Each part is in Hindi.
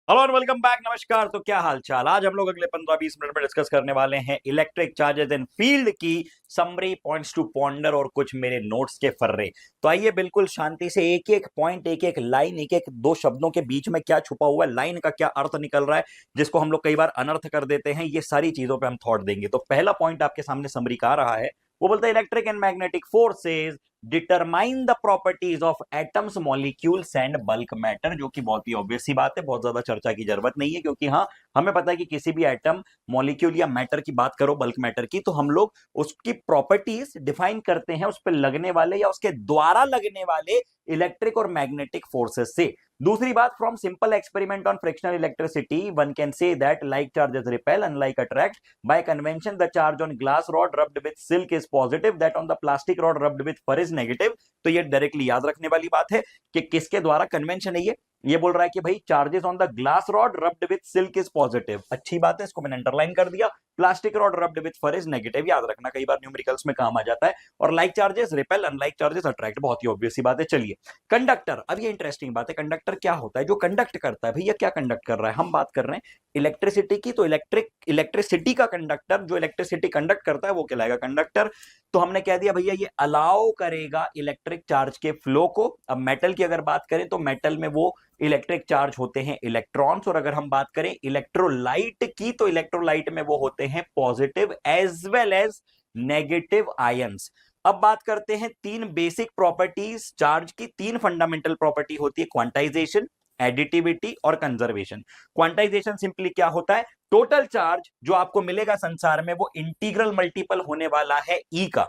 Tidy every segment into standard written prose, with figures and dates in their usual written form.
Hello and welcome back. नमस्कार। तो क्या हाल चाल। आज हम लोग अगले 15-20 मिनट में डिस्कस करने वाले हैं इलेक्ट्रिक चार्जेस इन फील्ड की समरी, पॉइंट्स टू पॉन्डर और कुछ मेरे नोट्स के फर्रे। तो आइए बिल्कुल शांति से एक एक पॉइंट, एक एक लाइन, एक एक दो शब्दों के बीच में क्या छुपा हुआ है, लाइन का क्या अर्थ निकल रहा है, जिसको हम लोग कई बार अनर्थ कर देते हैं, ये सारी चीजों पे हम थॉट देंगे। तो पहला पॉइंट आपके सामने समरी का आ रहा है, वो बोलता है electric and magnetic forces determine the properties of atoms, molecules and bulk matter. जो कि बहुत ही ऑब्वियस सी बात है, बहुत ज्यादा चर्चा की जरूरत नहीं है, क्योंकि हाँ, हमें पता है कि किसी भी एटम, मॉलिक्यूल या मैटर की बात करो, बल्क मैटर की, तो हम लोग उसकी प्रॉपर्टीज डिफाइन करते हैं उस पर लगने वाले या उसके द्वारा लगने वाले इलेक्ट्रिक और मैग्नेटिक फोर्सेस से। दूसरी बात, from simple experiment on frictional electricity one can say that like charges repel unlike attract by convention the charge on glass rod rubbed with silk is positive, that on the plastic rod rubbed with fur is negative. तो ये डायरेक्टली याद रखने वाली बात है कि किसके द्वारा कन्वेंशन है। ये बोल रहा है कि भाई charges on the glass rod rubbed with silk is positive, अच्छी बात है, इसको मैंने अंडरलाइन कर दिया। Plastic rod rubbed with fur is negative, याद रखना, कई बार न्यूमेरिकल्स में काम आ जाता है। और like charges repel unlike charges attract, बहुत ही ऑब्वियस सी बात है। चलिए, कंडक्टर, अब ये इंटरेस्टिंग बात है। कंडक्टर क्या होता है? जो कंडक्ट करता है भैया, क्या कंडक्ट कर रहा है? हम बात कर रहे हैं इलेक्ट्रिसिटी की, तो इलेक्ट्रिसिटी का कंडक्टर, जो इलेक्ट्रिसिटी कंडक्ट करता है वो कहलाएगा कंडक्टर। तो हमने कह दिया भैया ये अलाउ करेगा इलेक्ट्रिक चार्ज के फ्लो को। अब मेटल की अगर बात करें तो मेटल में वो इलेक्ट्रिक चार्ज होते हैं इलेक्ट्रॉन्स, और अगर हम बात करें इलेक्ट्रोलाइट की, तो इलेक्ट्रोलाइट में वो होते हैं positive as well as negative ions. अब बात करते हैं तीन बेसिक प्रॉपर्टीज चार्ज की। तीन फंडामेंटल प्रॉपर्टी होती है, क्वांटाइजेशन, एडिटिविटी और कंजर्वेशन। क्वांटाइजेशन सिंपली क्या होता है? टोटल चार्ज जो आपको मिलेगा संसार में वो इंटीग्रल मल्टीपल होने वाला है ई का।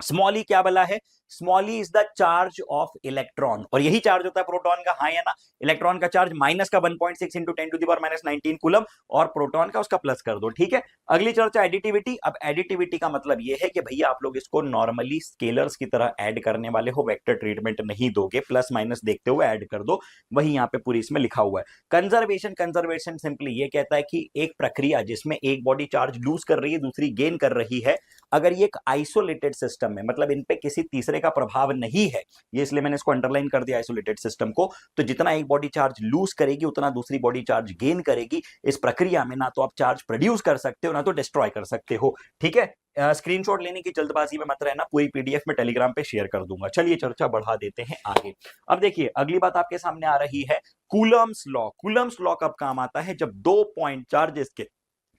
स्मॉल ई क्या बला है? Small E is the charge of electron, और यही चार्ज होता है प्रोटॉन का, हाँ या ना? इलेक्ट्रॉन का चार्ज माइनस का 1.6 इंटू 10⁻⁻19 कूलम, और प्रोटॉन का उसका प्लस कर दो, ठीक है। अगली चर्चा एडिटिविटी। अब एडिटिविटी का मतलब यह है कि भैया आप लोग इसको नॉर्मली स्केलर्स की तरह ऐड करने वाले हो, वेक्टर ट्रीटमेंट नहीं दोगे, प्लस माइनस देखते हुए ऐड कर दो, वही यहां पे पूरी इसमें लिखा हुआ है। कंजर्वेशन, कंजर्वेशन सिंपली ये कहता है कि एक प्रक्रिया जिसमें एक बॉडी चार्ज लूज कर रही है, दूसरी गेन कर रही है, अगर ये एक आइसोलेटेड सिस्टम है, मतलब इन पे किसी तीसरे का प्रभाव नहीं है, ये इसलिए मैंने इसको अंडरलाइन कर दिया आइसोलेटेड सिस्टम को, तो जितना एक बॉडी चार्ज लूज करेगी उतना दूसरी बॉडी चार्ज गेन करेगी। इस प्रक्रिया में ना तो आप चार्ज प्रोड्यूस कर सकते हो ना तो डिस्ट्रॉय कर सकते हो, ठीक है। स्क्रीनशॉट लेने की जल्दबाजी में मत रहना, पूरी पीडीएफ में टेलीग्राम पे शेयर कर दूंगा। चलिए चर्चा बढ़ा देते हैं आगे। अब देखिए अगली बात आपके सामने आ रही है कूलम्स लॉ। कूलम्स लॉ कब काम आता है? जब दो पॉइंट चार्जेस के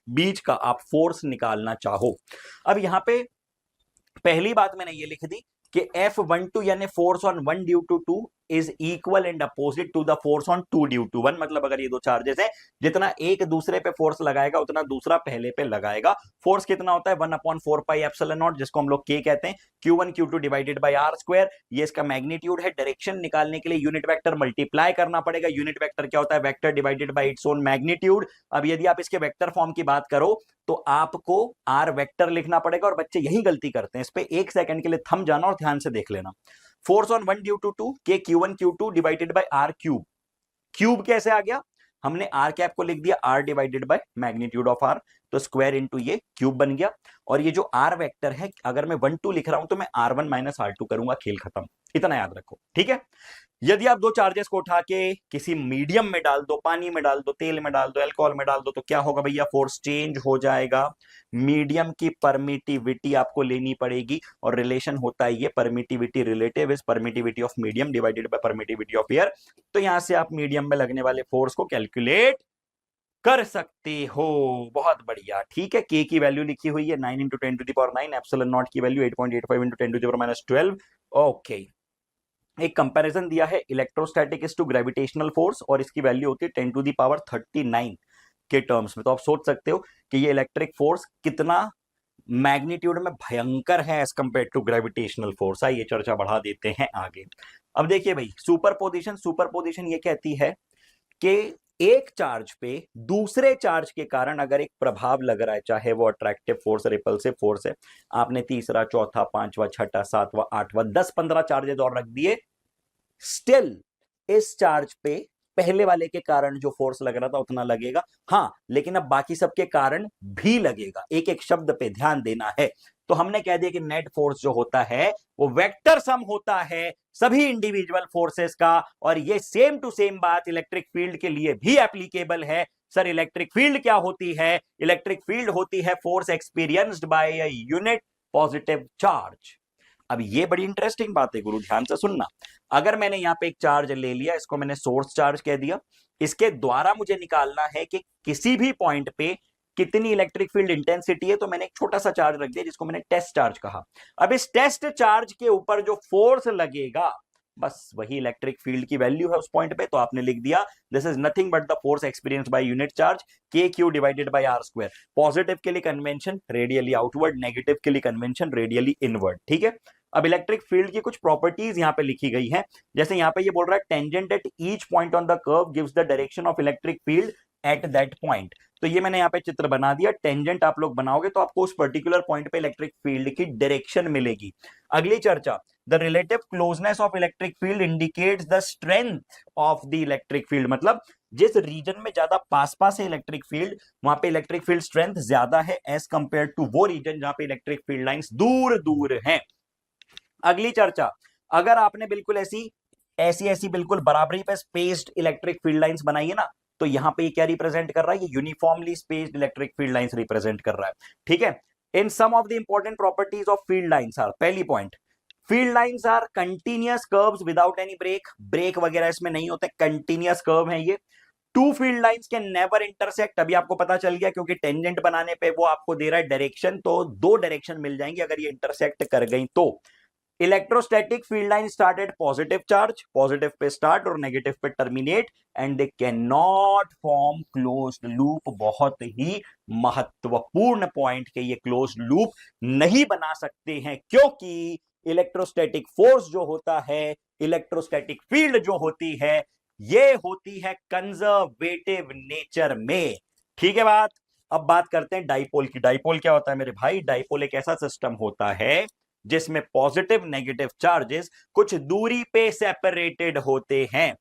बीच का आप फोर्स निकालना चाहो। अब यहां पे पहली बात मैंने ये लिख दी कि F12 यानी force on one due to two is equal and opposite to the force on two due to one. मतलब अगर ये दो चार्जेस हैं, जितना एक दूसरे पे फोर्स लगाएगा उतना दूसरा पहले पे लगाएगा। फोर्स कितना होता है? 1/4πε0, जिसको हम लोग K कहते हैं, Q1 Q2 divided bye R square. ये इसका मैग्नीट्यूड है। डायरेक्शन निकालने के लिए यूनिट वेक्टर मल्टीप्लाई करना पड़ेगा। यूनिट वेक्टर क्या होता है? Vector divided bye its own magnitude. अब यदि आप इसके वेक्टर फॉर्म की बात करो तो आपको आर वेक्टर लिखना पड़ेगा, और बच्चे यही गलती करते हैं। इस पे एक सेकंड के लिए थम जाना और ध्यान से देख लेना। Force on one due to two के Q1 Q2 divided by R cube. Cube कैसे आ गया? हमने आर कैप को लिख दिया R divided by magnitude of R, तो स्क्वायर इनटू ये क्यूब बन गया। और ये जो आर वेक्टर है, अगर मैं 1 2 लिख रहा हूं तो मैं R1 माइनस R2 करूंगा, खेल खत्म। इतना याद रखो, ठीक है। यदि आप दो चार्जेस को उठा के किसी मीडियम में डाल दो, पानी में डाल दो, तेल में डाल दो, अल्कोहल में डाल दो, तो क्या होगा भैया? फोर्स चेंज हो जाएगा। मीडियम की परमिटिविटी आपको लेनी पड़ेगी, और रिलेशन होता है ये permittivity relative is permittivity of medium divided by permittivity of air. तो यहां से आप मीडियम में लगने वाले फोर्स को कैलकुलेट कर सकते हो। बहुत बढ़िया, ठीक है। के की वैल्यू लिखी हुई है 9 इंटू 10⁻⁹, एप्सिलॉन नॉट की वैल्यू 8.85 इंटू 10⁻12। ओके, एक कंपैरिजन दिया है electrostatic is to gravitational force, और इसकी वैल्यू होती है 10⁻39 के टर्म्स में। तो आप सोच सकते हो कि ये इलेक्ट्रिक फोर्स कितना मैग्नीट्यूड में भयंकर है as compare to gravitational force. आइए चर्चा बढ़ा देते हैं आगे। अब देखिए भाई, सुपरपोजिशन। सुपरपोजिशन ये कहती है कि एक चार्ज पे दूसरे चार्ज के कारण अगर एक प्रभाव लग रहा है, चाहे वो अट्रैक्टिव फोर्स, रिपल्सिव फोर्स है, आपने तीसरा, चौथा, पांचवा, छठा, सातवां, आठवां, 10 15 चार्जेस और रख दिए, स्टिल इस चार्ज पे पहले वाले के कारण जो फोर्स लग रहा था उतना लगेगा, हाँ, लेकिन अब बाकी सबके कारण भी लगेगा। एक एक शब्द पे ध्यान देना है। तो हमने कह दिया कि नेट फोर्स जो होता है वो वेक्टर सम होता है सभी इंडिविजुअल फोर्सेस का, और ये सेम टू सेम बात इलेक्ट्रिक फील्ड के लिए भी एप्लीकेबल है। सर इलेक्ट्रिक फील्ड क्या होती है? इलेक्ट्रिक फील्ड होती है force experienced bye a unit positive charge. अब ये बड़ी इंटरेस्टिंग बात है गुरु, ध्यान से सुनना। अगर मैंने यहां पे एक चार्ज ले लिया, इसको मैंने सोर्स चार्ज कह दिया, इसके द्वारा मुझे निकालना है कि किसी भी पॉइंट पे कितनी इलेक्ट्रिक फील्ड इंटेंसिटी है, तो मैंने एक छोटा सा चार्ज रख दिया जिसको मैंने टेस्ट चार्ज कहा। अब इस टेस्ट चार्ज के ऊपर जो फोर्स लगेगा बस वही इलेक्ट्रिक फील्ड की वैल्यू है उस पॉइंट पे, तो आपने लिख दिया this is nothing but the force experienced by unit charge k q divided by are square. Positive के लिए कन्वेंशन रेडियली आउटवर्ड, नेगेटिव के लिए कन्वेंशन रेडियली इनवर्ड। ठीक है, अब इलेक्ट्रिक फील्ड की कुछ प्रॉपर्टीज यहां पे लिखी गई हैं। जैसे यहां पे ये बोल रहा है tangent at each point on the curve gives the direction of electric field at that point. तो ये मैंने यहाँ पे चित्र बना दिया, टेंजेंट आप लोग बनाओगे तो आपको उस पर्टिकुलर पॉइंट पे इलेक्ट्रिक फील्ड की डायरेक्शन मिलेगी। अगली चर्चा, the relative closeness of electric field indicates the strength of the electric field. मतलब जिस रीजन में ज्यादा पास पास है इलेक्ट्रिक फील्ड, वहां पे इलेक्ट्रिक फील्ड स्ट्रेंथ ज्यादा है एज कंपेयर टू वो रीजन जहां पे इलेक्ट्रिक फील्ड लाइंस दूर दूर हैं। अगली चर्चा, अगर आपने बिल्कुल ऐसी ऐसी ऐसी बिल्कुल बराबरी पे स्पेस्ड इलेक्ट्रिक फील्ड लाइंस बनाई है ना, तो यहां पे ये क्या रिप्रेजेंट कर रहा है? ये uniformly spaced electric field lines represent कर रहा है। ठीक है, इन some of the important properties of field lines are, पहली point, field lines are continuous curves without any break, break वगैरह इसमें नहीं होते, कंटिन्यूअस कर्व है ये। Two field lines can never intersect, अभी आपको पता चल गया क्योंकि टेंजेंट बनाने पे वो आपको दे रहा है डायरेक्शन, तो दो डायरेक्शन मिल जाएंगी अगर ये इंटरसेक्ट कर गई तो। Electrostatic field line start at positive charge, positive pay start और नेगेटिव पे terminate, and they can not form closed loop. बहुत ही महत्वपूर्ण पॉइंट के ये क्लोज्ड लूप नहीं बना सकते हैं, क्योंकि इलेक्ट्रोस्टैटिक फोर्स जो होता है, इलेक्ट्रोस्टैटिक फील्ड जो होती है, ये होती है कंजर्वेटिव नेचर में। ठीक है बात। अब बात करते हैं डाइपोल की। डाइपोल क्या होता है मेरे भाई? डाइपोल एक ऐसा सिस्टम होता है जिसमें पॉजिटिव नेगेटिव चार्जेस कुछ दूरी पे सेपरेटेड होते हैं।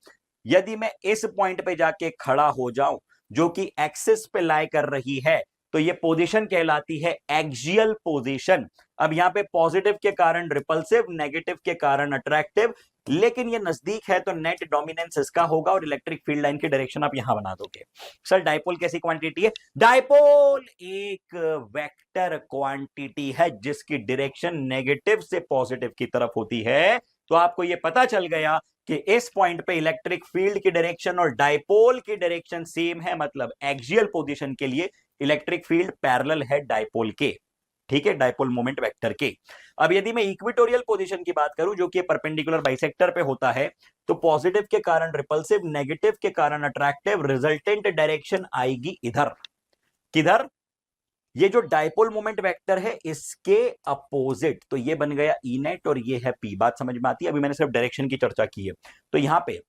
यदि मैं इस पॉइंट पे जाके खड़ा हो जाऊं जो कि एक्सिस पे लाई कर रही है, तो ये पोजीशन कहलाती है एक्सियल पोजीशन। अब यहां पे पॉजिटिव के कारण रिपल्सिव, नेगेटिव के कारण अट्रैक्टिव, लेकिन ये नजदीक है तो नेट डोमिनेंस इसका होगा और इलेक्ट्रिक फील्ड लाइन की डायरेक्शन आप यहां बना दोगे। सर डाइपोल कैसी क्वांटिटी है? डाइपोल एक वेक्टर क्वांटिटी है जिसकी डायरेक्शन नेगेटिव से पॉजिटिव की तरफ होती है। तो आपको यह पता चल गया कि इस पॉइंट पे इलेक्ट्रिक फील्ड की डायरेक्शन और डाइपोल की डायरेक्शन सेम है, मतलब एक्सियल पोजीशन के लिए इलेक्ट्रिक फील्ड पैरेलल है डाइपोल के। ठीक है, डाइपोल मोमेंट वेक्टर के। अब यदि मैं इक्वेटोरियल पोजीशन की बात करूं जो कि परपेंडिकुलर बाइसेक्टर पे होता है, तो पॉजिटिव के कारण रिपल्सिव, नेगेटिव के कारण अट्रैक्टिव, रिजल्टेंट डायरेक्शन आएगी इधर। किधर? ये जो डाइपोल मोमेंट वेक्टर है इसके अपोजिट, तो ये बन गया ई नेट और ये है पी। बात समझ में आती है? अभी मैंने सिर्फ डायरेक्शन की चर्चा की है। तो यहां पे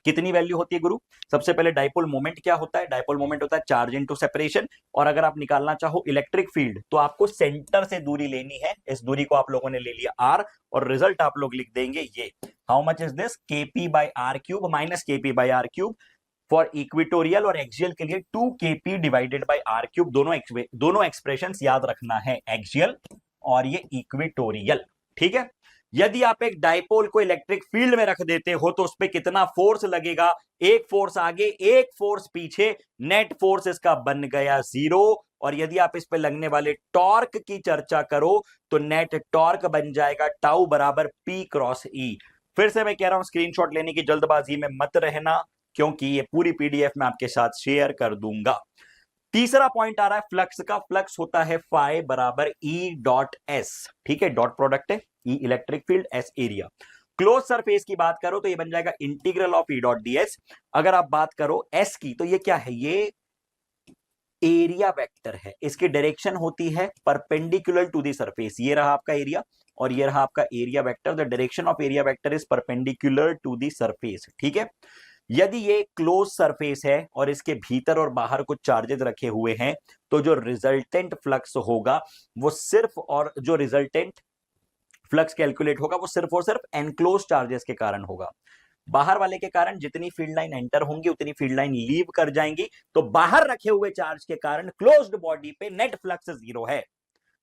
कितनी वैल्यू होती है गुरु? सबसे पहले डाइपोल मोमेंट क्या होता है? डाइपोल मोमेंट होता है चार्ज इनटू सेपरेशन, और अगर आप निकालना चाहो इलेक्ट्रिक फील्ड तो आपको सेंटर से दूरी लेनी है। इस दूरी को आप लोगों ने ले लिया आर, और रिजल्ट आप लोग लिख देंगे ये, how much is this? KP by R cube minus KP by R cube. For equatorial और एक्सियल के लिए 2 kp divided by R cube. दोनों एक्सप्रेशंस याद रखना है, एक्सियल और ये इक्वेटोरियल। ठीक है, यदि आप एक डाइपोल को इलेक्ट्रिक फील्ड में रख देते हो तो उस पर कितना फोर्स लगेगा? एक फोर्स आगे, एक फोर्स पीछे, नेट फोर्स इसका बन गया 0। और यदि आप इस पे लगने वाले टॉर्क की चर्चा करो तो नेट टॉर्क बन जाएगा टाउ बराबर P क्रॉस E। फिर से मैं कह रहा हूं स्क्रीनशॉट लेने की जल्दबाजी में मत रहना, क्योंकि ये पूरी पीडीएफ में आपके साथ शेयर कर दूंगा। तीसरा पॉइंट आ रहा है फ्लक्स का। फ्लक्स होता है फाई बराबर ई डॉट एस। ठीक है, डॉट प्रोडक्ट है, E electric field, S area. Closed surface की बात करो तो ये बन जाएगा integral of E dot d S. अगर आप बात करो एस की तो ये क्या है? ये एरिया वेक्टर है। इसकी डायरेक्शन होती है परपेंडिकुलर टू द सरफेस। ये रहा आपका एरिया और ये रहा आपका area vector. The direction of area vector is perpendicular to the surface. ठीक है, यदि ये क्लोज सरफेस है और इसके भीतर और बाहर कुछ चार्जेस रखे हुए हैं तो जो रिजल्टेंट फ्लक्स होगा वो सिर्फ, और जो रिजल्टेंट फ्लक्स कैलकुलेट होगा वो सिर्फ और सिर्फ एनक्लोज चार्जेस के कारण होगा। बाहर वाले के कारण जितनी फील्ड लाइन एंटर होंगी उतनी फील्ड लाइन लीव कर जाएंगी, तो बाहर रखे हुए चार्ज के कारण क्लोज्ड बॉडी पे नेट फ्लक्स 0 है।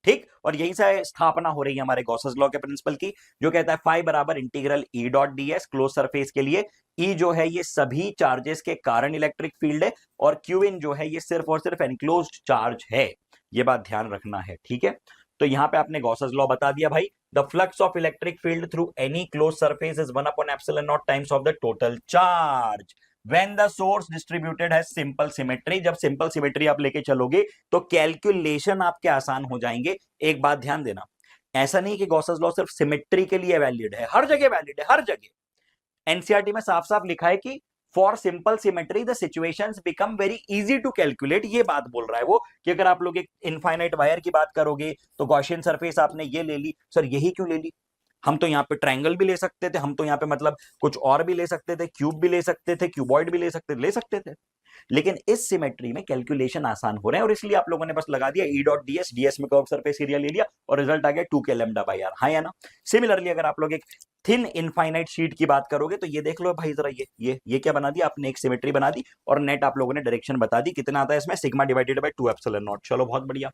ठीक, और यहीं से स्थापना हो रही है हमारे गॉसेस लॉ के प्रिंसिपल की, जो कहता है फाई बराबर integral E dot DS close surface के लिए। ई जो है ये सभी चार्जेस के कारण इलेक्ट्रिक फील्ड है, और क्यू इन जो है ये सिर्फ और सिर्फ एनक्लोज्ड चार्ज है। ये बात ध्यान रखना है, ठीक है। तो यहां पे आपने गॉसेस लॉ बता दिया भाई, the flux of electric field through any closed surface is 1/ε0 times of the total charge when the source distributed has simple symmetry। जब सिंपल सिमेट्री आप लेके चलोगे तो कैलकुलेशन आपके आसान हो जाएंगे। एक बात ध्यान देना, ऐसा नहीं कि गॉसेस लॉ सिर्फ सिमेट्री के लिए वैलिड है, हर जगह वैलिड है, हर जगह। एनसीईआरटी में साफ साफ लिखा है कि for simple symmetry the situations become very easy to calculate. ये बात बोल रहा है वो कि अगर आप लोग एक इनफाइनाइट वायर की बात करोगे तो गॉसियन सरफेस आपने ये ले ली, सर यही क्यों ले ली, हम तो यहाँ पे ट्रायंगल भी ले सकते थे, हम तो यहाँ पे मतलब कुछ और भी ले सकते थे, क्यूब भी ले सकते थे, क्यूबॉइड भी ले सकते थे। लेकिन इस सिमेट्री में कैलकुलेशन आसान हो रहे हैं, और इसलिए आप लोगों ने बस लगा दिया ई डॉट डीएस, डीएस में कर्व सरफेस एरिया ले लिया और रिजल्ट आ गया 2k लैम्डा बाई आर। हाँ या ना। सिमिलरली अगर आप लोग एक थिन इनफाइनाइट शीट की बात करोगे तो ये देख लो भाई जरा, ये क्या बना दिया आपने, एक सिमेट्री बना दी और नेट आप लोगों ने डायरेक्शन बता दी, कितना आता है इसमें, सिग्मा डिवाइडेड बाय 2ε0। चलो बहुत बढ़िया।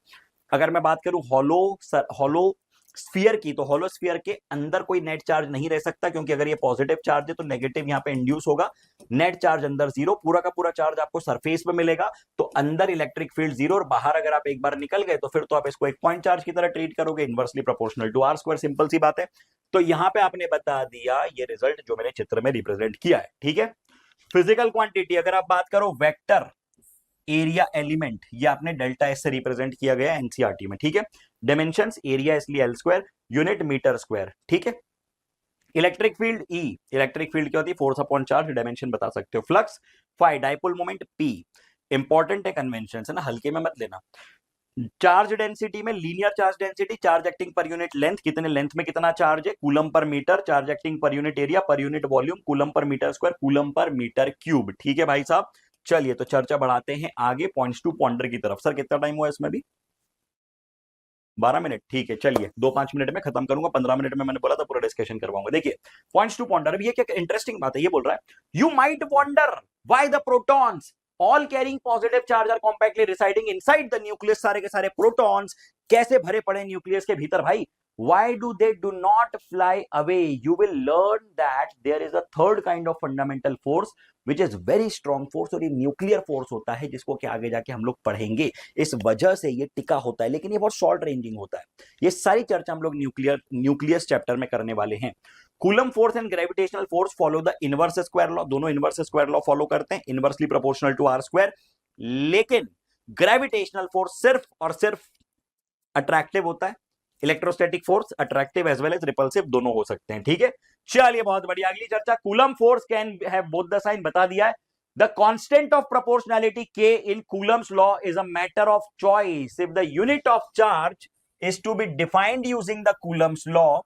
अगर मैं बात करूं हॉलो स्फीयर की, तो हॉलो स्फीयर के अंदर कोई नेट चार्ज नहीं रह सकता, क्योंकि अगर ये पॉजिटिव चार्ज है तो नेगेटिव यहां पे इंड्यूस होगा। नेट चार्ज अंदर 0, पूरा का पूरा चार्ज आपको सरफेस पे मिलेगा, तो अंदर इलेक्ट्रिक फील्ड 0, और बाहर अगर आप एक बार निकल गए तो फिर तो आप इसको एक पॉइंट चार्ज की तरह ट्रीट करोगे, inversely proportional to r²। Simple सी बात है। तो यहां पे आपने बता दिया ये रिजल्ट जो मैंने चित्र में रिप्रेजेंट किया है, ठीक है। फिजिकल क्वांटिटी अगर आप बात करो, वेक्टर एरिया एलिमेंट, ये आपने डेल्टा एस से रिप्रेजेंट किया गया एनसीईआरटी में, ठीक है। डायमेंशंस एरिया इसलिए L², यूनिट मीटर स्क्वायर, ठीक है। Electric field E, electric field क्या होती है, फोर्स अपॉन चार्ज, डायमेंशन बता सकते हो। Flux phi, dipole moment P। Important है कन्वेंशन है ना, हल्के में मत लेना। चार्ज डेंसिटी में linear charge density, charge acting per unit length, कितने लेंथ में कितना चार्ज है, coulomb per metre, charge acting per unit area, per unit volume, coulomb per metre square, coulomb per metre cube, ठीक है भाई साहब। चलिए तो चर्चा बढ़ाते हैं आगे पॉइंट्स टू पॉन्डर की तरफ। सर कितना टाइम हुआ इसमें भी, 12 मिनट, ठीक है। चलिए 2-5 मिनट में खत्म करूंगा, 15 मिनट में मैंने बोला था पूरा डिस्कशन करवाऊंगा। देखिए पॉइंट्स टू पॉन्डर, अब ये क्या इंटरेस्टिंग बात है, ये बोल रहा है you might wonder why the protons all carrying positive charge are compactly residing inside the nucleus. सारे के सारे प्रोटॉन्स कैसे भरे पड़े न्यूक्लियस के भीतर भाई, why do they do not fly away? You will learn that there is a third kind of fundamental force which is very strong force, और ये न्यूक्लियर फोर्स होता है जिसको कि आगे जाके हम लोग पढ़ेंगे, इस वजह से ये टिका होता है, लेकिन ये बहुत शॉर्ट रेंजिंग होता है। ये सारी चर्चा हम लोग न्यूक्लियस चैप्टर में करने वाले हैं। Coulomb force and gravitational force follow the inverse square law, दोनों इनवर्स स्क्वायर लॉ फॉलो करते हैं, इनवर्सली प्रोपोर्शनल टू r²। लेकिन ग्रेविटेशनल फोर्स सिर्फ और सिर्फ अट्रैक्टिव होता है, electrostatic force attractive as well as repulsive दोनों हो सकते हैं, ठीक है। चलिए बहुत बढ़िया, अगली चर्चा, Coulomb force can have both the sign, बता दिया है। The constant of proportionality k in Coulomb's law is a matter of choice if the unit of charge is to be defined using the Coulomb's law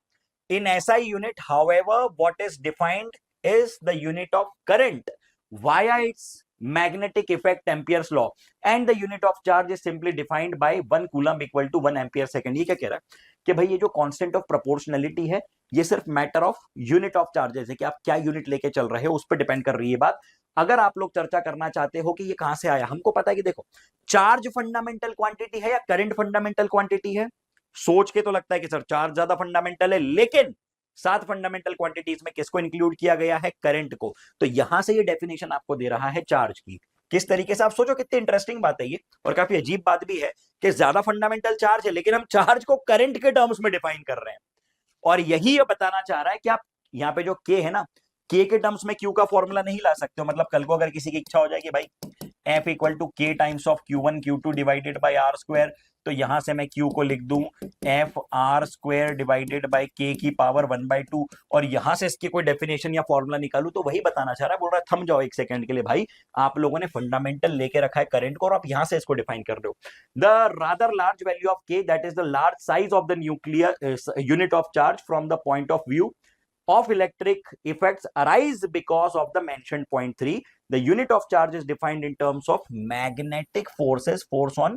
in SI unit. However, what is defined is the unit of current via its magnetic effect Ampere's law, and the unit of charge is simply defined by 1 coulomb equal to 1 ampere second। ये क्या कह रहा है कि भाई ये जो कांस्टेंट ऑफ प्रोपोर्शनैलिटी है ये सिर्फ matter of unit of charges है, कि आप क्या यूनिट लेके चल रहे हो उस पर डिपेंड कर रही है बात। अगर आप लोग चर्चा करना चाहते हो कि ये कहां से आया, हमको पता है कि देखो चार्ज फंडामेंटल क्वांटिटी है या करंट फंडामेंटल क्वांटिटी है, सोच के तो लगता है कि सर चार्ज ज्यादा फंडामेंटल है, लेकिन 7 फंडामेंटल क्वांटिटीज में किसको इंक्लूड किया गया है, करंट को। तो यहां से ये डेफिनेशन आपको दे रहा है चार्ज की, किस तरीके से, आप सोचो कितनी इंटरेस्टिंग बात है ये, और काफी अजीब बात भी है कि ज्यादा फंडामेंटल चार्ज है लेकिन हम चार्ज को करंट के टर्म्स में डिफाइन कर रहे हैं। और यही ये बताना चाह रहा है कि आप यहाँ पे जो के है ना, के के टर्म्स में क्यू का फॉर्मूला नहीं ला सकते हो। मतलब कल को अगर किसी की इच्छा हो जाए कि भाई एफ इक्वल टू के times of Q1 Q2 divided bye r², तो यहां से मैं Q को लिख दूं एफ r² डिवाइडेड बाय के की पावर 1/2, और यहां से इसकी कोई डेफिनेशन या फॉर्मूला निकालू, तो वही बताना चाह रहा है, बोल रहा है थम जाओ एक सेकंड के लिए भाई, आप लोगों ने फंडामेंटल लेके रखा है करंट को और आप यहां से इसको डिफाइन कर रहे हो। The rather large value of k, that is the large size of the nuclear unit of charge from the point of view of electric effects arise because of the mentioned point 3. The unit of charge is defined in terms of magnetic forces, force on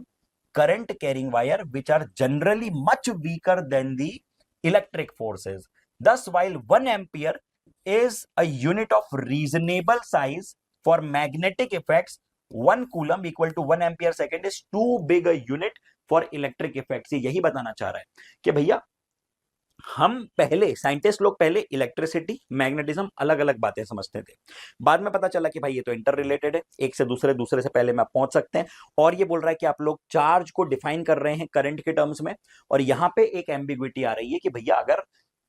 current carrying wire, which are generally much weaker than the electric forces. Thus, while 1 ampere is a unit of reasonable size for magnetic effects. 1 coulomb equal to 1 ampere second is too big a unit for electric effects. यही बताना चाह रहा है कि भैया हम पहले साइंटिस्ट लोग पहले इलेक्ट्रिसिटी मैग्नेटिज्म अलग अलग बातें समझते थे, बाद में पता चला कि भाई ये तो इंटर रिलेटेड है, एक से दूसरे दूसरे से पहले में पहुंच सकते हैं। और ये बोल रहा है कि आप लोग चार्ज को डिफाइन कर रहे हैं करंट के टर्म्स में, और यहां पे एक एम्बिग्विटी आ रही है कि भैया अगर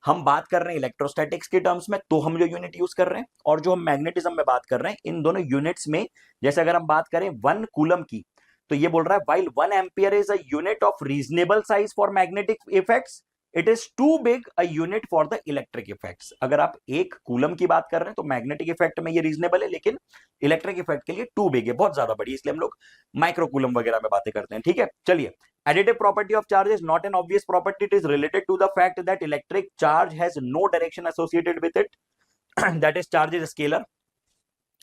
हम बात कर रहे हैं इलेक्ट्रोस्टैटिक्स के टर्म्स में तो हम जो यूनिट यूज कर रहे हैं, और जो हम मैग्नेटिज्म में बात कर रहे हैं, इन दोनों यूनिट्स में जैसे अगर हम बात करें 1 कूलम की, तो ये बोल रहा है while 1 ampere is a unit of reasonable size for magnetic effects, it is too big a unit for the electric effects. अगर आप 1 कूलम की बात कर रहे हैं तो मैग्नेटिक इफेक्ट में ये रीजनेबल है, लेकिन इलेक्ट्रिक इफेक्ट के लिए टू बिग है, बहुत ज्यादा बड़ी, इसलिए हम लोग माइक्रो कूलम वगैरह में बातें करते हैं। ठीक है, चलिए। Additive property of charge is not an obvious property. It is related to the fact that electric charge has no direction associated with it. That is, charge is scalar.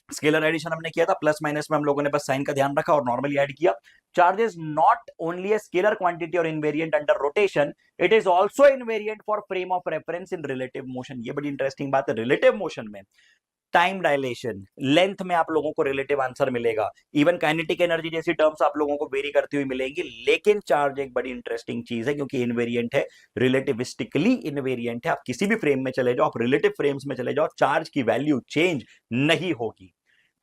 Scalar addition हमने किया था, प्लस माइनस में हम लोगों ने बस साइन का ध्यान रखा और नॉर्मली ऐड किया। Charge is not only a scalar quantity और invariant under rotation, it is also invariant for frame of reference in relative motion. ये बड़ी इंटरेस्टिंग बात है, रिलेटिव मोशन में टाइम डायलेशन, लेंथ में आप लोगों को रिलेटिव आंसर मिलेगा, इवन काइनेटिक एनर्जी जैसी टर्म्स आप लोगों को वेरी करती हुई मिलेंगी, लेकिन चार्ज एक बड़ी इंटरेस्टिंग चीज है क्योंकि इनवेरिएंट है, रिलेटिविस्टिकली इनवेरिएंट है। आप किसी भी फ्रेम में चले जाओ, आप रिलेटिव फ्रेम्स में चले जाओ, चार्ज की वैल्यू चेंज नहीं होगी।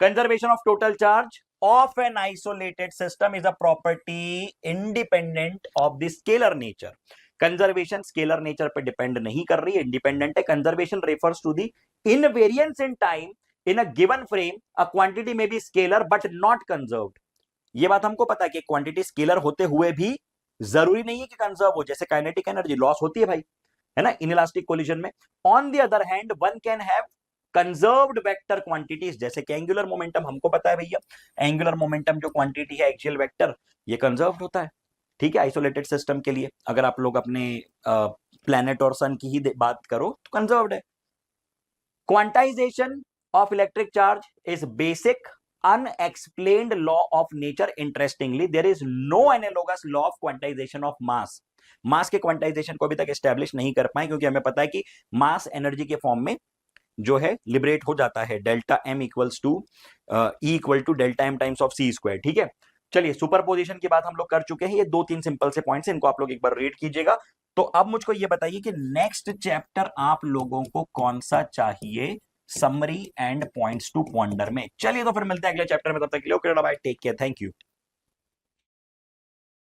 Conservation of total charge of an isolated system is a property independent of the scalar nature. Conservation scalar nature पे डिपेंड नहीं कर रही है, इंडिपेंडेंट है। Conservation refers to the invariance in time in a given frame, a quantity may be scalar but not conserved. ये बात हमको पता है कि क्वांटिटी स्केलर होते हुए भी जरूरी नहीं है कि कंजर्व हो, जैसे काइनेटिक एनर्जी लॉस होती है भाई, है ना, इनइलास्टिक कोलिजन में। On the other hand one can have conserved vector quantities, जैसे कि एंगुलर मोमेंटम, हमको पता है भैया एंगुलर मोमेंटम जो क्वांटिटी है एक्सियल वेक्टर, ये कंजर्व्ड होता है। ठीक है, आइसोलेटेड सिस्टम के लिए अगर आप लोग अपने प्लैनेट और सन की ही बात करो तो कंजर्व्ड है। Quantization of electric charge is basic unexplained law of nature. Interestingly, there is no analogous law of quantization of mass. मास के क्वांटाइजेशन को अभी तक एस्टेब्लिश नहीं कर पाए, क्योंकि हमें पता है कि मास एनर्जी के फॉर्म में जो है लिबरेट हो जाता है, delta M equals to E equal to delta M times of C square. ठीक है, चलिए, सुपरपोजिशन की बात हम लोग कर चुके हैं, ये 2-3 सिंपल से पॉइंट्स, इनको आप लोग एक बार रीड कीजिएगा। तो अब मुझको ये बताइए कि नेक्स्ट चैप्टर आप लोगों को कौन सा चाहिए summary and points to ponder में। चलिए, तो फिर मिलते हैं अगले चैप्टर में, तब तक के लिए okay bye, take care, thank you.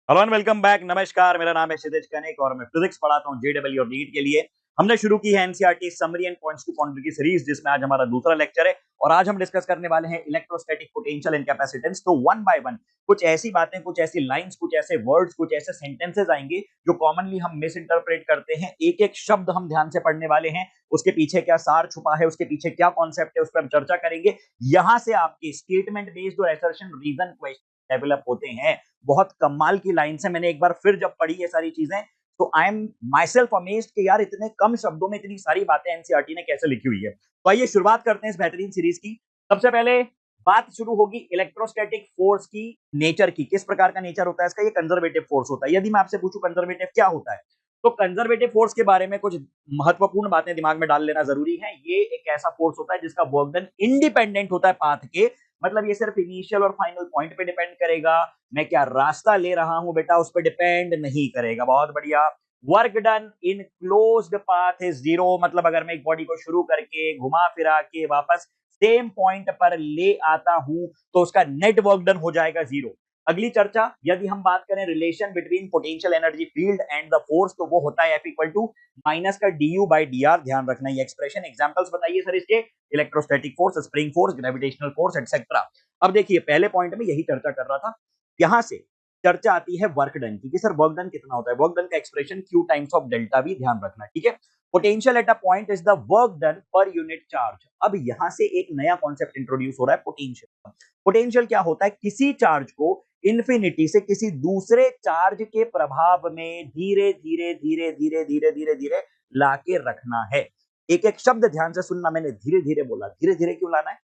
Hello and welcome back, नमस्कार, मेरा नाम है क्षितिज कनिक और मैं फिजिक्स पढ़ाता हूं जेडब्ल्यू और नीट के लिए। हमने शुरू की है NCERT summary and points to ponder की सीरीज, जिसमें आज हमारा दूसरा लेक्चर है और आज हम डिस्कस करने वाले हैं इलेक्ट्रोस्टैटिक पोटेंशियल एंड कैपेसिटेंस। तो वन बाय वन कुछ ऐसी बातें, कुछ ऐसी लाइंस, कुछ ऐसे वर्ड्स, कुछ ऐसे सेंटेंसेस आएंगे जो कॉमनली हम मिस इंटरप्रेट करते हैं। एक एक शब्द हम ध्यान से पढ़ने वाले हैं, उसके पीछे क्या सार छुपा है, उसके पीछे क्या कॉन्सेप्ट है, उस पर हम चर्चा करेंगे। यहां से आपके स्टेटमेंट बेस्ड और असर्शन रीजन क्वेश्चन डेवलप होते हैं। बहुत कमाल की लाइन से मैंने एक बार फिर जब पढ़ी ये सारी चीजें, तो I am my self amazed कि यार इतने कम शब्दों में इतनी सारी बातें एनसीईआरटी ने कैसे लिखी हुई है। तो आइए शुरुआत करते हैं इस बेहतरीन सीरीज की। सबसे पहले बात शुरू होगी इलेक्ट्रोस्टैटिक फोर्स की नेचर की, किस प्रकार का नेचर होता है इसका। ये कंजर्वेटिव फोर्स होता है। यदि मैं आपसे पूछूं कंजर्वेटिव क्या होता है, तो कंजर्वेटिव फोर्स के बारे में कुछ महत्वपूर्ण बातें दिमाग में डाल लेना जरूरी है। ये एक ऐसा फोर्स होता है जिसका वर्क डन इंडिपेंडेंट होता है पाथ के, मतलब ये सिर्फ इनिशियल और फाइनल पॉइंट पे डिपेंड करेगा। मैं क्या रास्ता ले रहा हूं बेटा, उस पर डिपेंड नहीं करेगा। बहुत बढ़िया। Work done in closed path is zero, मतलब अगर मैं एक बॉडी को शुरू करके घुमा फिरा के वापस सेम पॉइंट पर ले आता हूं तो उसका नेट वर्क डन हो जाएगा जीरो। अगली चर्चा, यदि हम बात करें relation between potential energy field and the force, तो वो होता है एफ इक्वल टू माइनस का D you by D are. ध्यान रखना ये एक्सप्रेशन। एग्जांपल्स बताइए सर इसके, electrostatic force, spring force, gravitational force etcetera. अब देखिए पहले पॉइंट में यही चर्चा कर रहा था, यहां से चर्चा आती है वर्क डन की कि सर वर्क डन कितना होता है। वर्क डन का expression Q times of delta भी, ध्यान रखना, ठीक है। Potential at a point is the work done per unit charge. अब यहां से एक नया कॉन्सेप्ट इंट्रोड्यूस हो रहा है पोटेंशियल। पोटेंशियल क्या होता है, किसी चार्ज को इन्फिनिटी से किसी दूसरे चार्ज के प्रभाव में धीरे धीरे धीरे धीरे धीरे धीरे धीरे लाके रखना है। एक एक शब्द ध्यान से सुनना, मैंने धीरे धीरे बोला। धीरे धीरे क्यों लाना है,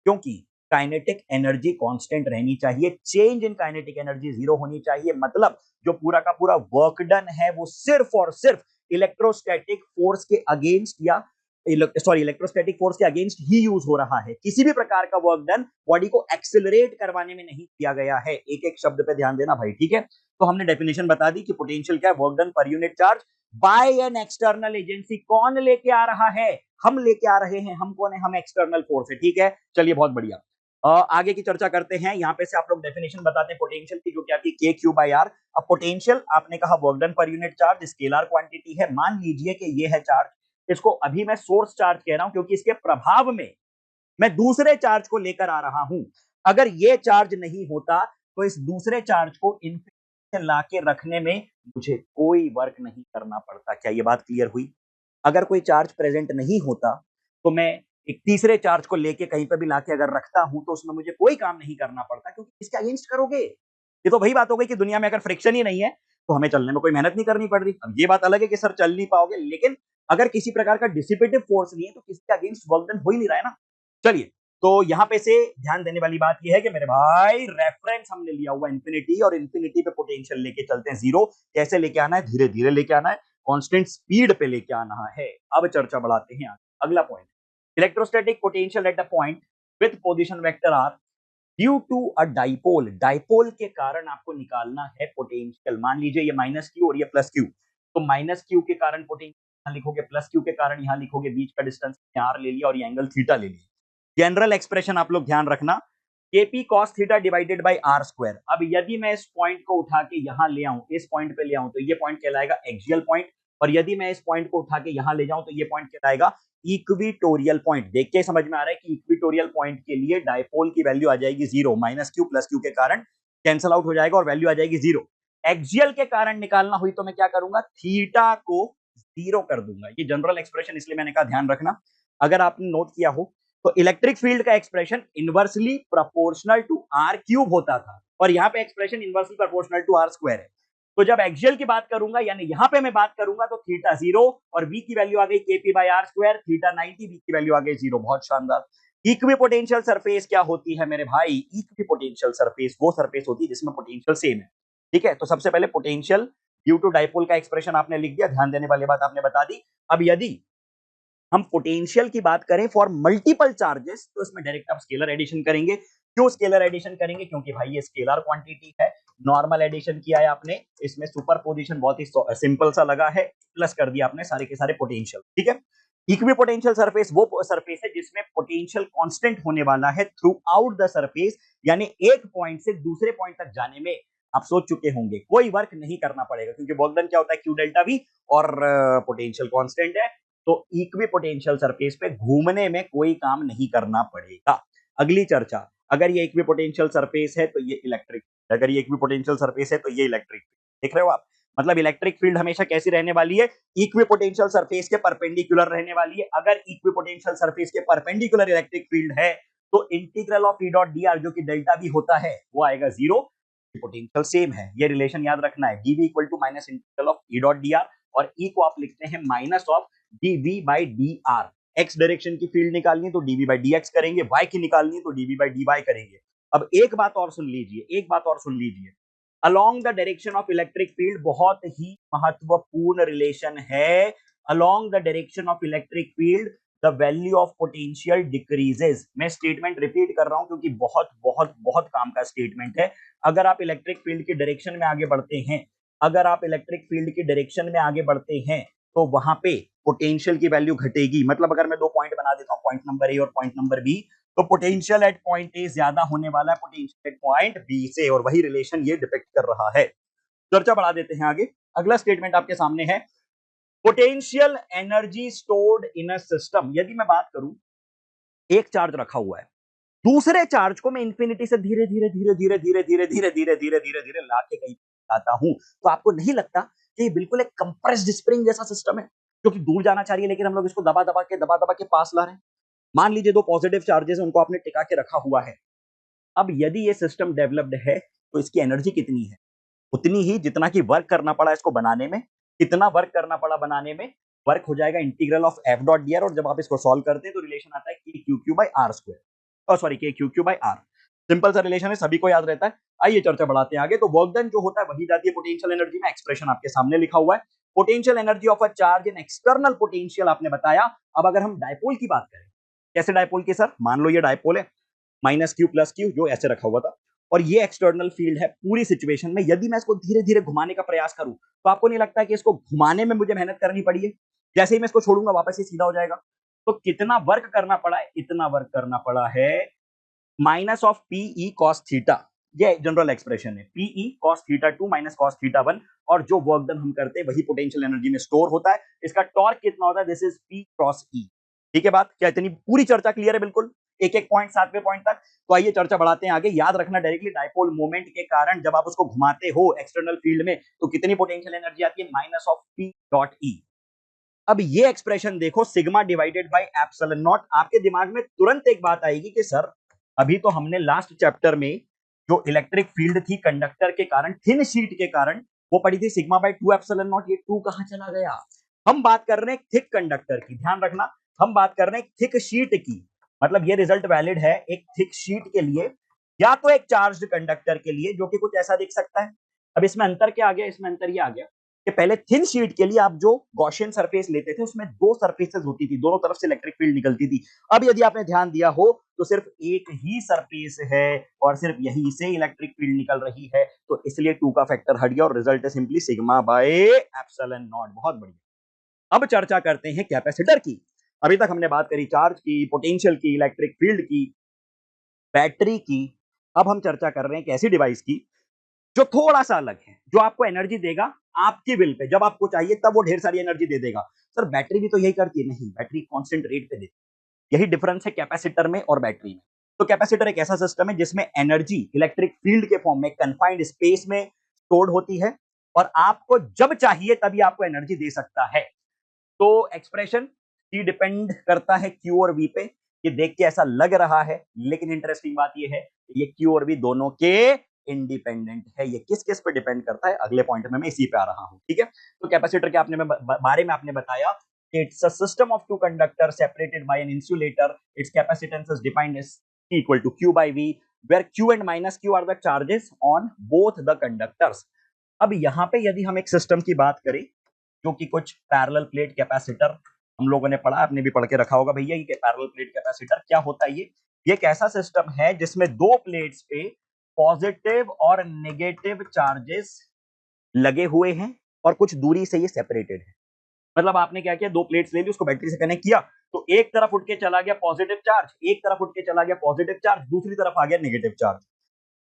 क्योंकि काइनेटिक एनर्जी कांस्टेंट रहनी चाहिए, change in kinetic energy zero होनी चाहिए। मतलब जो पूरा का पूरा वर्क डन है वो सिर्फ और सिर्फ इलेक्ट्रोस्टैटिक फोर्स के अगेंस्ट या इलेक्ट्रोस्टैटिक फोर्स के अगेंस्ट ही यूज हो रहा है। किसी भी प्रकार का वर्क डन बॉडी को एक्सेलरेट करवाने में नहीं किया गया है। एक एक शब्द पे ध्यान देना भाई, ठीक है। तो हमने डेफिनेशन बता दी कि पोटेंशियल क्या है, work done per unit charge bye an external agency. कौन लेके आ रहा है? हम लेके आ रहे हैं। हम कौन है? हम एक्सटर्नल फोर्स है, ठीक है। चलिए बहुत बढ़िया, आगे की चर्चा करते हैं। यहाँ पे से आप लोग डेफिनेशन बताते हैं पोटेंशियल की, जो क्या थी, के क्यू बाई आर। अब पोटेंशियल आपने कहा work done per unit charge, scalar quantity है। मान लीजिए कि ये है चार्ज, इसको अभी मैं सोर्स चार्ज कह रहा हूं क्योंकि इसके प्रभाव में मैं दूसरे चार्ज को लेकर आ रहा हूं। अगर ये चार्ज नहीं होता तो इस दूसरे चार्ज को इन्फिनिटी से लाके रखने में मुझे कोई वर्क नहीं करना पड़ता। क्या ये बात क्लियर हुई? अगर कोई चार्ज प्रेजेंट नहीं होता तो मैं एक तीसरे चार्ज को लेके कहीं पर भी लाके अगर रखता हूं तो उसमें मुझे कोई काम नहीं करना पड़ता, क्योंकि इसके अगेंस्ट करोगे। ये तो वही बात हो गई कि दुनिया में अगर फ्रिक्शन ही नहीं है तो हमें चलने में कोई मेहनत नहीं करनी पड़ रही। अब ये बात अलग है कि सर चल नहीं पाओगे, लेकिन अगर किसी प्रकार का डिसिपेटिव फोर्स नहीं है तो किसके अगेंस्ट वर्क डन हो ही नहीं रहा है ना। चलिए, तो यहां पे से ध्यान देने वाली बात यह है कि मेरे भाई रेफरेंस हमने लिया हुआ इंफिनिटी, और इंफिनिटी पे पोटेंशियल लेके चलते हैं जीरो। कैसे लेके आना है? धीरे धीरे लेके आना है, कांस्टेंट स्पीड पे लेके आना है। अब चर्चा बढ़ाते हैं। अगला point, electrostatic potential at a point with position vector R due to a dipole. Dipole के कारण आपको निकालना है पोटेंशियल। मान लीजिए ये माइनस क्यू और ये प्लस क्यू, तो माइनस क्यू के कारण पोटेंशियल यहां लिखोगे, प्लस क्यू के कारण यहां लिखोगे, बीच का डिस्टेंस आर ले लिया और ये एंगल थीटा ले लिया। जनरल एक्सप्रेशन आप लोग ध्यान रखना, KP cos theta divided by are square. अब यदि मैं इस पॉइंट को उठा के यहां ले आऊं, इस पॉइंट पे ले आऊं, तो ये पॉइंट कहलाएगा एक्सियल पॉइंट, और यदि मैं इस पॉइंट को उठा के यहां ले जाऊं तो ये पॉइंट कहलाएगा इक्विटोरियल पॉइंट। देख के समझ में आ रहा है कि इक्विटोरियल पॉइंट के लिए डायपोल की वैल्यू आ जाएगी zero. Minus Q plus Q के कारण कैंसल आउट हो जाएगा और वैल्यू आ जाएगी जीरो। एक्सियल के कारण निकालना हुई तो मैं क्या करूंगा? थीटा को जीरो कर दूंगा। ये जनरल एक्सप्रेशन इसलिए मैंने कहा ध्यान रखना। अगर आपने नोट किया हो तो इलेक्ट्रिक फील्ड का expression inversely proportional to R cube होता था, और यहां पे expression inversely proportional to R square है। तो जब एक्सियल की बात करूंगा, यानी यहां पे मैं बात करूंगा, तो थीटा जीरो और v की वैल्यू आ गई KP by are square, theta 90, v की वैल्यू आ गई जीरो। बहुत शानदार। इक्वी पोटेंशियल सरफेस क्या होती है मेरे भाई? इक्वी पोटेंशियल सरफेस वो सरफेस होती है जिसमें पोटेंशियल सेम है, ठीक है। तो सबसे पहले पोटेंशियल ड्यू टू डाइपोल का एक्सप्रेशन आपने लिख दिया, ध्यान देने वाली बात आपने बता दी। अब यदि हम पोटेंशियल की बात करें फॉर मल्टीपल चार्जेस, तो इसमें डायरेक्ट आप स्केलर एडिशन करेंगे। क्यों स्केलर एडिशन करेंगे? क्योंकि भाई ये स्केलर क्वांटिटी है। नॉर्मल एडिशन किया है आपने, इसमें सुपर पोजिशन बहुत ही सिंपल सा लगा है, प्लस कर दिया आपने सारे के सारे पोटेंशियल, ठीक है। इक्वी पोटेंशियल सरफेस वो सरफेस है जिसमें पोटेंशियल कांस्टेंट होने वाला है थ्रू आउट द सरफेस, यानी एक पॉइंट से दूसरे पॉइंट तक जाने में आप सोच चुके होंगे कोई वर्क नहीं करना पड़ेगा, क्योंकि वर्क डन क्या होता है? क्यू डेल्टा वी, और पोटेंशियल कांस्टेंट है। तो इक्वी पोटेंशियल सरफेस पे घूमने में कोई काम नहीं करना पड़ेगा। अगली चर्चा, अगर ये इक्वी पोटेंशियल सरफेस है तो ये इलेक्ट्रिक, अगर ये इक्वी पोटेंशियल सरफेस है तो ये इलेक्ट्रिक, देख रहे हो आप? मतलब इलेक्ट्रिक फील्ड हमेशा कैसी रहने वाली है? इक्वी पोटेंशियल सरफेस के परपेंडिकुलर रहने वाली है। अगर इक्वी पोटेंशियल सरफेस के परपेंडिकुलर इलेक्ट्रिक फील्ड है तो integral of E dot D are, जो कि डेल्टा भी होता है, वो आएगा जीरो। पोटेंशियल सेम है, ये रिलेशन याद रखना है, DV equal to minus integral of E dot D R, और ई को आप लिखते हैं minus of DV by D R. X direction की फील्ड निकालनी है तो डीवी बाई डी एक्स करेंगे, वाई की निकालनी है तो डीवी बाई डी वाई करेंगे। अब एक बात और सुन लीजिए, एक बात और सुन लीजिए, along the direction of electric field बहुत ही महत्वपूर्ण रिलेशन है। Along the direction of electric field the value of potential decreases. मैं स्टेटमेंट रिपीट कर रहा हूं क्योंकि बहुत बहुत बहुत काम का स्टेटमेंट है। अगर आप इलेक्ट्रिक फील्ड की डायरेक्शन में आगे बढ़ते हैं, अगर आप इलेक्ट्रिक फील्ड की डायरेक्शन में आगे बढ़ते हैं तो वहां पे पोटेंशियल की वैल्यू घटेगी। मतलब अगर मैं दो पॉइंट बना देता हूं, पॉइंट नंबर ए और पॉइंट नंबर बी, तो पोटेंशियल एट पॉइंट ए ज्यादा होने वाला है पोटेंशियल एट पॉइंट बी से, और वही रिलेशन ये डिपेक्ट कर रहा है। चर्चा बढ़ा देते हैं आगे। अगला स्टेटमेंट आपके सामने है, potential energy stored in a system. यदि मैं बात करूं, एक चार्ज रखा हुआ है, दूसरे चार्ज को मैं इंफिनिटी से धीरे धीरे धीरे धीरे धीरे धीरे धीरे धीरे धीरे धीरे धीरे लाके कहीं आता हूं, तो आपको नहीं लगता कि ये बिल्कुल एक कंप्रेस्ड स्प्रिंग जैसा सिस्टम है, क्योंकि दूर जाना चाहिए लेकिन हम लोग इसको दबा दबा के पास ला रहे हैं। मान लीजिए दो पॉजिटिव चार्जेस उनको आपने टिका के रखा हुआ है। अब यदि ये सिस्टम डेवलप्ड है तो इसकी एनर्जी कितनी है? उतनी ही जितना कि वर्क करना पड़ा इसको बनाने में। कितना वर्क करना पड़ा बनाने में? वर्क हो जाएगा integral of F dot D R, और जब आप इसको सॉल्व करते हैं तो रिलेशन आता है k q q by are square, sorry k q q by r. Simple सा रिलेशन है, सभी को याद रहता है। आइए चर्चा बढ़ाते हैं आगे। तो वर्क डन जो होता है वही जाती है पोटेंशियल एनर्जी में। एक्सप्रेशन आपके सामने लिखा हुआ है, potential energy of a charge in external potential आपने बताया। अब अगर हम डायपोल की बात करें, कैसे डायपोल की सर, मान लो ये डायपोल है, माइनस क्यू प्लस क्यू जो ऐसे रखा हुआ था, और ये एक्सटर्नल फील्ड है पूरी सिचुएशन में। यदि मैं इसको धीरे धीरे घुमाने का प्रयास करूं तो आपको नहीं लगता कि इसको घुमाने में मुझे मेहनत करनी पड़ी है? जैसे ही मैं इसको छोड़ूंगा वापस ये सीधा हो जाएगा। तो कितना वर्क करना पड़ा है? इतना वर्क करना पड़ा है minus of PE cos theta, ये जनरल एक्सप्रेशन है, PE cos theta 2 minus cos theta 1, और जो वर्क डन हम करते हैं वही पोटेंशियल एनर्जी में स्टोर होता है। इसका टॉर्क कितना होता है? दिस इज पी क्रॉस ई। ठीक है बात, क्या इतनी पूरी चर्चा क्लियर है? बिल्कुल, एक एक पॉइंट 7वें पॉइंट तक। तो आइए चर्चा बढ़ाते हैं आगे। याद रखना, डायरेक्टली डायपोल मोमेंट के कारण जब आप उसको घुमाते हो एक्सटर्नल फील्ड में तो कितनी पोटेंशियल एनर्जी आती है? Minus of P dot E. अब ये एक्सप्रेशन देखो, sigma divided by epsilon not. आपके दिमाग में तुरंत एक बात आएगी कि सर अभी तो हमने लास्ट चैप्टर में जो इलेक्ट्रिक फील्ड थी कंडक्टर के कारण, थिन शीट के कारण, वो पड़ी थी सिग्मा बाय 2 एप्सिलॉन नॉट। ये 2 कहां चला गया? हम बात कर रहे हैं थिक कंडक्टर की, ध्यान रखना, हम बात कर रहे हैं थिक शीट की। मतलब ये रिजल्ट वैलिड है एक थिक शीट के लिए या तो एक चार्ज्ड कंडक्टर के लिए, जो कि कुछ ऐसा दिख सकता है। अब इसमें अंतर क्या आ गया? इसमें अंतर ये आ गया कि पहले थिन शीट के लिए आप जो गॉसियन सरफेस लेते थे उसमें 2 सरफेसेस होती थी, दोनों तरफ से इलेक्ट्रिक फील्ड निकलती थी। अब यदि आपने ध्यान दिया हो तो सिर्फ एक ही सरफेस है और सिर्फ यहीं से इलेक्ट्रिक फील्ड निकल रही है, तो इसलिए 2 का फैक्टर हट गया और रिजल्ट है simply sigma by epsilon not. बहुत बढ़िया। अब चर्चा करते हैं कैपेसिटर की। अभी तक हमने बात करी चार्ज की, पोटेंशियल की, इलेक्ट्रिक फील्ड की, बैटरी की। अब हम चर्चा कर रहे हैं एक ऐसी डिवाइस की जो थोड़ा सा अलग है, जो आपको एनर्जी देगा आपकी विल पे, जब आपको चाहिए तब वो ढेर सारी एनर्जी दे देगा। सर बैटरी भी तो यही करती है? नहीं, बैटरी कांस्टेंट रेट पे देती है। यही डिफरेंस है कैपेसिटर में और बैटरी में। तो कैपेसिटर एक ऐसा सिस्टम है जिसमें एनर्जी इलेक्ट्रिक फील्ड के फॉर्म में कंफाइंड स्पेस में स्टोर्ड होती है और आपको जब चाहिए तभी आपको एनर्जी दे सकता है। तो एक्सप्रेशन सी डिपेंड करता है क्यू और वी पे। ये देख के ऐसा लग रहा है, लेकिन इंटरेस्टिंग बात ये है ये क्यू और वी दोनों के इंडिपेंडेंट है। ये किस किस पे डिपेंड करता है अगले पॉइंट में मैं इसी पे आ रहा हूं। ठीक है, तो कैपेसिटर के आपने बारे में आपने बताया it's a system of two conductor separated by an insulator. Its capacitance is defined as C equal to Q by V, where Q and minus Q are the charges on both the conductors। अब यहां पे यदि हम एक सिस्टम की बात करें जो कि कुछ पैरेलल प्लेट कैपेसिटर, हम लोगों ने पढ़ा, आपने भी पढ़ के रखा होगा भैया, ये पैरेलल प्लेट कैपेसिटर क्या होता है? ये एक ऐसा सिस्टम है जिसमें 2 प्लेट्स पे पॉजिटिव और नेगेटिव चार्जेस लगे हुए हैं और कुछ दूरी से ये सेपरेटेड है। मतलब आपने क्या किया, 2 प्लेट्स ले ली, उसको बैटरी से कनेक्ट किया, तो एक तरफ उठ के चला गया पॉजिटिव चार्ज, एक तरफ उठ के चला गया पॉजिटिव चार्ज, दूसरी तरफ आ गया नेगेटिव चार्ज।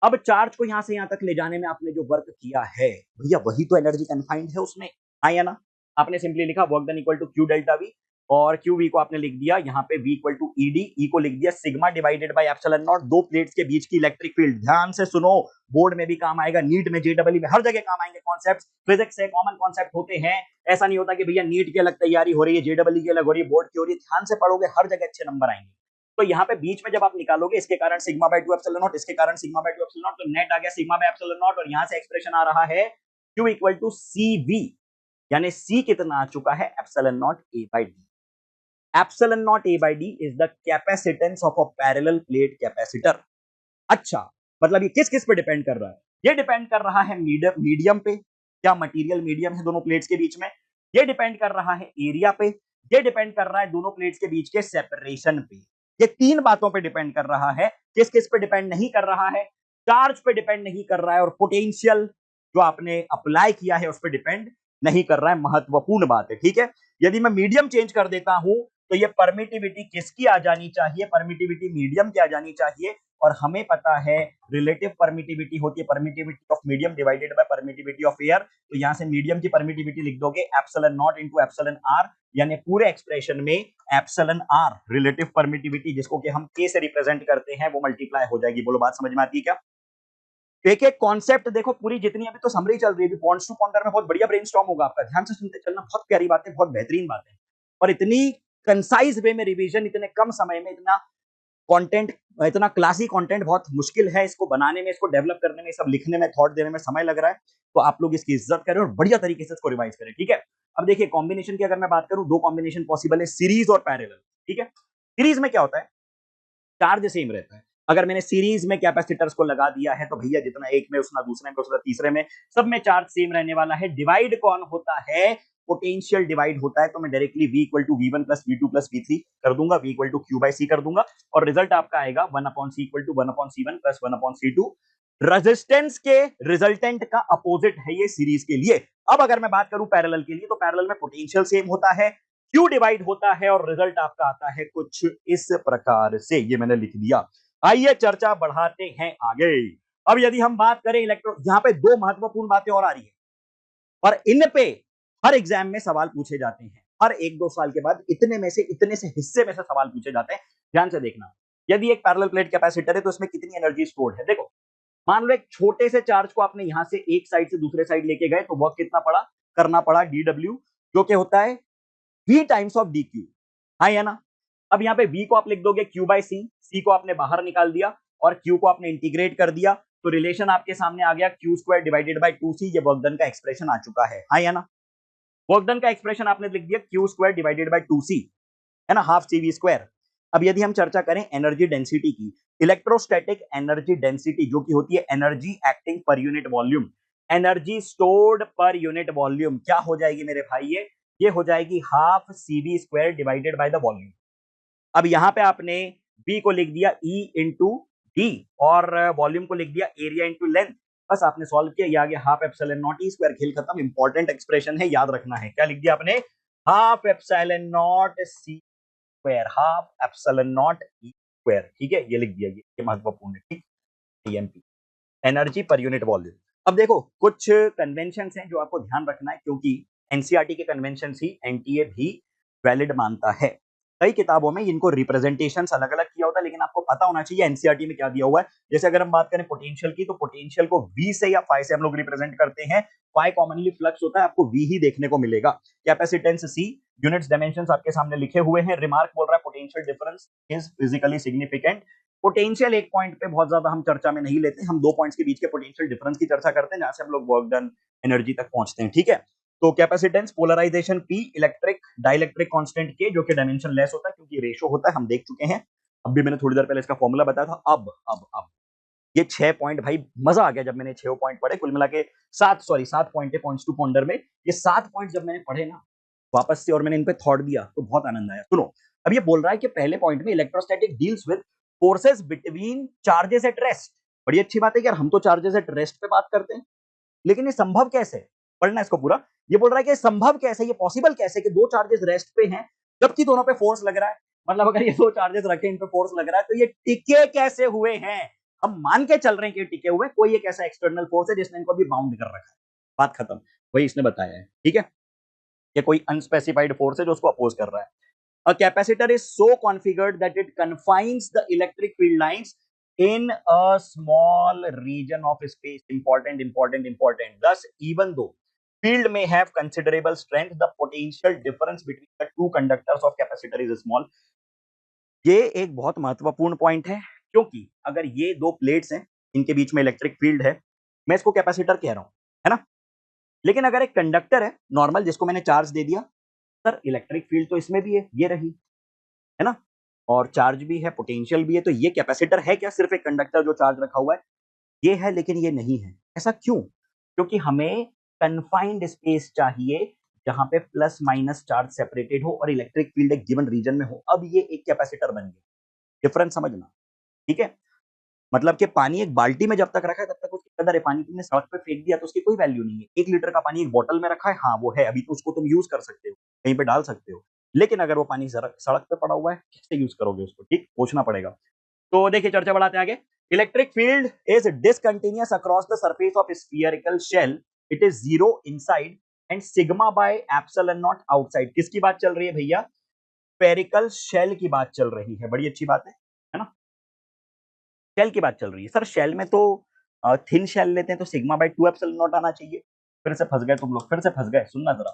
अब चार्ज को यहां से यहां तक ले जाने में आपने जो वर्क किया है भैया, वही तो एनर्जी कन्फाइंड है उसमें, हाँ या ना? आपने सिंपली लिखा work done equal to Q delta V, और क्यू वी को आपने लिख दिया यहाँ पे V equal to ED, E को लिख दिया sigma divided by epsilon naught. 2 plates के बीच की इलेक्ट्रिक फील्ड, ध्यान से सुनो, बोर्ड में भी काम आएगा, नीट में, जेडब्ल्यू में, हर जगह काम आएंगे कॉन्सेप्ट। फिजिक्स से कॉमन कॉन्सेप्ट होते हैं, ऐसा नहीं होता कि भैया नीट की अलग तैयारी हो रही है, जेडब्ल्यू की अलग हो रही है, बोर्ड की हो रही है। ध्यान से पढ़ोगे हर जगह अच्छे नंबर आएंगे। तो यहाँ पे बीच में जब आप निकालोगे इसके कारण सिग्मा बाय 2 एप्सिलॉन नॉट, इसके कारण सिग्मा बाय 2 एप्सिलॉन नॉट, तो नेट आ गया सिग्मा बाय एप्सिलॉन नॉट, और यहाँ से एक्सप्रेशन आ रहा है Q इक्वल टू CV, यानी C कितना आ चुका है? Epsilon naught A by D। Epsilon naught A by D is the capacitance of a parallel plate capacitor. अच्छा, मतलब ये किस किस पे डिपेंड कर रहा है? ये डिपेंड कर रहा है मीडियम पे, क्या मटेरियल मीडियम है दोनों प्लेट्स के बीच में। ये डिपेंड कर रहा है एरिया पे, ये डिपेंड कर रहा है दोनों प्लेट्स के बीच के सेपरेशन पे। ये 3 बातों पे डिपेंड कर रहा है। किस किस पे डिपेंड नहीं कर रहा है? चार्ज पे डिपेंड नहीं कर रहा है, और पोटेंशियल जो आपने अप्लाई किया है उस पर डिपेंड नहीं कर रहा है। महत्वपूर्ण बात है, ठीक है। यदि मैं मीडियम चेंज कर देता हूं तो ये परमिटिविटी किसकी आ जानी चाहिए? परमिटिविटी मीडियम की आ जानी चाहिए, और हमें पता है रिलेटिव परमिटिविटी होती है permittivity of medium divided by permittivity of air. तो यहां से मीडियम की परमिटिविटी लिख दोगे epsilon naught into epsilon R, यानी पूरे एक्सप्रेशन में एप्सिलॉन आर रिलेटिव परमिटिविटी, जिसको कि हम के से रिप्रेजेंट करते हैं, वो मल्टीप्लाई हो जाएगी। बोलो बात समझ में आती है क्या? एक एक कॉन्सेप्ट देखो, पूरी जितनी अभी तो समरी चल रही है, पॉइंट्स टू पॉइंटर में बहुत बढ़िया ब्रेनस्टॉर्म होगा आपका, ध्यान से सुनते चलना, बहुत प्यारी बातें, बहुत बेहतरीन बातें, और इतनी कंसाइज वे में रिवीजन, इतने कम समय में इतना कंटेंट, इतना क्लासी कंटेंट बहुत मुश्किल है इसको बनाने में, इसको डेवलप करने में, सब लिखने में, थॉट देने में समय लग रहा है। तो आप लोग इसकी इज्जत करें और बढ़िया तरीके से इसको रिवाइज करें, ठीक है। अब देखिए कॉम्बिनेशन की अगर मैं बात करूं, 2 कॉम्बिनेशन पॉसिबल है, सीरीज और पैरेलल, ठीक है। सीरीज में क्या होता है? चार्ज सेम रहता है। अगर मैंने सीरीज में कैपेसिटर्स को लगा दिया है तो भैया जितना एक में उतना दूसरे में उतना तीसरे में, सब में चार्ज सेम रहने वाला है। डिवाइड कौन होता है? पोटेंशियल डिवाइड होता है तो मैं directly V equal to V1 plus V2 plus V3 कर दूंगा, V equal to Q by C कर दूंगा और रिजल्ट आपका आएगा 1 upon C equal to 1 upon C1 plus 1 upon C2। Resistance के रिजल्टेंट का अपोजिट है ये सीरीज के लिए। अब अगर मैं बात करूं पैरेलल के लिए तो पैरेलल में पोटेंशियल सेम होता है, Q डिवाइड होता है और रिजल्ट आपका आता है कुछ इस प्रकार से। ये मैंने लिख दिया। आइए चर्चा बढ़ाते हैं आगे। अब यदि हम बात करें इलेक्ट्रो, यहां पे दो महत्वपूर्ण बातें और आ रही है और इन पे हर एग्जाम में सवाल पूछे जाते हैं। हर 1-2 साल के बाद इतने से हिस्से में से सवाल पूछे जाते हैं। ध्यान से देखना, यदि एक पैरेलल प्लेट कैपेसिटर है तो इसमें कितनी एनर्जी स्टोर्ड है। देखो, मान लो एक छोटे से चार्ज को आपने यहां से एक साइड से दूसरे साइड लेके गए तो वर्क कितना पड़ा, करना पड़ा dw, जो कि होता है v टाइम्स ऑफ dq। हाँ या ना। अब यहाँ पे v को आप लिख दोगे q बाई सी, c को आपने बाहर निकाल दिया और q को आपने इंटीग्रेट कर दिया तो रिलेशन आपके सामने आ गया q square divided by 2c। ये वर्क डन का एक्सप्रेशन आ चुका है। हाँ या ना। वर्क डन का एक्सप्रेशन आपने लिख दिया q square divided by 2c, है ना, हाफ cv स्क्वायर। अब यदि हम चर्चा करें एनर्जी डेंसिटी की, इलेक्ट्रोस्टैटिक एनर्जी डेंसिटी जो कि होती है energy acting per unit volume, energy stored पर यूनिट वॉल्यूम, क्या हो जाएगी मेरे भाई, ये हो जाएगी half cv square divided by the volume. अब यहां पे आपने v को लिख दिया E इंटू डी और वॉल्यूम को लिख दिया एरिया इंटू लेंथ। बस आपने सॉल्व किया, ये आ गया half epsilon naught E square. खेल खत्म। इंपॉर्टेंट एक्सप्रेशन है, याद रखना है। क्या लिख दिया आपने, half epsilon naught C square, half epsilon naught E square. ठीक है, ये लिख दिया, ये महत्वपूर्ण है। ठीक, TMP, energy per unit volume. अब देखो कुछ कन्वेंशंस हैं जो आपको ध्यान रखना है क्योंकि एनसीईआरटी के कन्वेंशंस ही एनटीए भी वैलिड मानता है। कई किताबों में इनको रिप्रेजेंटेशंस अलग अलग किया होता है लेकिन आपको पता होना चाहिए एनसीईआरटी में क्या दिया हुआ है। जैसे अगर हम बात करें पोटेंशियल की तो पोटेंशियल को V से या फाई से हम लोग रिप्रेजेंट करते हैं। फाई कॉमनली फ्लक्स होता है, आपको V ही देखने को मिलेगा। कैपेसिटेंस C, यूनिट्स डायमेंशंस आपके सामने लिखे हुए हैं। रिमार्क बोल रहा है potential difference is physically significant. Potential एक पॉइंट पे बहुत ज्यादा हम चर्चा में नहीं लेते, हम दो पॉइंट्स के बीच के पोटेंशियल डिफरेंस की चर्चा करते हैं जहां से हम लोग वर्क डन एनर्जी तक पहुंचते हैं। ठीक है, तो capacitance, polarisation P, electric dielectric constant K जो कि डायमेंशन लेस होता है क्योंकि रेशो होता है, हम देख चुके हैं। अब भी मैंने थोड़ी देर पहले इसका फॉर्मूला बताया था। अब ये 6 पॉइंट, भाई मजा आ गया जब मैंने 6 पॉइंट पढ़े। कुल मिला के 7 पॉइंट है पॉइंट्स टू पॉन्डर में। ये 7 पॉइंट जब मैंने पढ़े ना वापस से और मैंने इन पे थॉट दिया तो बहुत आनंद आया। सुनो, अब ये बोल रहा है कि पहले पॉइंट में electrostatic deals with forces between charges at rest. बड़ी अच्छी बात है कि यार हम तो चार्जेस एट रेस्ट पे बात करते हैं, लेकिन ये संभव कैसे, पढ़ना इसको पूरा। ये बोल रहा है कि संभव कैसे, ये पॉसिबल कैसे कि दो चार्जेस रेस्ट पे हैं जबकि दोनों पे फोर्स लग रहा है। मतलब अगर ये दो चार्जेस रखे इन पे फोर्स लग रहा है तो ये टिके कैसे हुए हैं। हम मान के चल रहे हैं कि टिके हुए, कोई एक ऐसा एक्सटर्नल फोर्स है जिसने इनको अभी बाउंड कर रखा है। बात खत्म, वही इसने बताया है। ठीक है, ये कोई अनस्पेसिफाइड फोर्स है जो उसको अपोज कर रहा है। A capacitor is so configured that it confines the electric field lines in a small region of space. Important. Thus, even though field may have considerable strength, the potential difference between the two conductors of capacitor is small. ये एक बहुत महत्वपूर्ण पॉइंट है क्योंकि अगर ये दो प्लेट्स हैं, इनके बीच में इलेक्ट्रिक फील्ड है, मैं इसको कैपेसिटर कह रहा हूं, है ना। लेकिन अगर एक कंडक्टर है नॉर्मल जिसको मैंने चार्ज दे दिया, सर इलेक्ट्रिक फील्ड तो इसमें भी है, ये रही, है ना, और चार्ज भी है, पोटेंशियल भी है। तो ये कैपेसिटर है क्या, सिर्फ एक कंडक्टर जो चार्ज रखा हुआ है, ये है, लेकिन ये नहीं है। ऐसा क्यों, क्योंकि हमें कन्फाइंड स्पेस चाहिए जहां पे प्लस माइनस चार्ज सेपरेटेड हो और इलेक्ट्रिक फील्ड एक गिवन रीजन में हो। अब ये एक कैपेसिटर बन गया। डिफरेंस समझना, ठीक है। मतलब कि पानी एक बाल्टी में जब तक रखा है तब तक उसकी कदर है, पानी तुमने सड़क पे फेंक दिया तो उसकी कोई वैल्यू नहीं है। 1 लीटर का पानी एक बोतल में रखा है, हाँ वो है, अभी तो उसको तुम यूज कर सकते हो, कहीं पे डाल सकते हो। लेकिन अगर वो पानी सड़क सड़क पे पड़ा हुआ है, कैसे यूज करोगे उसको, ठीक, पूछना पड़ेगा। तो देखिए चर्चा बढ़ाते आगे। Electric field is discontinuous across the surface of spherical shell, it is zero inside and sigma by epsilon naught outside. किसकी बात चल रही है भैया, स्फेरिकल शेल की बात चल रही है। बड़ी अच्छी बात है ना, शेल की बात चल रही है। सर शेल में तो थिन शेल लेते हैं तो सिग्मा बाय 2 एप्सिलॉन नॉट आना चाहिए। फिर से फंस गए तुम लोग, फिर से फंस गए। सुनना जरा,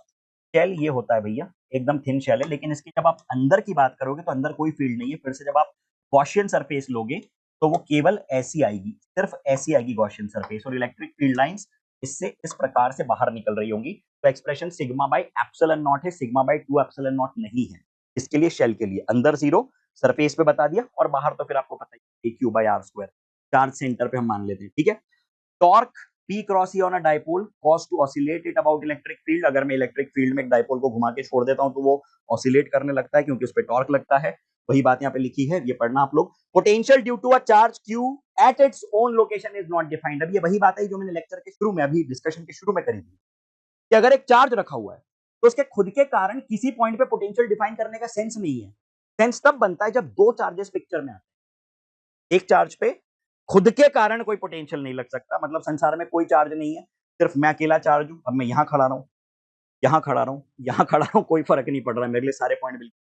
शेल ये होता है भैया, एकदम थिन शेल है, लेकिन इसकी जब आप अंदर की बात करोगे तो अंदर कोई फील्ड नहीं है। फिर से जब आप गॉसियन सरफेस लोगे तो वो केवल ऐसी आएगी, सिर्फ ऐसी आएगी गॉसियन सरफेस, और इलेक्ट्रिक फील्ड लाइंस इससे इस प्रकार से बाहर निकल रही होंगी। तो expression sigma by epsilon not है, सिग्मा बाय 2 एप्सिलॉन नॉट नहीं है। इसके लिए शेल के लिए अंदर जीरो, सरफेस पे बता दिया, और बाहर तो फिर आपको पता ही, q by are square, charge centre पे हम मान लेते हैं। ठीक है, torque P cross E on a dipole cause to oscillate it about electric field. अगर मैं इलेक्ट्रिक फील्ड में एक डाइपोल को घुमा के छोड़ देता हूं तो वो ऑसिलेट करने लगता है क्योंकि उस पर टॉर्क लगता है। वही बात यहाँ पे लिखी है, ये पढ़ना आप लोग। Potential due to a charge Q at its own location is not defined. अब ये वही बात है जो मैंने लेक्चर के शुरू में, अभी डिस्कशन के शुरू में करी थी, कि अगर एक चार्ज रखा हुआ है तो उसके खुद के कारण किसी पॉइंट पे पोटेंशियल डिफाइन करने का सेंस नहीं है। सेंस तब बनता है जब दो चार्जेस पिक्चर में आते हैं। एक चार्ज पे खुद के कारण कोई पोटेंशियल नहीं लग सकता, मतलब संसार में कोई चार्ज नहीं है, सिर्फ मैं अकेला चार्ज हूं। अब मैं यहां खड़ा रहा हूं, यहां खड़ा रहा हूं, यहां खड़ा रहा हूं, कोई फर्क नहीं पड़ रहा मेरे लिए, सारे पॉइंट बिल्कुल।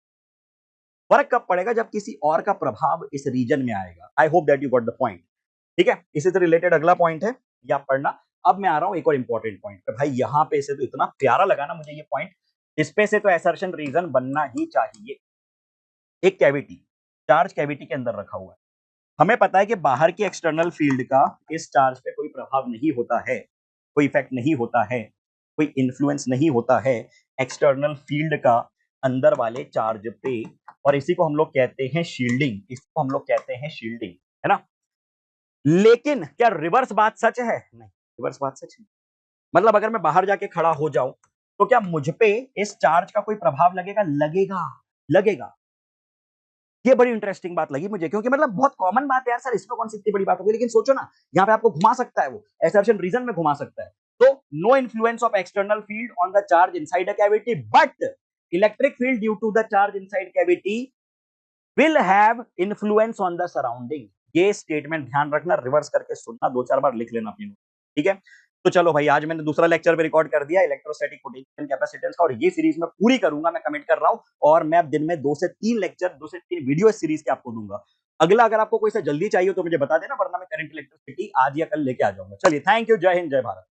फर्क कब पड़ेगा? जब किसी और का प्रभाव इस रीजन में आएगा। आई hope that you got the point. ठीक है, इसी से रिलेटेड अगला पॉइंट है, या पढ़ना। अब मैं आ रहा हूं एक और इंपॉर्टेंट पॉइंट पे। भाई यहां पे से तो इतना प्यारा लगा ना मुझे ये पॉइंट, इस पे से तो असर्शन रीजन बनना ही चाहिए। एक कैविटी, चार्ज कैविटी के अंदर रखा हुआ है। हमें पता है कि बाहर की एक्सटर्नल फील्ड का इस चार्ज पे कोई प्रभाव नहीं होता है, कोई इफेक्ट नहीं होता है, कोई इन्फ्लुएंस नहीं होता है एक्सटर्नल फील्ड का अंदर वाले चार्ज पे। और इसी को हम लोग कहते हैं शील्डिंग, इसको हम लोग कहते हैं शील्डिंग, है ना। लेकिन क्या रिवर्स बात सच है? नहीं, रिवर्स बात सच नहीं। मतलब अगर मैं बाहर जाके खड़ा हो जाऊं तो क्या मुझ पे इस चार्ज का कोई प्रभाव लगेगा? लगेगा, लगेगा। ये बड़ी इंटरेस्टिंग बात लगी मुझे, क्योंकि मतलब बहुत कॉमन बात है यार, सर इसमें कौन सी इतनी बड़ी बात होगी। लेकिन सोचो ना, यहाँ पे आपको घुमा सकता है, वो असर्शन रीजन में घुमा सकता है। तो no influence of external field on the charge inside a cavity, but electric field due to the charge inside cavity will have influence on the surrounding. ये स्टेटमेंट ध्यान रखना, रिवर्स करके सुनना, दो चार बार लिख लेना अपनी नोट, ठीक है। तो चलो भाई, आज मैंने दूसरा लेक्चर भी रिकॉर्ड कर दिया इलेक्ट्रोस्टैटिक पोटेंशियल कैपेसिटेंस का, और ये सीरीज मैं पूरी करूंगा, मैं कमिट कर रहा हूं। और मैं अब दिन में 2 से 3 लेक्चर, 2 से 3 वीडियो इस सीरीज के आपको दूंगा। अगला अगर आपको कोई सा जल्दी चाहिए तो मुझे बता देना, वरना मैं करंट इलेक्ट्रिसिटी आज या कल लेके आ जाऊंगा। चलिए, थैंक यू, जय हिंद, जय Bharat.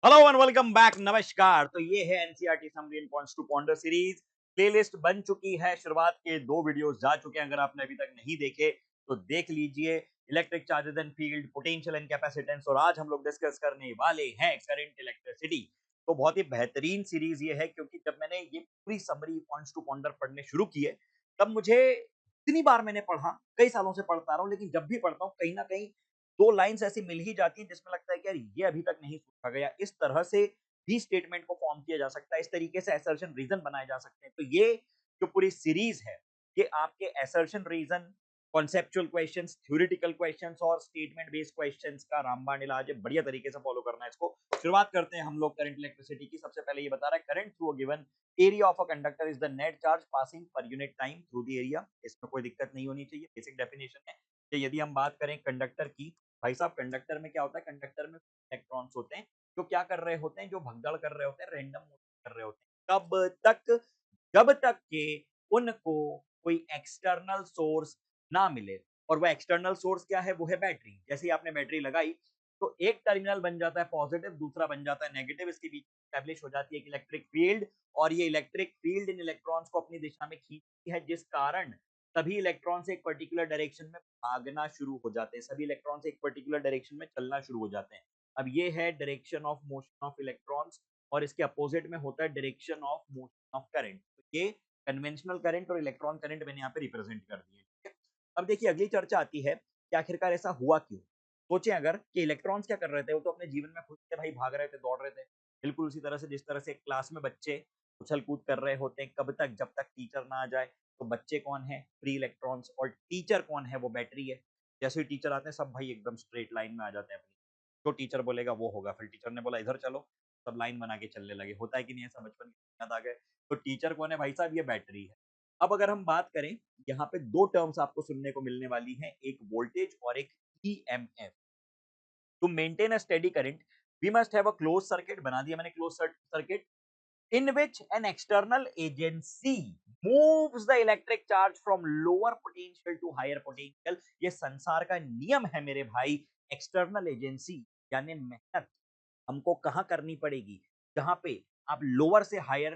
Hello and welcome back, नमस्कार। तो ये है NCERT summary in points to ponder series. Playlist बन चुकी है, शुरुआत के 2 वीडियोस जा चुके हैं, अगर आपने अभी तक नहीं देखे तो देख लीजिए। Electric charges and field, potential and capacitance, और आज हम लोग डिस्कस करने वाले हैं करंट इलेक्ट्रिसिटी। तो बहुत ही बेहतरीन सीरीज ये है, क्योंकि जब मैंने ये पूरी समरी पॉइंट्स टू पॉन्डर पढ़ने शुरू किए, तब मुझे इतनी बार मैंने पढ़ा, कई सालों से पढ़ता रहा हूं, लेकिन जब भी पढ़ता हूं कहीं ना कहीं 2 लाइन्स ऐसी मिल ही जाती हैं जिसमें लगता है कि यार ये अभी तक नहीं सोचा गया। इस तरह से भी स्टेटमेंट को फॉर्म किया जा सकता है, इस तरीके से असर्शन रीजन बनाए जा सकते हैं। तो ये जो पूरी सीरीज है, ये आपके assertion reason, conceptual questions, theoretical questions और स्टेटमेंट बेस्ड क्वेश्चंस का रामबाण इलाज है। बढ़िया तरीके से फॉलो करना है इसको। शुरुआत करते हैं हम लोग करंट इलेक्ट्रिसिटी की। सबसे पहले ये बता रहा है, current through a given area of a conductor is the net charge passing per unit time through the area. इसमें कोई दिक्कत नहीं होनी चाहिए, बेसिक डेफिनेशन है। कि यदि हम बात करें कंडक्टर की, भाई साहब कंडक्टर में क्या होता है? कंडक्टर में इलेक्ट्रॉन्स होते हैं जो क्या कर रहे होते हैं, जो भगदड़ कर रहे होते हैं, रैंडम कर रहे होते हैं। कब तक? जब तक के उनको कोई एक्सटर्नल सोर्स ना मिले। और वो एक्सटर्नल सोर्स क्या है? वो है बैटरी। जैसे ही आपने बैटरी लगाई तो एक टर्मिनल बन जाता है पॉजिटिव, दूसरा बन जाता है नेगेटिव, इसके बीच स्टैब्लिश हो जाती है एक इलेक्ट्रिक फील्ड। और ये इलेक्ट्रिक फील्ड इन इलेक्ट्रॉन्स को अपनी दिशा में खींचती है, जिस कारण सभी इलेक्ट्रॉन्स एक पर्टिकुलर डायरेक्शन में भागना शुरू हो जाते हैं, सभी इलेक्ट्रॉन्स एक पर्टिकुलर डायरेक्शन में चलना शुरू हो जाते हैं। अब ये है direction of motion of electrons, और इसके अपोजिट में होता है direction of motion of current. तो ये कन्वेंशनल करंट और इलेक्ट्रॉन करंट मैंने यहाँ पे रिप्रेजेंट कर दिए, ठीक है। अब देखिए, अगली चर्चा आती है कि आखिरकार ऐसा हुआ क्यों। सोचे अगर कि इलेक्ट्रॉन्स क्या कर रहे थे, वो तो अपने जीवन में खुद से भाई भाग रहे थे, दौड़ रहे थे, बिल्कुल उसी तरह से जिस तरह से क्लास में बच्चे उछल कूद कर रहे होते हैं। कब तक? जब तक टीचर ना आ जाए। तो बच्चे कौन है? Free electrons. और टीचर कौन है? वो बैटरी है। जैसे ही टीचर आते हैं सब भाई एकदम स्ट्रेट लाइन में आ जाते हैं अपनी, जो टीचर बोलेगा वो होगा। फिर टीचर ने बोला इधर चलो, सब लाइन बना के चलने लगे। होता है कि नहीं ऐसा? बचपन की याद आ गए। तो टीचर कौन है भाई साहब? ये बैटरी है। अब अगर हम बात करें, यहाँ पे 2 टर्म्स आपको सुनने को मिलने वाली हैं, एक वोल्टेज और एक EMF. To maintain a steady current we must have a close circuit. बना दिया मैंने close circuit, in which an external agency moves the electric charge from lower potential to higher potential। ये संसार का नियम है मेरे भाई। एक्सटर्नल एजेंसी यानी मेहनत हमको कहां करनी पड़ेगी? जहां पे आप लोअर से हायर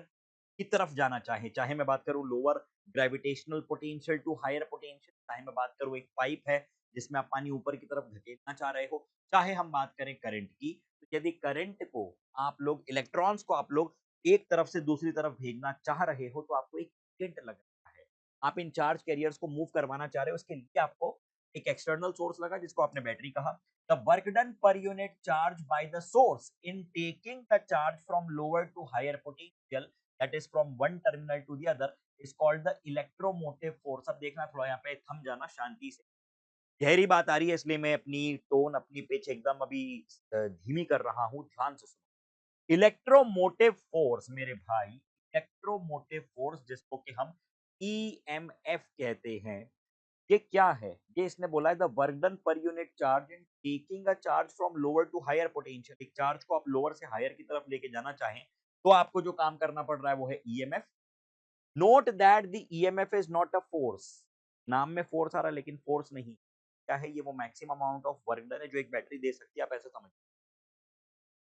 की तरफ जाना चाहे, चाहे मैं बात करूं lower gravitational potential to higher potential, चाहे मैं बात करूं एक पाइप है जिसमें आप पानी ऊपर की तरफ धकेलना चाह रहे हो, चाहे हम बात करें करंट की। तो यदि करंट को आप लोग, इलेक्ट्रॉन्स को आप लोग एक तरफ से दूसरी तरफ भेजना चाह रहे हो, तो आपको एक करंट लग रहा है। आप इन चार्ज कैरियर्स को मूव करवाना चाह रहे हो, उसके लिए आपको एक एक्सटर्नल सोर्स लगा जिसको आपने बैटरी कहा। The work done per unit charge by the source in taking the charge from lower to higher potential that is from one terminal to the other is called the electromotive force. अब देखना थोड़ा यहाँ पे थम जाना शांति से, गहरी बात आ रही है इसलिए मैं अपनी टोन अपनी पिच एकदम अभी धीमी कर रहा हूं, ध्यान से सुनो। इलेक्ट्रोमोटिव फोर्स मेरे भाई, इलेक्ट्रोमोटिव फोर्स जिसको कि हम ईएमएफ कहते हैं, ये क्या है? ये इसने बोला है the work done per unit charge in taking a charge from lower to higher potential. एक चार्ज को आप लोअर से हायर की तरफ लेके जाना चाहें तो आपको जो काम करना पड़ रहा है वो है EMF. Note that the EMF is not a force. नाम में फोर्स आ रहा है लेकिन फोर्स नहीं। क्या है ये? वो maximum amount of work done है जो एक बैटरी दे सकती है, आप ऐसे समझ।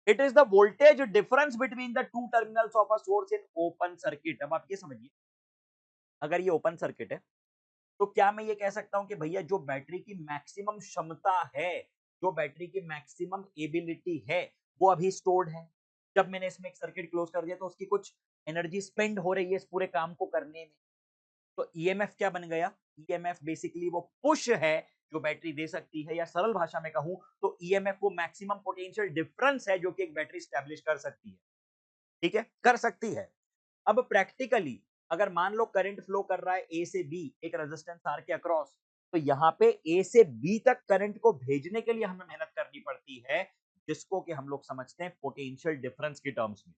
It is the voltage difference between the two terminals of a source in open circuit. अब आप ये समझिए, अगर ये ओपन सर्किट है तो क्या मैं ये कह सकता हूं कि भैया जो बैटरी की मैक्सिमम क्षमता है, जो बैटरी की मैक्सिमम एबिलिटी है, वो अभी स्टोर्ड है। जब मैंने इसमें एक सर्किट क्लोज कर दिया तो उसकी कुछ एनर्जी स्पेंड हो रही है इस पूरे काम को करने में। तो ईएमएफ क्या बन गया? ईएमएफ बेसिकली वो पुश है जो बैटरी दे सकती है, या सरल भाषा में कहूं तो ईएमएफ वो मैक्सिमम पोटेंशियल डिफरेंस है जो कि एक बैटरी स्टैब्लिश कर सकती है। ठीक है, कर सकती है। अब प्रैक्टिकली अगर मान लो करंट फ्लो कर रहा है ए से बी एक रेजिस्टेंस आर के अक्रॉस, तो यहां पे ए से बी तक करंट को भेजने के लिए हमें मेहनत करनी पड़ती है, जिसको कि हम लोग समझते हैं पोटेंशियल डिफरेंस की टर्म्स में।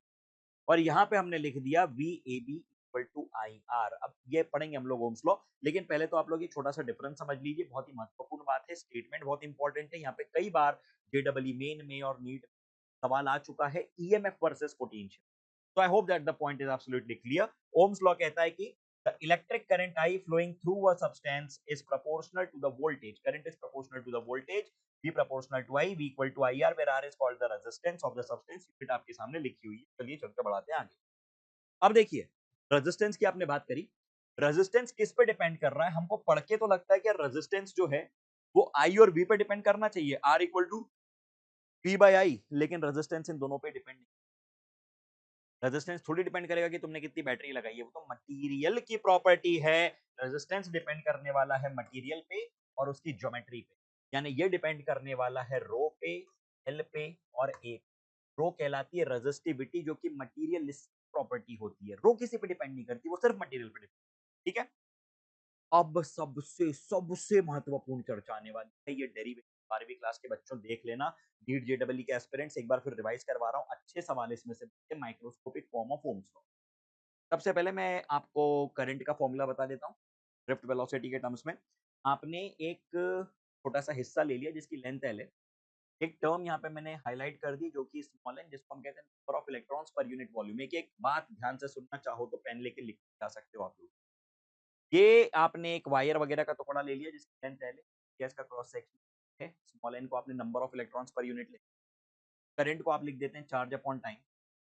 और यहाँ पे हमने लिख दिया V A B equal to I R. अब ये पढ़ेंगे हम लोग ओम्स लॉ, लेकिन पहले तो आप लोग ये छोटा सा डिफरेंस समझ लीजिए, बहुत ही महत्वपूर्ण बात है, स्टेटमेंट बहुत इंपॉर्टेंट है। यहाँ पे कई बार जेडब्ल्यू मेन में और नीट सवाल आ चुका है EMF versus potential. So I hope that the point is absolutely clear. Ohm's law कहता है कि the electric current I flowing through a substance is proportional to the voltage. Current is proportional to the voltage. V proportional to I, V equal to IR, where R is called the resistance of the substance. Unit आपके सामने लिखी हुई है। चलिए चलकर बढ़ाते हैं आगे। अब देखिए, रेजिस्टेंस की आपने बात करी। रेजिस्टेंस किस पे डिपेंड कर रहा है? हमको पढ़ के तो लगता है कि रेजिस्टेंस जो है वो आई और वी पे डिपेंड करना चाहिए, R equal to P by I, लेकिन रेजिस्टेंस इन दोनों पे डिपेंड नहीं। रेजिस्टेंस थोड़ी डिपेंड करेगा कि तुमने कितनी बैटरी लगाई है, वो तो मटेरियल की प्रॉपर्टी है। रेजिस्टेंस डिपेंड करने वाला है मटेरियल पे और उसकी ज्योमेट्री पे, यानी ये डिपेंड करने वाला है रो पे, एल पे और ए। रो कहलाती है रेजिस्टिविटी जो कि मटेरियल प्रॉपर्टी होती है, रो किसी पे डिपेंड नहीं करती, वो सिर्फ मटेरियल पे डिपेंड। ठीक है, अब सबसे सबसे महत्वपूर्ण चर्चा आने वाली है, ये डेरिवेटिव। 12वीं क्लास के बच्चों देख लेना, नीट जेडब्ल्यू के एस्पिरेंट्स, एक बार फिर रिवाइज करवा रहा हूं, अच्छे सवाल इसमें से, microscopic form of Ohm's law. सबसे पहले मैं आपको करंट का फॉर्मूला बता देता हूँ ड्रिफ्ट वेलोसिटी के टर्म्स में। आपने एक छोटा सा हिस्सा ले लिया जिसकी लेंथ एल है। एक टर्म यहाँ पे मैंने हाईलाइट कर दी जो कि स्मॉल एन, जिसको हम कहते हैं number of electrons per unit volume. एक बात ध्यान से सुनना, चाहो तो पेन लेके लिख जा सकते हो आप लोग। ये आपने एक वायर वगैरह का टुकड़ा ले लिया जिसकी लेंथ एल है, गैस का क्रॉस सेक्शन है, स्मॉल एन को आपने number of electrons per unit ले, करंट को आप लिख देते हैं चार्ज अपॉन टाइम,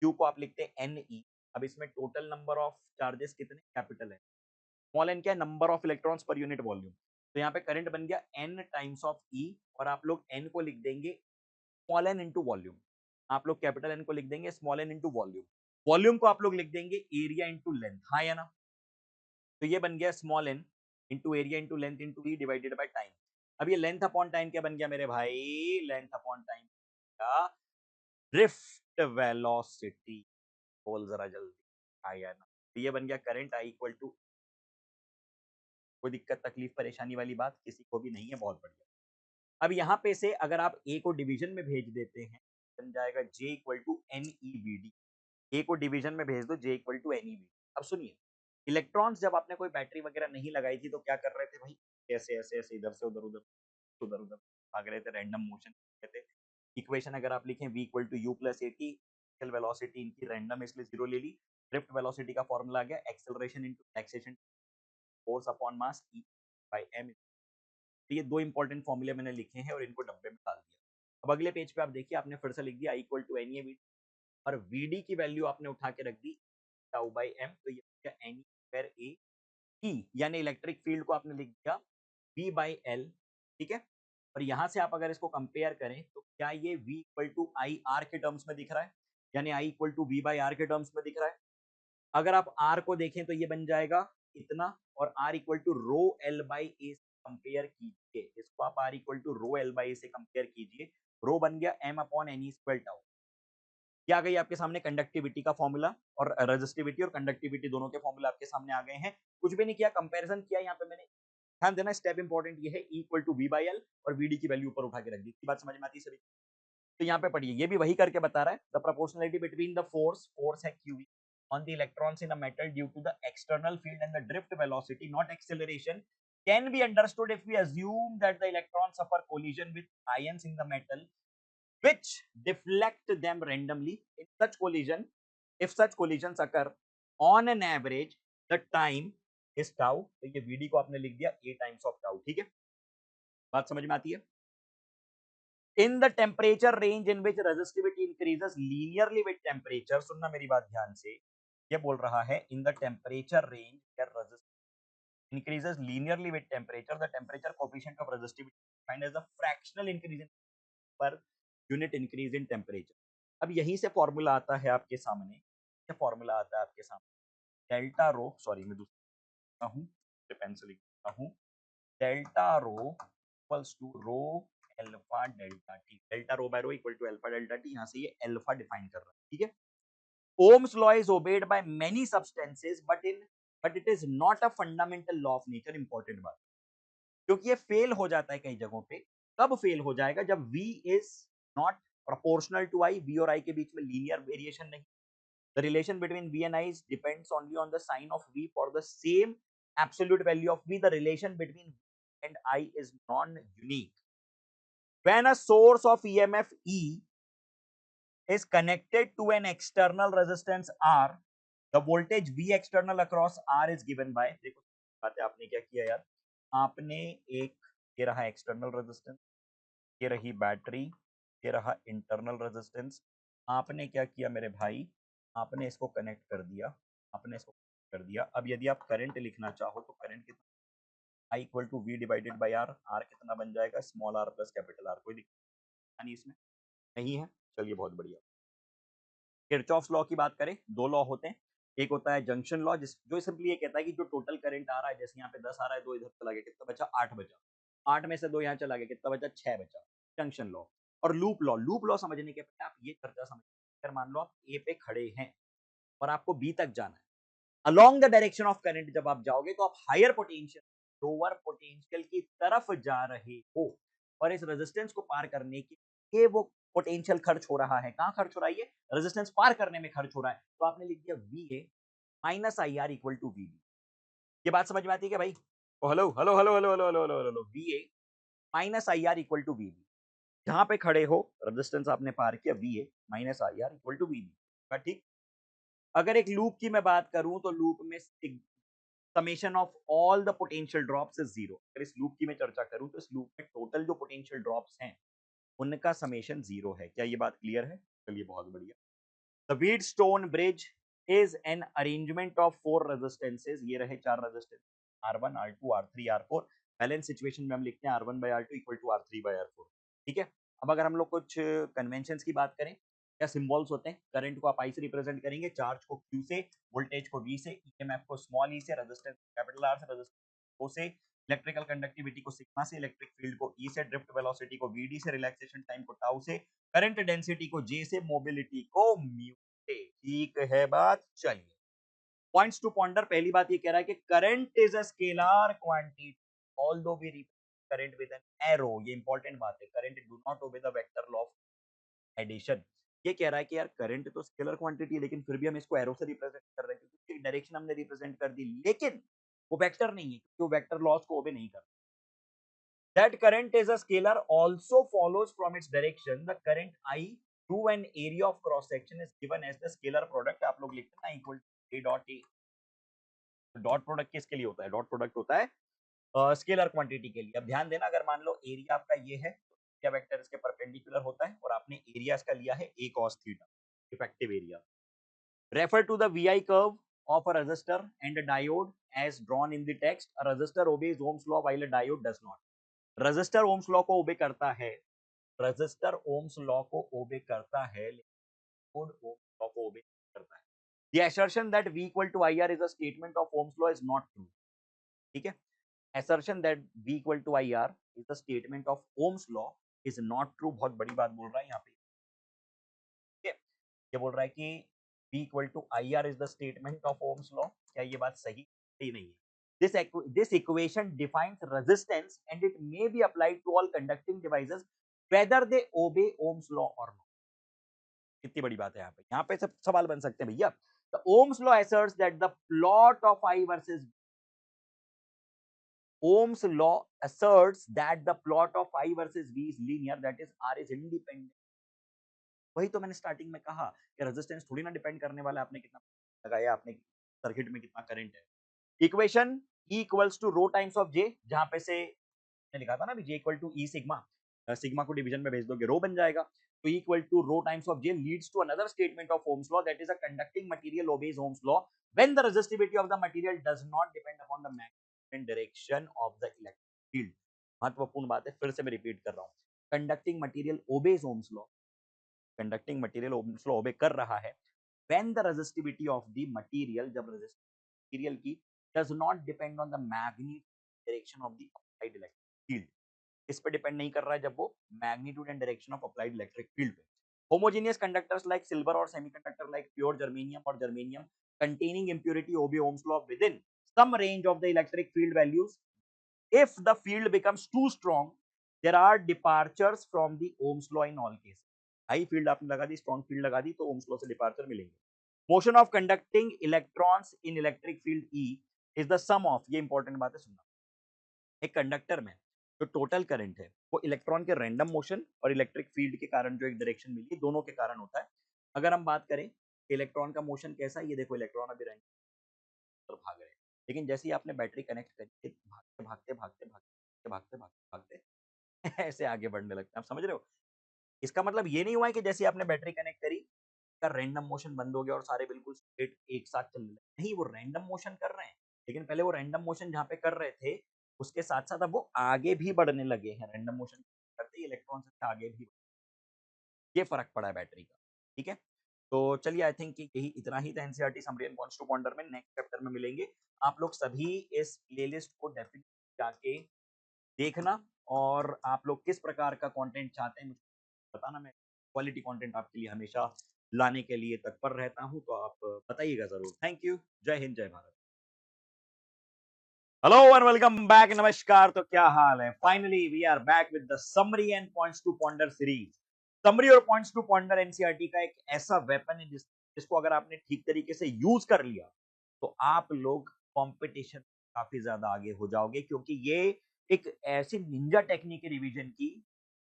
क्यू को आप लिखते हैं एन ई। अब इसमें टोटल नंबर ऑफ चार्जेस कितने? कैपिटल है। स्मॉल एन क्या है? Number of electrons per unit volume. तो यहाँ पे करंट बन गया एन टाइम्स ऑफ ई, और आप लोग एन को लिख देंगे स्मॉल एन इंटू वॉल्यूम। आप लोग कैपिटल एन को लिख देंगे small N into volume. Volume को आप लोग लिख देंगे एरिया इंटू लेंथ, हाँ या ना? तो ये बन गया small N into area into length into E divided by time. अब ये लेंथ अपॉन टाइम क्या बन गया मेरे भाई? लेंथ अपॉन टाइम का ड्रिफ्ट वेलोसिटी। बोल जरा जल्दी, हाँ या ना? तो ये बन गया करंट आई इक्वल टू, कोई दिक्कत तकलीफ परेशानी वाली बात किसी को भी नहीं है, बहुत बढ़िया। अब यहाँ पे से अगर आप ए को डिवीजन में भेज देते हैं, बन जाएगा J equal to n e B d. A को डिवीजन में भेज दो, J equal to n e B. अब सुनिए, इलेक्ट्रॉन्स जब आपने कोई बैटरी वगैरह नहीं लगाई थी तो क्या कर रहे थे भाई? ऐसे ऐसे ऐसे इधर से उधर, उधर उधर भाग रहे थे, रैंडम मोशन कर रहे थे। इक्वेशन अगर आप लिखें v equal to U plus A T, velocity इनकी रैंडम इसलिए जीरो ले ली। ड्रिफ्ट वेलोसिटी का फॉर्मूला आ गया एक्सेलरेशन इनटू एक्सेशन force upon mass E by M. ये दो इंपॉर्टेंट फॉर्मूले मैंने लिखे हैं और इनको डब्बे में डाल दिया। अब अगले पेज पे आप देखिए, आपने फिर से लिख दिया I equal to n A v, और वीडी की वैल्यू आपने उठा के रख दी टाउ बाई एम, तो ये क्या एन स्क्वायर ए ई, यानी इलेक्ट्रिक फील्ड को आपने लिख दिया वी बाई एल। ठीक है, और यहां से आप अगर इसको कंपेयर करें तो क्या ये v equal to I R के टर्म्स में दिख रहा है, यानी I equal to V by R के टर्म्स में दिख रहा है। अगर आप r को देखें तो ये बन जाएगा इतना, और r equal to rho L by A compare कीजिए, इसको आप R equal to rho L by से कंपेयर कीजिए, रो बन गया m upon N square tau. क्या गई आपके सामने कंडक्टिविटी का फॉर्मूला, और रेजिस्टिविटी और कंडक्टिविटी दोनों के फॉर्मूला आपके सामने आ गए हैं। कुछ भी नहीं किया, कंपैरिजन किया, यहाँ पे मैंने ध्यान देना स्टेप इंपॉर्टेंट ये है, E equal to V by L और वीडी की वैल्यू ऊपर उठा के रख दी। बात समझ में आती है सभी? तो यहाँ पे पढ़िए, ये भी वही करके बता रहा है, the proportionality between the force है Q on the electrons in a metal due to the external field and the drift velocity, not acceleration, can be understood if we assume that the electrons suffer collision with ions in the metal which deflect them randomly. In such collision, if such collisions occur on an average, the time is tau. तो ये vd को आपने लिख दिया a times of tau, ठीक है? बात समझ में आती है? In the temperature range in which resistivity increases linearly with temperature, सुनना मेरी बात ध्यान से, ये बोल रहा है in the temperature range where resistivity increases linearly with temperature, the temperature coefficient of resistivity defined as the fractional increase in per unit increase in temperature. अब यहीं से फॉर्मूला आता है आपके सामने, ये फॉर्मूला आता है आपके सामने, डेल्टा रो, सॉरी मैं दूसरा हूँ, पेंसिल लिखता हूँ, delta rho equals to rho alpha delta T, delta rho by rho equal to alpha delta T, यहाँ से ये अल्फा डिफाइन कर रहा है, ठीक है? Ohm's law is obeyed by many substances, but it is not a fundamental law of nature. Important बात, क्योंकि ये फेल हो जाता है कई जगहों पे। कब फेल हो जाएगा? जब V is not proportional to I, V और I के बीच में लीनियर वेरिएशन नहीं। The relation between V and I depends only on the sign of V for the same absolute value of V. The relation between V and I is non-unique. When a source of EMF E is connected to an external resistance R, the voltage V external across R is given by, देखो बात है, आपने क्या किया यार, आपने एक, ये रहा एक्सटर्नल रेजिस्टेंस, ये रही बैटरी, ये रहा इंटरनल रेजिस्टेंस, आपने क्या किया मेरे भाई, आपने इसको कनेक्ट कर दिया, आपने इसको कर दिया। अब यदि आप करंट लिखना चाहो तो करंट कितना, I equal to V divided by R, R कितना बन जाएगा, small R plus capital R. कोई दिक्कत नहीं इसमें, नहीं है? चलिए बहुत बढ़िया। किरचॉफ्स लॉ की बात करें, दो लॉ होते हैं, एक होता है जंक्शन लॉ, जो सिंपली ये कहता है कि जो टोटल करंट आ रहा है, जैसे यहाँ पे 10 आ रहा है, 2 इधर चला गया, कितना बचा, 8 बचा, 8 में से 2 यहाँ चला गया, कितना बचा, 6 बचा, जंक्शन लॉ। और लूप लॉ, लूप लॉ समझने के पहले आप ये चर्चा समझ, अगर मान लो आप ए पे खड़े हैं और आपको बी तक जाना है, along the direction of current जब आप जाओगे तो आप हायर पोटेंशियल लोअर पोटेंशियल की तरफ जा रहे हो, और इस रेजिस्टेंस को पार करने के लिए वो पोटेंशियल खर्च हो रहा है, कहां खर्च हो रहा है, ये रेजिस्टेंस पार करने में खर्च हो रहा है। तो आपने लिख दिया V A minus I R equal to V B. ये बात समझ में आती है क्या भाई? Hello hello hello hello hello hello hello hello, V A minus I R equal to V B, जहां पे खड़े हो रेजिस्टेंस आपने पार किया, V A minus I R equal to V B, ठीक? अगर एक लूप की मैं बात करूं तो लूप में summation of all the potential drops is zero. अगर इस लूप की मैं चर्चा करूं तो इस लूप में टोटल जो पोटेंशियल ड्रॉप्स हैं उनका समेशन जीरो है। क्या ये बात क्लियर है? चलिए बहुत बढ़िया। The Wheatstone bridge is an arrangement of 4 resistances, ये रहे 4 resistance, R1 R2 R3 R4। Balance situation में हम लिखते हैं R1 by R2 equal to R3 by R4, ठीक है? अब अगर हम लोग कुछ कन्वेंशंस की बात करें, क्या सिंबल्स होते हैं, करंट को आप आई से रिप्रेजेंट करेंगे, चार्ज को क्यू से, वोल्टेज को वी से, ईएमएफ को स्मॉल ई से, रेजिस्टेंस कैपिटल आर से, रेजिस्टेंस ओ से, इलेक्ट्रिकल कंडक्टिविटी को सिग्मा से, इलेक्ट्रिक फील्ड को ई से, ड्रिफ्ट वेलोसिटी को वीडी से, रिलैक्सेशन टाइम को टाउ से, करंट डेंसिटी को जे से, मोबिलिटी को म्यू से। ठीक है बात? चलिए पॉइंट्स टू पॉन्डर। पहली बात ये कह रहा है कि current is a scalar quantity although we represent current with an arrow. ये इंपॉर्टेंट बात है, current do not obey the vector law of addition. ये कह रहा है कि यार करंट तो स्केलर क्वांटिटी है, लेकिन फिर भी हम इसको एरो से रिप्रेजेंट कर रहे हैं, क्योंकि डायरेक्शन हमने रिप्रेजेंट कर दी, लेकिन वो वेक्टर नहीं है, क्योंकि वो वेक्टर लॉस को ओबे नहीं करता। That current is a scalar also follows from its direction. The current I through an area of cross section is given as the scalar product. आप लोग लिखते हैं ना equal a dot A, dot product किसके लिए होता है? डॉट प्रोडक्ट होता है स्केलर क्वांटिटी के लिए। अब ध्यान देना, अगर मान लो एरिया आपका ये है तो एरिया वेक्टर इसके परपेंडिकुलर होता है, और आपने एरिया इसका लिया है a cos थीटा, effective area. Refer to the VI curve of a resistor and a diode as drawn in the text. A resistor obeys Ohm's law while a diode does not. Register Ohm's law को ओबे करता है, रजिस्टर ओम्स लॉ को ओबे करता है, लेकिन ओम्स लॉ को ओबे करता है। The assertion that V equal to IR is a statement of Ohm's law is not true, ठीक है? assertion that V equal to IR is the statement of Ohm's law is not true। बहुत बड़ी बात बोल रहा है यहाँ पे, ठीक है। ये बोल रहा है कि V equal to IR is the statement of Ohm's law। क्या ये बात सही ही नहीं है? This equation defines resistance and it may be applied to all conducting devices whether they obey Ohm's law or not। कितनी बड़ी बात है यहाँ पे सब सवाल बन सकते हैं भैया। The Ohm's law asserts that the plot of I versus Ohm's law asserts that the plot of I versus V is linear, that is R is independent। वही तो मैंने स्टार्टिंग में कहा कि रेजिस्टेंस थोड़ी ना डिपेंड करने वाला आपने कितना लगाया, आपने सर्किट में कितना करंट है। Equation E equals to rho times of J, जहां पे से मैंने लिखा था ना भी J equal to E sigma, sigma को डिवीजन में भेज दोगे रो बन जाएगा। तो E equal to rho times of J leads to another statement of Ohm's law, that is a conducting material obeys Ohm's law when the resistivity of the material does not depend upon the magnitude and direction of the electric field। महत्वपूर्ण बात है, फिर से मैं रिपीट कर रहा हूँ, conducting material obeys Ohm's law, conducting material Ohm's law ओबे कर रहा है when the resistivity of the material, जब मटेरियल की does not depend on the magnitude direction of the applied electric field, इस पे डिपेंड नहीं कर रहा है जब वो magnitude and direction of applied electric field पे। होमोजेनियस कंडक्टर्स लाइक सिल्वर और सेमीकंडक्टर लाइक प्योर जर्मेनियम और germanium containing impurity obey Ohm's law within some range of the electric field values। If the field becomes too strong, there are departures from the Ohm's law in all cases। High field आपने लगा दी, स्ट्रॉन्ग फील्ड लगा दी, तो Ohm's law से डिपार्चर मिलेंगे। Motion of conducting electrons in electric field E is the sum of, ये इंपॉर्टेंट बात है सुनना, एक कंडक्टर में जो टोटल करंट है वो इलेक्ट्रॉन के रैंडम मोशन और इलेक्ट्रिक फील्ड के कारण जो एक डायरेक्शन मिली है, दोनों के कारण होता है। अगर हम बात करें इलेक्ट्रॉन का मोशन कैसा है, ये देखो इलेक्ट्रॉन अभी रैंडम भाग रहे हैं, लेकिन जैसे ही आपने बैटरी कनेक्ट करी भागते भागते भागते भागते भागते भागते भागते ऐसे आगे बढ़ने लगते हैं। आप समझ रहे हो? इसका मतलब ये नहीं हुआ है कि जैसे आपने बैटरी कनेक्ट करी का रैंडम मोशन बंद हो गया और सारे बिल्कुल स्ट्रेट एक साथ चलने लगे। नहीं, वो रैंडम मोशन कर रहे हैं, लेकिन पहले वो रैंडम मोशन जहाँ पे कर रहे थे उसके साथ साथ अब वो आगे भी बढ़ने लगे हैं। रैंडम मोशन करते ही इलेक्ट्रॉन से आगे भी, ये फर्क पड़ा है बैटरी का। ठीक है, तो चलिए आई थिंक यही इतना ही था NCERT summary and points to ponder में। नेक्स्ट चैप्टर में मिलेंगे। आप लोग सभी इस प्लेलिस्ट को डेफिनेटली जाके देखना, और आप लोग किस प्रकार का कंटेंट चाहते हैं मुझे बताना। मैं क्वालिटी कंटेंट आपके लिए हमेशा लाने के लिए तत्पर रहता हूं, तो आप बताइएगा जरूर। Thank you. जय हिंद, जय Bharat. Hello and welcome back. नमस्कार, तो क्या हाल है? Finally we are back with the summary and points to ponder series. Summary और पॉइंट्स टू पॉन्डर एनसीईआरटी का एक ऐसा वेपन है जिसको अगर आपने ठीक तरीके से यूज कर लिया तो आप लोग कंपटीशन काफी ज्यादा आगे हो जाओगे, क्योंकि ये एक ऐसी निंजा टेक्निक है रिवीजन की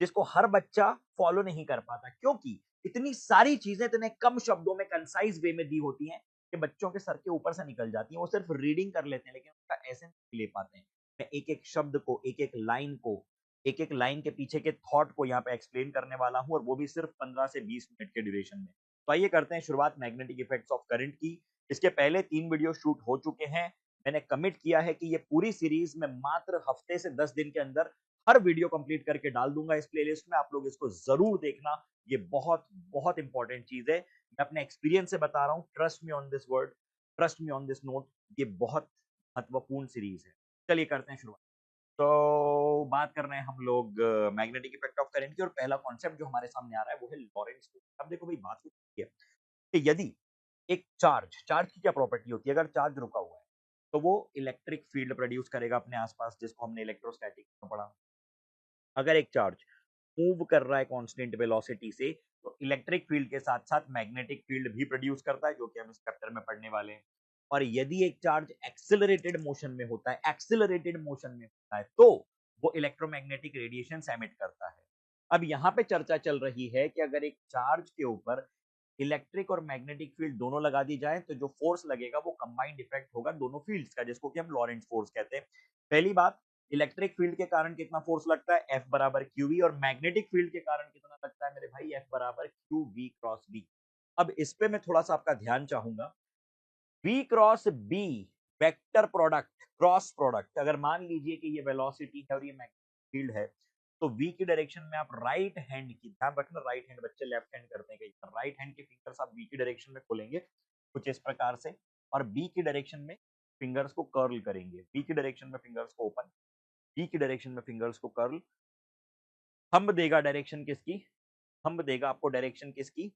जिसको हर बच्चा फॉलो नहीं कर पाता, क्योंकि इतनी सारी चीजें इतने कम शब्दों में कंसाइज वे में दी होती हैं कि बच्चों के सर के ऊपर से निकल जाती हैं। वो सिर्फ रीडिंग कर लेते हैं लेकिन उसका एसेंस ले पाते हैं। मैं एक एक शब्द को, एक एक लाइन को, एक एक लाइन के पीछे के थॉट को यहाँ पे एक्सप्लेन करने वाला हूँ, और वो भी सिर्फ 15 से 20 मिनट के ड्यूरेशन में। तो आइए करते हैं शुरुआत मैग्नेटिक इफेक्ट्स ऑफ करंट की। इसके पहले 3 वीडियो शूट हो चुके हैं। मैंने कमिट किया है कि ये पूरी सीरीज में मात्र हफ्ते से 10 दिन के अंदर हर वीडियो कंप्लीट करके डाल दूंगा इस प्लेलिस्ट में। आप लोग इसको जरूर देखना, ये बहुत बहुत इंपॉर्टेंट चीज है। मैं अपने एक्सपीरियंस से बता रहा हूँ, trust me on this word, trust me on this note, ये बहुत महत्वपूर्ण सीरीज है। चलिए करते हैं शुरुआत। तो बात कर रहे हैं हम लोग मैग्नेटिक इफेक्ट ऑफ करंट की, और पहला कॉन्सेप्ट जो हमारे सामने आ रहा है वो है लॉरेंट्ज फोर्स। अब देखो भाई, बात कुछ है कि यदि एक चार्ज, चार्ज की क्या प्रॉपर्टी होती है, अगर चार्ज रुका हुआ है तो वो इलेक्ट्रिक फील्ड प्रोड्यूस करेगा अपने आसपास, जिसको हमने इलेक्ट्रोस्टैटिक में पढ़ा। अगर एक चार्ज मूव कर रहा है कांस्टेंट वेलोसिटी से, तो इलेक्ट्रिक फील्ड के साथ साथ मैग्नेटिक फील्ड भी प्रोड्यूस करता है, जो कि हम इस चैप्टर में पढ़ने वाले हैं। और यदि एक चार्ज एक्सिलरेटेड मोशन में होता है, एक्सिलरेटेड मोशन में होता है, तो वो इलेक्ट्रोमैग्नेटिक रेडिएशन एमिट करता है। अब यहाँ पे चर्चा चल रही है कि अगर एक चार्ज के ऊपर इलेक्ट्रिक और मैग्नेटिक फील्ड दोनों लगा दी जाए तो जो फोर्स लगेगा वो कंबाइंड इफेक्ट होगा दोनों फील्ड्स का, जिसको कि हम लॉरेंट्ज फोर्स कहते हैं। पहली बात, इलेक्ट्रिक फील्ड के कारण कितना फोर्स लगता है, F बराबर QV, और मैग्नेटिक फील्ड के कारण कितना लगता है मेरे भाई, F बराबर QV क्रॉस B। अब इस पे मैं थोड़ा सा आपका ध्यान चाहूंगा। V cross B vector product, cross product, अगर मान लीजिए कि ये वेलोसिटी है और ये मैग्नेटिक फील्ड है, तो V की डायरेक्शन में आप राइट हैंड की, ध्यान रखना राइट हैंड, बच्चे लेफ्ट हैंड करते हैं कई बार, राइट हैंड के फिंगर्स आप V की डायरेक्शन में खोलेंगे कुछ इस प्रकार से, और B की डायरेक्शन में फिंगर्स को कर्ल करेंगे, बी की डायरेक्शन में फिंगर्स को ओपन, बी की डायरेक्शन में फिंगर्स को कर्ल। थंब देगा डायरेक्शन किसकी, थंब देगा आपको डायरेक्शन किसकी,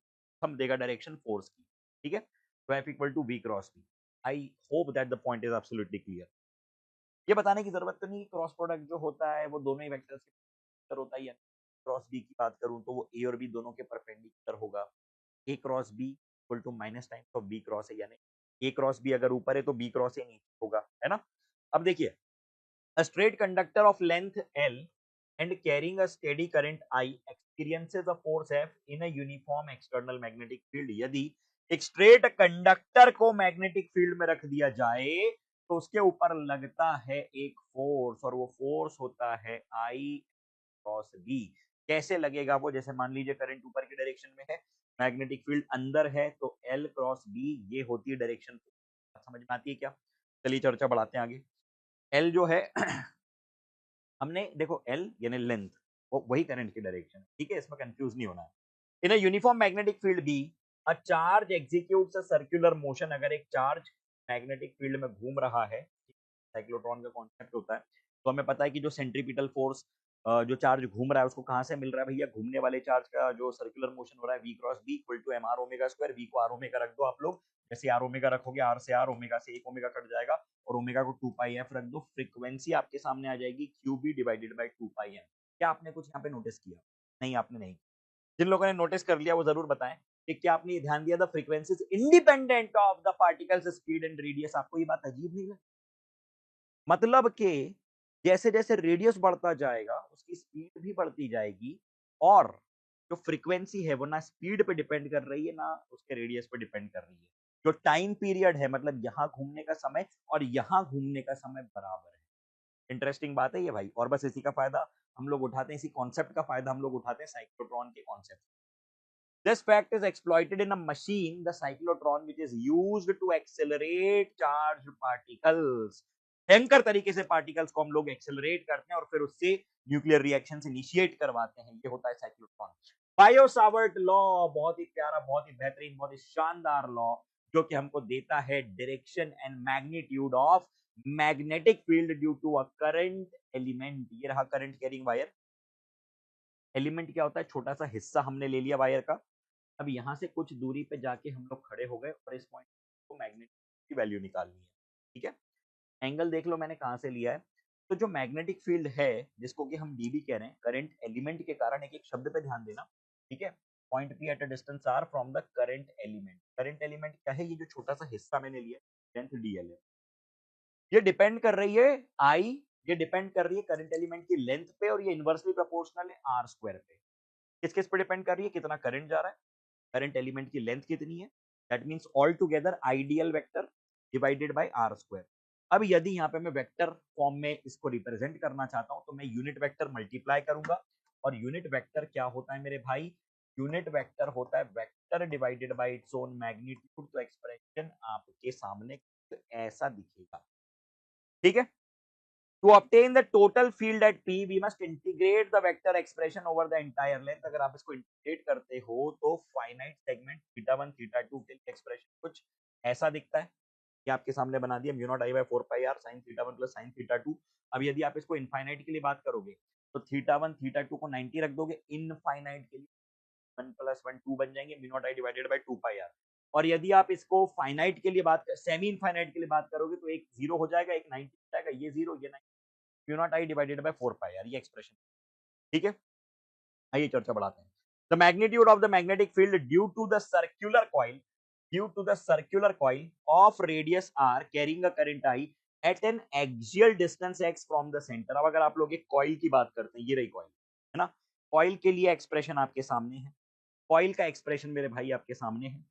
थंब देगा डायरेक्शन फोर्स की, ठीक है। तो F equal to V cross B. I hope that the point is absolutely clear. ये बताने की जरूरत तो नहीं क्रॉस प्रोडक्ट जो होता है वो दोनों ही वेक्टर्स के होता है, क्रॉस बी की बात करूं तो वो ए और बी दोनों के परपेंडिकुलर होगा। A cross B equal to minus times of B cross A, यानी ए क्रॉस बी अगर ऊपर है तो बी क्रॉस ए नीचे होगा, है ना। अब देखिए, a straight conductor of length L and carrying a steady current I experiences a force F in a uniform external magnetic field। यदि एक स्ट्रेट कंडक्टर को मैग्नेटिक फील्ड में रख दिया जाए तो उसके ऊपर लगता है एक फोर्स, और वो फोर्स होता है I क्रॉस बी। कैसे लगेगा वो, जैसे मान लीजिए करंट ऊपर की डायरेक्शन में है, मैग्नेटिक फील्ड अंदर है, तो एल क्रॉस बी ये होती है डायरेक्शन। समझ में आती है क्या? चलिए चर्चा बढ़ाते हैं आगे। एल जो है हमने देखो एल यानी लेंथ, वो वही करंट की डायरेक्शन, ठीक है, इसमें कंफ्यूज नहीं होना है। In a uniform magnetic field B a charge executes a circular motion. अगर एक चार्ज मैग्नेटिक फील्ड में घूम रहा है, साइक्लोट्रॉन का कॉन्सेप्ट होता है, तो हमें पता है कि जो सेंट्रीपिटल फोर्स, जो चार्ज घूम रहा है उसको कहां से मिल रहा है भैया, घूमने वाले चार्ज का जो सर्कुलर मोशन हो रहा है V cross B equal to M R omega square. V को आर ओमेगा रख दो आप लोग, जैसे आर ओमेगा रखोगे, आर से आर, ओमेगा से एक ओमेगा कट जाएगा, और ओमेगा को 2 पाई एफ रख दो, फ्रीक्वेंसी आपके सामने आ जाएगी Q B divided by 2 pi M. क्या आपने कुछ यहाँ पे नोटिस किया? नहीं, आपने नहीं। जिन लोगों ने नोटिस कर लिया वो जरूर बताएं कि क्या आपने ध्यान दिया, the frequency independent of the particles speed and radius. आपको ये बात अजीब नहीं लगी? मतलब कि जैसे जैसे रेडियस बढ़ता जाएगा उसकी स्पीड भी बढ़ती जाएगी, और जो फ्रीक्वेंसी है वो ना स्पीड पे डिपेंड कर रही है ना उसके रेडियस पे डिपेंड कर रही है। जो टाइम पीरियड है, मतलब यहाँ घूमने का समय और यहाँ घूमने का समय बराबर है। इंटरेस्टिंग बात है ये भाई, और बस इसी का फायदा हम लोग उठाते हैं, इसी कॉन्सेप्ट का फायदा हम लोग उठाते हैं साइक्लोट्रॉन के concept. This fact is exploited in a machine, the cyclotron, which is used to accelerate charged particles। भयंकर तरीके से पार्टिकल्स को हम लोग एक्सेलरेट करते हैं और फिर उससे न्यूक्लियर रिएक्शन इनिशिएट करवाते हैं। ये होता है साइक्लोट्रॉन। बायो सावर्ट लॉ, बहुत ही प्यारा, बहुत ही बेहतरीन, बहुत ही शानदार लॉ, जो कि हमको देता है direction and magnitude of magnetic field due to a current element. ये रहा करंट कैरिंग वायर। एलिमेंट क्या होता है? छोटा सा हिस्सा हमने ले लिया वायर का। अब यहाँ से कुछ दूरी पे जाके हम लोग खड़े हो गए और इस पॉइंट को मैग्नेटिक की वैल्यू निकालनी है, ठीक है। एंगल देख लो मैंने कहाँ से लिया है। तो जो मैग्नेटिक फील्ड है जिसको कि हम डीबी कह रहे हैं, करंट एलिमेंट के कारण, एक एक शब्द पे ध्यान देना, ठीक है। Point P at a distance R from the current element. Current element क्या है? ये जो छोटा सा हिस्सा मैंने लिया, लेंथ डीएल है। ये डिपेंड कर रही है आई, ये डिपेंड कर रही है करंट एलिमेंट की लेंथ पे, और ये इनवर्सली प्रोपोर्शनल है आर स्क्वायर पे। किस किस पे डिपेंड कर रही है? कितना करंट जा रहा है, करंट एलिमेंट की लेंथ कितनी है, that means all together ideal vector divided by are square. अब यदि यहाँ पे मैं वेक्टर फॉर्म में इसको रिप्रेजेंट करना चाहता हूं तो मैं यूनिट वेक्टर मल्टीप्लाई करूंगा, और यूनिट वेक्टर क्या होता है मेरे भाई? यूनिट वेक्टर होता है vector divided bye its own magnitude. तो एक्सप्रेशन आपके सामने ऐसा दिखेगा, ठीक है। To obtain the total field at P, we must integrate the vector expression over the entire length। अगर आप इसको इंटीग्रेट करते हो तो finite segment theta one theta two के लिए एक्सप्रेशन कुछ ऐसा दिखता है। ये आपके सामने बना दिया, mu naught I by 4 pi R sine theta one plus sine theta two. अब यदि आप इसको इनफाइनाइट के लिए बात करोगे तो थीटा वन थीटा टू को 90 रख दोगे, इनफाइनाइट के लिए 1 प्लस 1 2 बन जाएंगे, mu naught I divided by 2 pi R. और यदि आप इसको फाइनाइट के लिए बात, सेमी इनफाइनाइट के लिए बात करोगे तो एक जीरो हो जाएगा, एक 90 हो जाएगा, ये जीरो ये 90, mu naught I divided by 4 pi R, ये एक्सप्रेशन, ठीक है। आइए चर्चा बढ़ाते हैं। The magnitude of the magnetic field due to the circular coil, due to the circular coil of radius R carrying a current I at an axial distance X from the centre. अब अगर आप लोग एक कॉइल की बात करते हैं, ये रही कॉइल, है ना। कॉइल के लिए एक्सप्रेशन आपके सामने है, कॉइल का एक्सप्रेशन मेरे भाई आपके सामने है।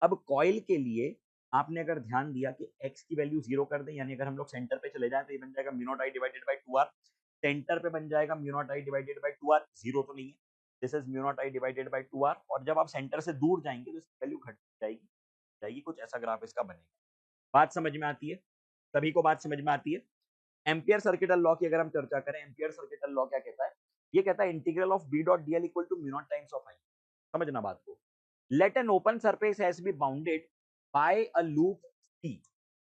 अब कॉइल के लिए आपने अगर ध्यान दिया कि x की वैल्यू 0 कर दें, यानी अगर हम लोग सेंटर पे चले जाएं तो ये बन जाएगा mu naught I divided bye 2r। Centre पे बन जाएगा mu naught I divided bye 2r, zero तो नहीं है, this is mu naught I divided bye 2r। और जब आप सेंटर से दूर जाएंगे तो इसकी वैल्यू घट जाएगी जाएगी, कुछ ऐसा ग्राफ इसका बनेगा। बात समझ में आती है? सभी को बात समझ में आती है? एम्पियर सर्किटल लॉ की अगर हम चर्चा करें, एम्पियर सर्किटल लॉ क्या कहता है? ये कहता है integral of B dot d l equal to mu naught times of I. समझना बात को। Let an open surface has been bounded by a loop C।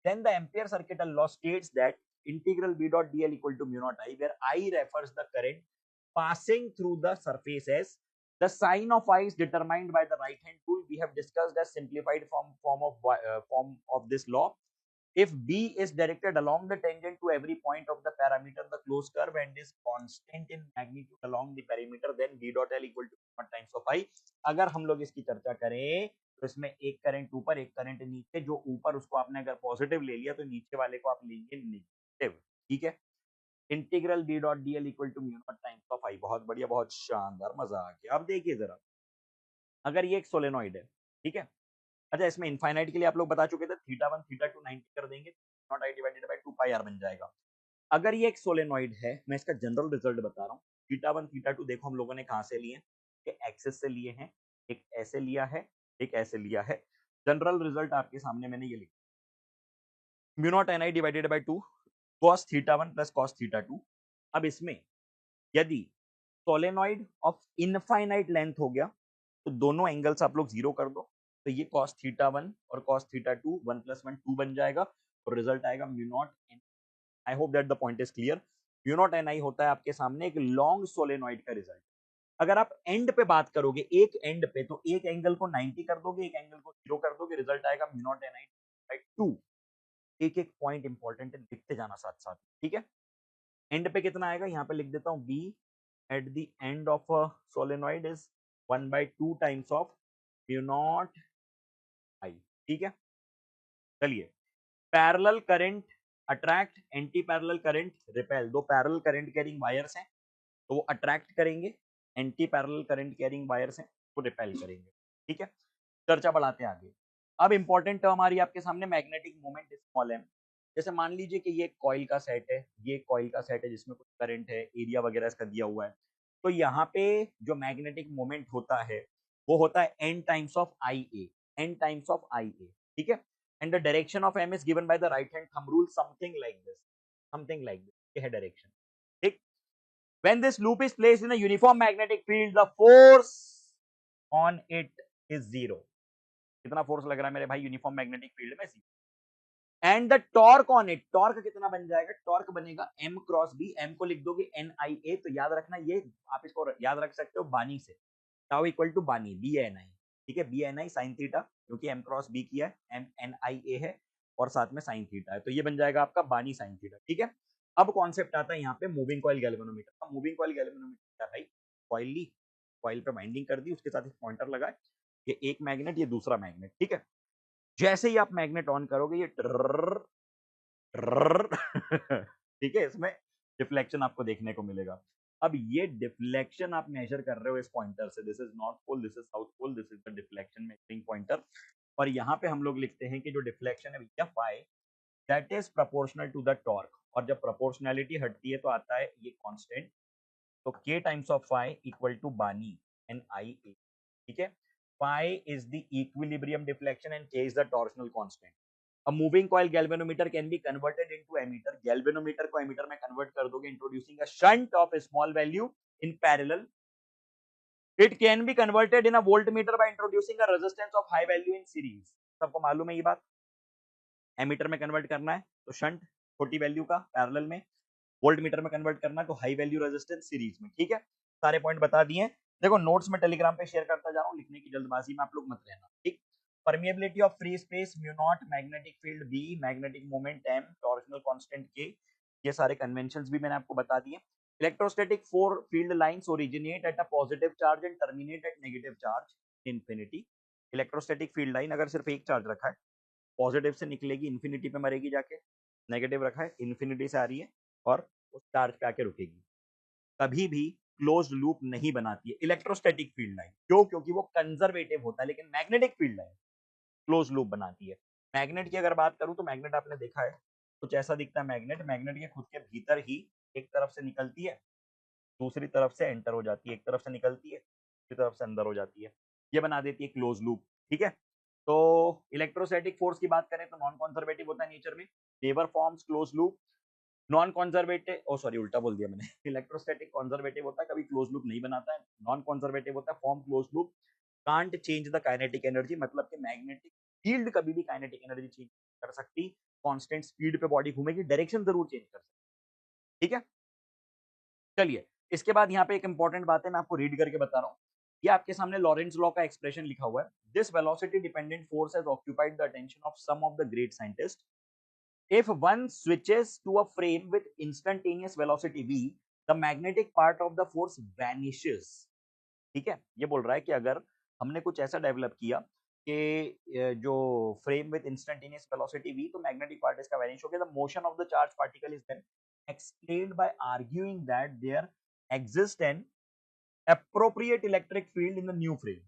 Then the Ampere circuital law states that integral B dot dl equal to mu naught I, where I refers the current passing through the surface as the sign of I is determined by the right hand rule. We have discussed as simplified form of this law. If B is directed along the tangent to every point of the parameter, the closed curve, and is constant in magnitude along the perimeter, then B dot L equal to 1 times of I. अगर हम लोग इसकी चर्चा करें तो इसमें एक करंट ऊपर एक करंट नीचे, जो ऊपर उसको आपने अगर पॉजिटिव ले लिया तो नीचे वाले को आप लेंगे नेगेटिव, ठीक है। Integral B dot d l equal to mu naught times of I. बहुत बढ़िया, बहुत शानदार, मजा आ गया। अब देखिए जरा, अगर ये एक सोलेनॉइड है, ठीक है, अच्छा इसमें इनफाइनाइट के लिए आप लोग बता चुके थे थीटा 1 थीटा 2 90 कर देंगे, naught I divided by 2 pi R बन जाएगा। अगर ये एक सोलेनॉइड है, मैं इसका जनरल रिजल्ट बता रहा हूँ। थीटा 1 थीटा 2 देखो हम लोगों ने कहां से लिए हैं, एक एक्सिस से लिए हैं, एक ऐसे लिया है, एक ऐसे लिया है। जनरल रिजल्ट आपके सामने मैंने ये लिखा, mu naught N I divided by 2 cos theta 1 plus cos theta 2। अब इसमें यदि सोलेनॉइड ऑफ इनफाइनाइट लेंथ हो गया तो दोनों एंगल्स आप लोग जीरो कर दो, तो ये cos थीटा 1 और cos थीटा 2 1 + 1 2 बन जाएगा और रिजल्ट आएगा mu naught N. I hope that the point is clear. Mu naught N I होता है आपके सामने एक लॉन्ग सोलेनॉइड का रिजल्ट। अगर आप एंड पे बात करोगे, एक एंड पे, तो एक एंगल को 90 कर दोगे, एक एंगल को जीरो कर दोगे, रिजल्ट आएगा mu naught N I by 2। एक एक पॉइंट इंपॉर्टेंट है, लिखते जाना साथ साथ, ठीक है। एंड पे कितना आएगा, यहाँ पे लिख देता हूँ, B at the end of a solenoid is 1/2 times of mu naught I, ठीक है। चलिए, parallel current attract, anti parallel current repel. दो पैरेलल करंट कैरिंग वायर्स हैं तो वो अट्रैक्ट करेंगे, anti parallel current carrying wires हैं वो रिपेल करेंगे, ठीक है। चर्चा बढ़ाते हैं आगे। अब इंपॉर्टेंट टर्म आ रही है आपके सामने, मैग्नेटिक मोमेंट स्मॉल एम। जैसे मान लीजिए कि ये कॉइल का सेट है, ये कॉइल का सेट है जिसमें कुछ करंट है, एरिया वगैरह इसका दिया हुआ है, तो यहाँ पे जो मैग्नेटिक मोमेंट होता है वो होता है n times of I A, n times of I A, ठीक है। And the direction of m is given by the right hand thumb rule, something like this, something like this, ये है डायरेक्शन, ठीक। When this loop is placed in a uniform magnetic field, the force on it is zero. कितना फोर्स लग रहा है मेरे भाई यूनिफॉर्म मैग्नेटिक फील्ड में, and the torque on it, torque कितना बन जाएगा, टॉर्क बनेगा m क्रॉस बी, m को लिख दोगे एन आई ए, तो याद रखना ये आप इसको याद रख सकते हो बानी से, टाउ इक्वल टू बानी बी एन आई, ठीक है, बी एन आई साइन थीटा, क्योंकि m क्रॉस बी किया है, m एन आई ए है और साथ में साइन थीटा है, तो ये बन जाएगा आपका बानी साइन थीटा, ठीक है। अब कॉन्सेप्ट आता है यहाँ पे मूविंग कॉइल गैल्वेनोमीटर का। मूविंग कॉइल गैल्वेनोमीटर क्या भाई, कॉइल ली, कॉइल पे बाइंडिंग कर दी, उसके साथ एक पॉइंटर लगाए, ये एक मैग्नेट ये दूसरा मैग्नेट, ठीक है। जैसे ही आप मैग्नेट ऑन करोगे ये ठीक है, इसमें डिफ्लेक्शन आपको देखने को मिलेगा। अब ये डिफ्लेक्शन आप मेजर कर रहे हो इस पॉइंटर से, this is north pole, this is south pole, this is the deflection measuring pointer. और यहाँ पे हम लोग लिखते हैं कि जो डिफ्लेक्शन है भैया phi, that is proportional to the torque, और जब प्रोपोर्शनैलिटी हटती है तो आता है ये कांस्टेंट, तो k times of phi equal to बानी एन आई ए, ठीक है। Phi is the equilibrium deflection and k is the torsional constant. A moving coil galvanometer can be converted into ammeter. Galvanometer को ammeter में convert कर दोगे, introducing a shunt of a small value in parallel. It can be converted in a voltmeter by introducing a resistance of high value in series. सबको मालूम है ये बात, एमीटर में कन्वर्ट करना है तो शंट छोटी वैल्यू का पैरेलल में, वोल्टमीटर में कन्वर्ट करना है तो हाई वैल्यू रेजिस्टेंस सीरीज में, ठीक है। सारे पॉइंट बता दिए। देखो नोट्स में टेलीग्राम पे शेयर करता जा रहा हूँ, लिखने की जल्दबाजी में आप लोग मत रहना, ठीक। Permeability of free space mu naught, magnetic field B, magnetic moment M, torsional constant K, ये सारे कन्वेंशंस भी मैंने आपको बता दिए। Electrostatic four field lines originate at a positive charge and terminate at negative charge infinity. Electrostatic field line अगर सिर्फ एक चार्ज रखा है, पॉजिटिव से निकलेगी इन्फिनिटी पे मरेगी जाके, नेगेटिव रखा है इन्फिनिटी से आ रही है और उस चार्ज पे आके रुकेगी, कभी भी क्लोज्ड लूप नहीं बनाती है इलेक्ट्रोस्टैटिक फील्ड लाइन। क्यों? क्योंकि वो कंजर्वेटिव होता है, लेकिन magnetic field line close loop बनाती है। मैग्नेट की अगर बात करूं तो मैग्नेट आपने देखा है कुछ ऐसा दिखता है, मैग्नेट, मैग्नेट के खुद के भीतर ही एक तरफ से निकलती है, दूसरी तरफ से एंटर हो जाती है, एक तरफ से निकलती है, दूसरी तरफ से अंदर हो जाती है, ये बना देती है क्लोज लूप, ठीक है। तो इलेक्ट्रोस्टैटिक फोर्स की बात करें तो नॉन कंजर्वेटिव होता है नेचर में, never forms close loop, non conservative, oh sorry उल्टा बोल दिया मैंने, इलेक्ट्रोस्टैटिक कंजर्वेटिव होता है, कभी क्लोज लूप नहीं बनाता है, नॉन कंजर्वेटिव होता है form close loop, can't change the kinetic energy, मतलब कि मैग्नेटिक फील्ड कभी भी काइनेटिक एनर्जी चेंज कर सकती, कांस्टेंट स्पीड पे बॉडी घूमेगी, डायरेक्शन जरूर चेंज कर सकती है। ठीक है, चलिए इसके बाद यहाँ पे एक इंपॉर्टेंट बात है, मैं आपको रीड करके बता रहा हूँ। ये आपके सामने लॉरेंट्ज लॉ का एक्सप्रेशन लिखा हुआ है। This velocity dependent force has occupied the attention of some of the great scientist. If one switches to a frame with instantaneous velocity v, the magnetic part of the force vanishes. ठीक है, ये बोल रहा है कि अगर हमने कुछ ऐसा डेवलप किया कि जो frame with instantaneous velocity v, तो मैग्नेटिक पार्ट इसका वैनिश हो गया। The motion of the charge particle is then explained by arguing that there exists an appropriate electric field in the new frame.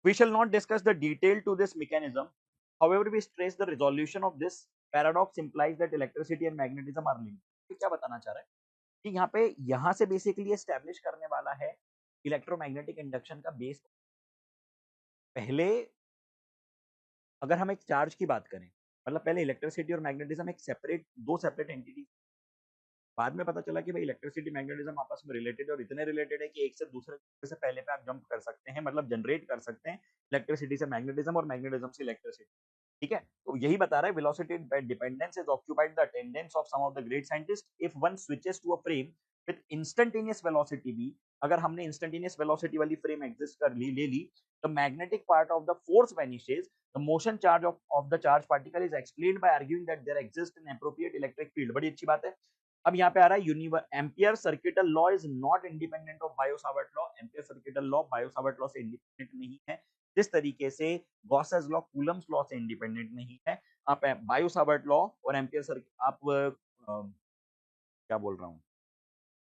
We shall not discuss the detail to this mechanism. However, we stress the resolution of this paradox implies that electricity and magnetism are linked. तो क्या बताना चाह रहा है कि यहाँ पे यहाँ से बेसिकली एस्टैब्लिश करने वाला है इलेक्ट्रोमैग्नेटिक इंडक्शन का बेस। पहले अगर हम एक चार्ज की बात करें, मतलब पहले इलेक्ट्रिसिटी और मैग्नेटिज्म एक सेपरेट, दो सेपरेट एंटिटी, बाद में पता चला कि भाई इलेक्ट्रिसिटी मैग्नेटिज्म आपस में रिलेटेड और इतने रिलेटेड है कि एक से दूसरे से पहले पे आप जंप कर सकते हैं, मतलब जनरेट कर सकते हैं इलेक्ट्रिसिटी से मैग्नेटिज्म और मैग्नेटिज्म से इलेक्ट्रिसिटी। ठीक है, तो यही बता रहा है velocity dependence is occupied the attendance of some of the great scientist if one switches to a frame with instantaneous velocity v। अगर हमने इंस्टेंटेनियस वेलोसिटी वाली फ्रेम एग्जिस्ट कर ली, ले ली, the magnetic part of the force vanishes, the motion charge of the charge particle is explained by arguing that there exist an appropriate electric field. बड़ी अच्छी बात है। अब यहाँ पे आ रहा है ampere circuital law is not independent of Biot-Savart law. Ampere circuital law Biot Savart law से इंडिपेंडेंट नहीं है, जिस तरीके से गॉसेस लॉ कूलम्स लॉ से इंडिपेंडेंट नहीं है। आप बायो-सावर्ट लॉ और एम्पियर सर्किट, आप क्या बोल रहा हूँ,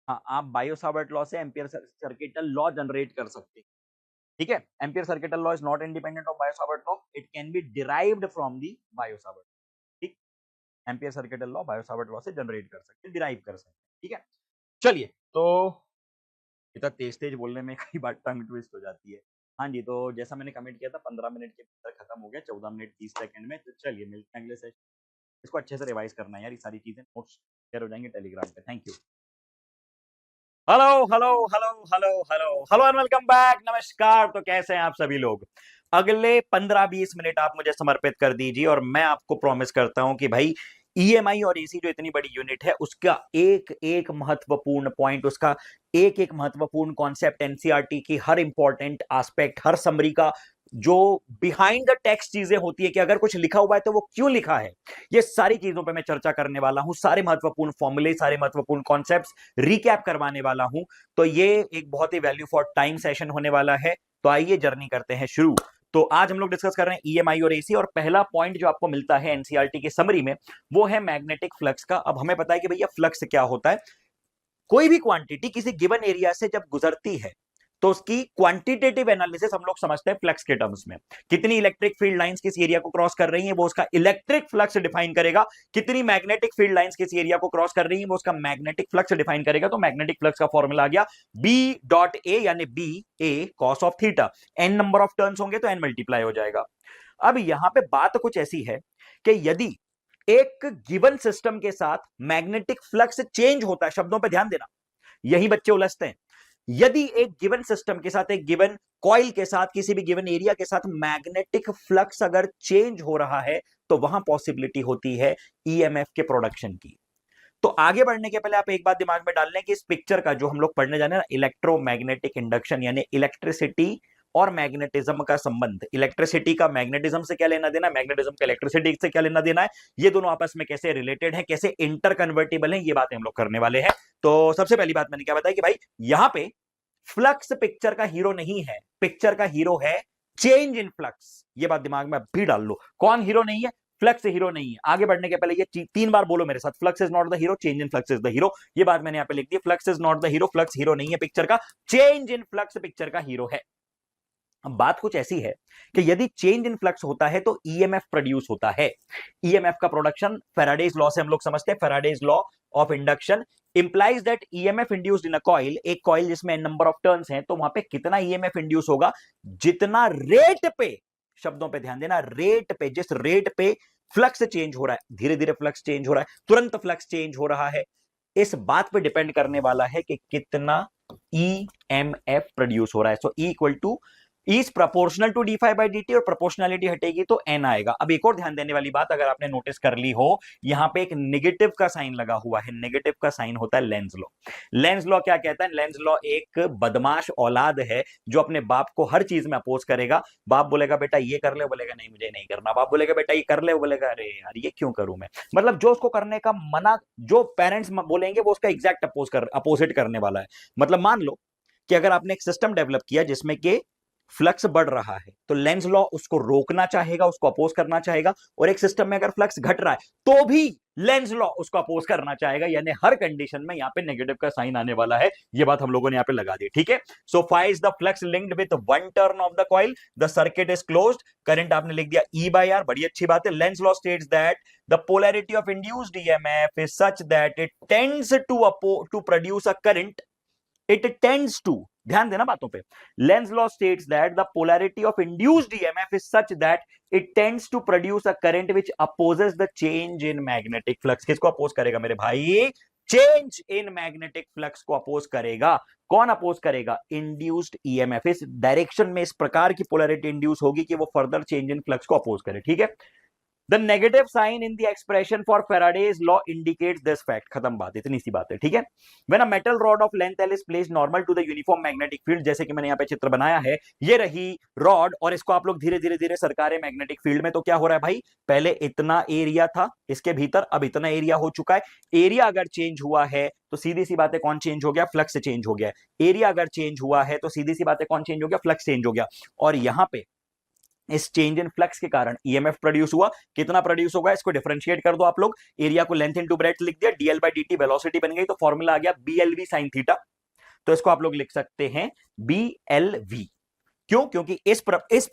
हाँ, आप बायो-सावर्ट लॉ से एम्पियर सर्किटल लॉ जनरेट कर सकते हैं। ठीक है, ampere circuital law is not independent of Biot-Savart law, it can be derived from the Biot Savart. ठीक, ampere circuital law Biot Savart law से जनरेट कर सकते हैं, डिराइव कर सकते हैं। ठीक है, चलिए, तो इतना तेज तेज बोलने में कई बार टंग ट्विस्ट हो जाती है। हाँ जी, तो जैसा मैंने कमेंट किया था 15 मिनट के भीतर खत्म हो गया, 14 मिनट 30 सेकंड में। तो चलिए मिलते हैं अगले सेशन। इसको अच्छे से रिवाइज करना है यार, ये सारी चीजें नोट्स शेयर हो जाएंगे टेलीग्राम पे। Thank you. Hello hello hello hello hello hello and welcome back. नमस्कार, तो कैसे हैं आप सभी लोग। अगले 15-20 मिनट आप मुझे समर्पित कर दीजिए और मैं आपको प्रॉमिस करता हूं कि भाई ईएमआई और एसी जो इतनी बड़ी यूनिट है, उसका एक एक महत्वपूर्ण पॉइंट, उसका एक एक महत्वपूर्ण कॉन्सेप्ट, एनसीईआरटी की हर इंपॉर्टेंट एस्पेक्ट, हर समरी का जो बिहाइंड द टेक्स्ट चीजें होती है कि अगर कुछ लिखा हुआ है तो वो क्यों लिखा है, ये सारी चीजों पे मैं चर्चा करने वाला हूं। सारे महत्वपूर्ण फॉर्मूले, सारे महत्वपूर्ण कॉन्सेप्ट्स रिकैप करवाने वाला हूं। तो ये एक बहुत ही वैल्यू फॉर टाइम सेशन होने वाला है। तो आइए जर्नी करते हैं शुरू। तो आज हम लोग डिस्कस कर रहे हैं ईएमआई और एसी, और पहला पॉइंट जो आपको मिलता है एनसीईआरटी के समरी में वो है मैग्नेटिक फ्लक्स का। अब हमें पता है कि भैया फ्लक्स क्या होता है। कोई भी क्वांटिटी किसी गिवन एरिया से जब गुजरती है तो उसकी क्वांटिटेटिव एनालिसिस हम लोग समझते हैं फ्लक्स के टर्म्स में। कितनी इलेक्ट्रिक फील्ड लाइंस किस एरिया को क्रॉस कर रही हैं वो उसका इलेक्ट्रिक फ्लक्स डिफाइन करेगा। कितनी मैग्नेटिक फील्ड लाइंस किस एरिया को क्रॉस कर रही हैं वो उसका मैग्नेटिक फ्लक्स डिफाइन करेगा। तो मैग्नेटिक फ्लक्स का फॉर्मूला आ गया B.A, यानी BA cos of theta. n number of turns होंगे तो n मल्टीप्लाई हो जाएगा। अब यहां पे बात कुछ ऐसी है कि यदि एक गिवन सिस्टम के साथ मैग्नेटिक फ्लक्स चेंज होता है, शब्दों पे ध्यान देना, यही बच्चे उलझते हैं। यदि एक गिवन सिस्टम के साथ, एक गिवन कॉइल के साथ, किसी भी गिवन एरिया के साथ मैग्नेटिक फ्लक्स अगर चेंज हो रहा है तो वहां पॉसिबिलिटी होती है ईएमएफ के प्रोडक्शन की। तो आगे बढ़ने के पहले आप एक बात दिमाग में डाल लें कि इस पिक्चर का जो हम लोग पढ़ने जाने ना, इलेक्ट्रोमैग्नेटिक इंडक्शन, यानी इलेक्ट्रिसिटी और मैग्नेटिज्म का संबंध। इलेक्ट्रिसिटी का मैग्नेटिज्म से क्या लेना देना, मैग्नेटिज्म का इलेक्ट्रिसिटी से क्या लेना देना है, ये दोनों आपस में कैसे रिलेटेड है, कैसे इंटर कन्वर्टिबल है, ये बातें हम लोग करने वाले हैं। तो सबसे पहली बात मैंने क्या बताया कि भाई यहां पे फ्लक्स पिक्चर का हीरो नहीं है, पिक्चर का हीरो है चेंज इन फ्लक्स। ये बात दिमाग में भी डाल लो। कौन हीरो नहीं है? फ्लक्स हीरो नहीं है। आगे बढ़ने के पहले ये 3 बार बोलो मेरे साथ, flux is not the hero, change in flux is the hero. ये बात मैंने यहां पे लिख दी, flux is not the hero, flux hero नहीं है पिक्चर का, चेंज इन फ्लक्स पिक्चर का हीरो है। अब बात कुछ ऐसी है कि यदि चेंज इन फ्लक्स होता है तो ईएमएफ प्रोड्यूस होता है। ईएमएफ का प्रोडक्शन फैराडेज लॉ से हम लोग समझते हैं। Faraday's law of induction implies that EMF induced in a coil, एक कॉइल जिसमें नंबर ऑफ टर्न्स हैं, तो वहां पे कितना ईएमएफ इंड्यूस होगा, जितना रेट पे, शब्दों पे ध्यान देना, रेट पे, जिस रेट पे फ्लक्स चेंज हो रहा है, धीरे धीरे फ्लक्स चेंज हो रहा है, तुरंत फ्लक्स चेंज हो रहा है, इस बात पे डिपेंड करने वाला है कि कितना ईएमएफ प्रोड्यूस हो रहा है। So E equal to is proportional to D phi by D T, और प्रोपोर्शनलिटी हटेगी तो एन आएगा। अब एक और ध्यान देने वाली बात अगर आपने नोटिस कर ली हो, यहां पे एक नेगेटिव का साइन लगा हुआ है, नेगेटिव का साइन होता है लेंज लॉ। लेंज लॉ क्या कहता है? लेंज लॉ एक बदमाश औलाद है जो अपने बाप को हर चीज में अपोज करेगा। बाप बोलेगा बेटा ये कर ले, बोलेगा नहीं मुझे नहीं करना। बाप बोलेगा बेटा ये कर ले, बोलेगा अरे यार ये क्यों करूं मैं। मतलब जो उसको करने का मना, जो पेरेंट्स बोलेंगे वो उसका एग्जैक्ट अपोजिट करने वाला है। मतलब मान लो कि अगर आपने एक सिस्टम डेवलप किया जिसमें कि फ्लक्स बढ़ रहा है, तो लेंज लॉ उसको रोकना चाहेगा, उसको अपोज करना चाहेगा। और एक सिस्टम में अगर फ्लक्स घट रहा है तो भी लेंज लॉ उसको अपोज करना चाहेगा। यानी हर कंडीशन में यहां पे नेगेटिव का साइन आने वाला है। ये बात हम लोगों ने यहां पे लगा दी, ठीक है। So phi is the flux linked with one turn of the coil, the circuit is closed, current आपने लिख दिया E बाय R, बड़ी अच्छी बात है। Lenz law states that the polarity of induced EMF is such that it tends to produce a current, it tends to, ध्यान देना बातों पे। Lenz law states that the polarity of induced EMF is such that it tends to produce a current which opposes the change in magnetic flux। किसको अपोज करेगा मेरे भाई? चेंज इन मैग्नेटिक फ्लक्स को अपोज करेगा। कौन अपोज करेगा? Induced EMF. इस डायरेक्शन में इस प्रकार की पोलैरिटी इंड्यूस होगी कि वो फर्दर चेंज इन फ्लक्स को अपोज करे, ठीक है। The negative sign in the expression for Faraday's law indicates this fact। खत्म बात, इतनी सी बात है, ठीक है। When a metal rod of length L is placed normal to the uniform magnetic field, जैसे कि मैंने यहाँ पे चित्र बनाया है, ये रही रॉड और इसको आप लोग धीरे धीरे धीरे सरका रहे मैग्नेटिक फील्ड में। तो क्या हो रहा है भाई? पहले इतना एरिया था इसके भीतर, अब इतना एरिया हो चुका है। एरिया अगर चेंज हुआ है तो सीधी सी बात है कौन चेंज हो गया? फ्लक्स चेंज हो गया। एरिया अगर चेंज हुआ है तो सीधी सी बात है कौन चेंज हो गया? फ्लक्स चेंज हो गया। और यहां पे इस चेंज इन फ्लक्स के कारण ईएमएफ प्रोड्यूस हुआ। कितना प्रोड्यूस होगा इसको डिफरेंशिएट कर दो आप लोग। एरिया को लेंथ इनटू ब्रेड्थ लिख दिया, डीएल बाय डीटी वेलोसिटी बन गई, तो फॉर्मूला आ गया बीएलवी साइन थीटा। तो इसको आप लोग लिख सकते हैं बीएलवी। क्यों? क्योंकि इस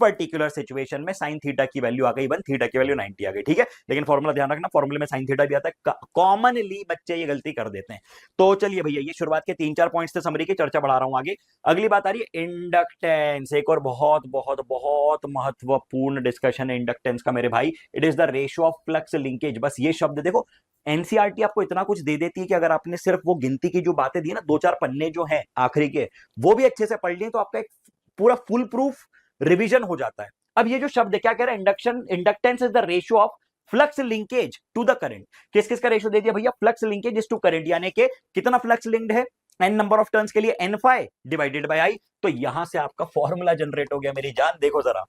पर्टिकुलर सिचुएशन में साइन थीटा की वैल्यू आ गई 1, थीटा की वैल्यू 90 आ गई, ठीक है। लेकिन फॉर्मूला ध्यान रखना, फॉर्मूले में साइन थीटा भी आता है। कॉमनली बच्चे ये गलती कर देते हैं। तो चलिए भैया, ये शुरुआत के 3-4 पॉइंट्स थे समरी की, चर्चा बढ़ा रहा हूं आगे। अगली बात आ रही है इंडक्टेंस। एक और बहुत बहुत बहुत महत्वपूर्ण डिस्कशन है इंडक्टेंस का मेरे भाई। It is the ratio of flux linkage. बस ये शब्द देखो, एनसीईआरटी आपको इतना कुछ दे देती है कि अगर आपने सिर्फ वो गिनती की जो बातें दी ना, 2-4 पन्ने जो है आखिरी के, वो भी अच्छे से पढ़ लिए तो आपका एक पूरा फुल प्रूफ रिवीजन हो जाता है। अब ये जो शब्द है क्या कह रहा है? Inductance is the ratio of flux linkage to the current. किस किस का रेशियो दे दिया भैया? Flux linkage is to current, यानी कि कितना फ्लक्स लिंक्ड है n नंबर ऑफ टर्न्स के लिए, n phi divided by i। तो यहां से आपका फॉर्मूला जनरेट हो गया मेरी जान। देखो जरा,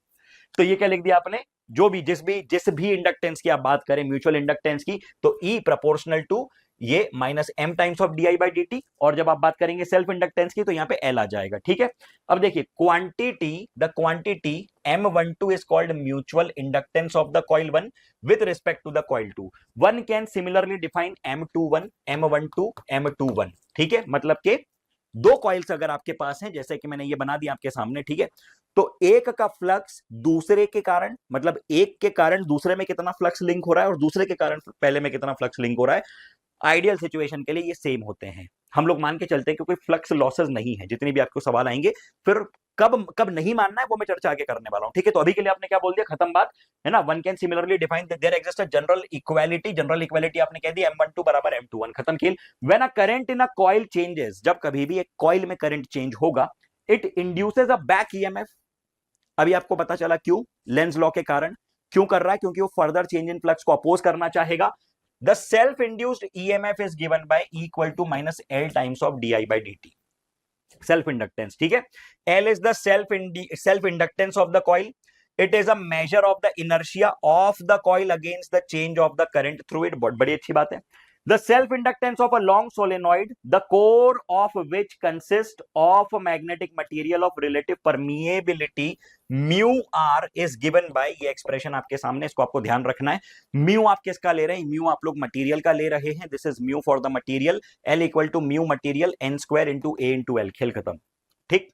तो ये क्या लिख दिया आपने? जो भी जिस भी इंडक्टेंस की आप बात करें, म्यूचुअल इंडक्टेंस की, तो E प्रोपोर्शनल टू ये minus m times of D by D T. और जब आप बात करेंगे सेल्फ इंडक्टेंस की तो यहां पे L आ जाएगा, ठीक है। अब देखिए the quantity M12 is called mutual inductance of the coil 1 with respect to the coil 2। One can similarly define M21, M12, M21, ठीक है। मतलब के दो कॉइल्स अगर आपके पास हैं, जैसे कि मैंने ये बना दिया आपके सामने, ठीक है, तो एक का फ्लक्स दूसरे के कारण, मतलब एक के कारण दूसरे में कितना फ्लक्स लिंक हो रहा है और दूसरे के कारण पहले में कितना फ्लक्स लिंक हो रहा है, आइडियल सिचुएशन के लिए ये सेम होते हैं। हम लोग मान के चलते हैं कि कोई फ्लक्स लॉसेस नहीं है। जितनी भी आपको सवाल आएंगे, फिर कब कब नहीं मानना है वो मैं चर्चा आगे करने वाला हूं, ठीक है। तो अभी के लिए आपने क्या बोल दिया? खत्म बात है ना। One can similarly define there exist a general equality. General equality आपने कह दी M12 बराबर M21, खत्म खेल। When a current in a coil changes, जब कभी भी एक कॉइल में करंट चेंज होगा, it induces a back EMF. अभी आपको पता चला क्यों? लेंज लॉ के कारण। क्यों कर रहा है? क्योंकि वो फर्दर चेंज इन फ्लक्स को अपोज करना चाहेगा। The self-induced EMF is given by E equal to minus L times of di by dt। Self inductance, ठीक है। L is the self inductance of the coil। It is a measure of the inertia of the coil against the change of the current through it। बहुत बड़ी अच्छी बात है। The self inductance of a long solenoid, the core of which consists of a magnetic material of relative permeability mu r is given by, ये एक्सप्रेशन आपके सामने, इसको आपको ध्यान रखना है। म्यू आप किसका ले रहे हैं? म्यू आप लोग मटेरियल का ले रहे हैं। This is mu for the material. L equal to mu material n square into a into L, खेल खत्म, ठीक।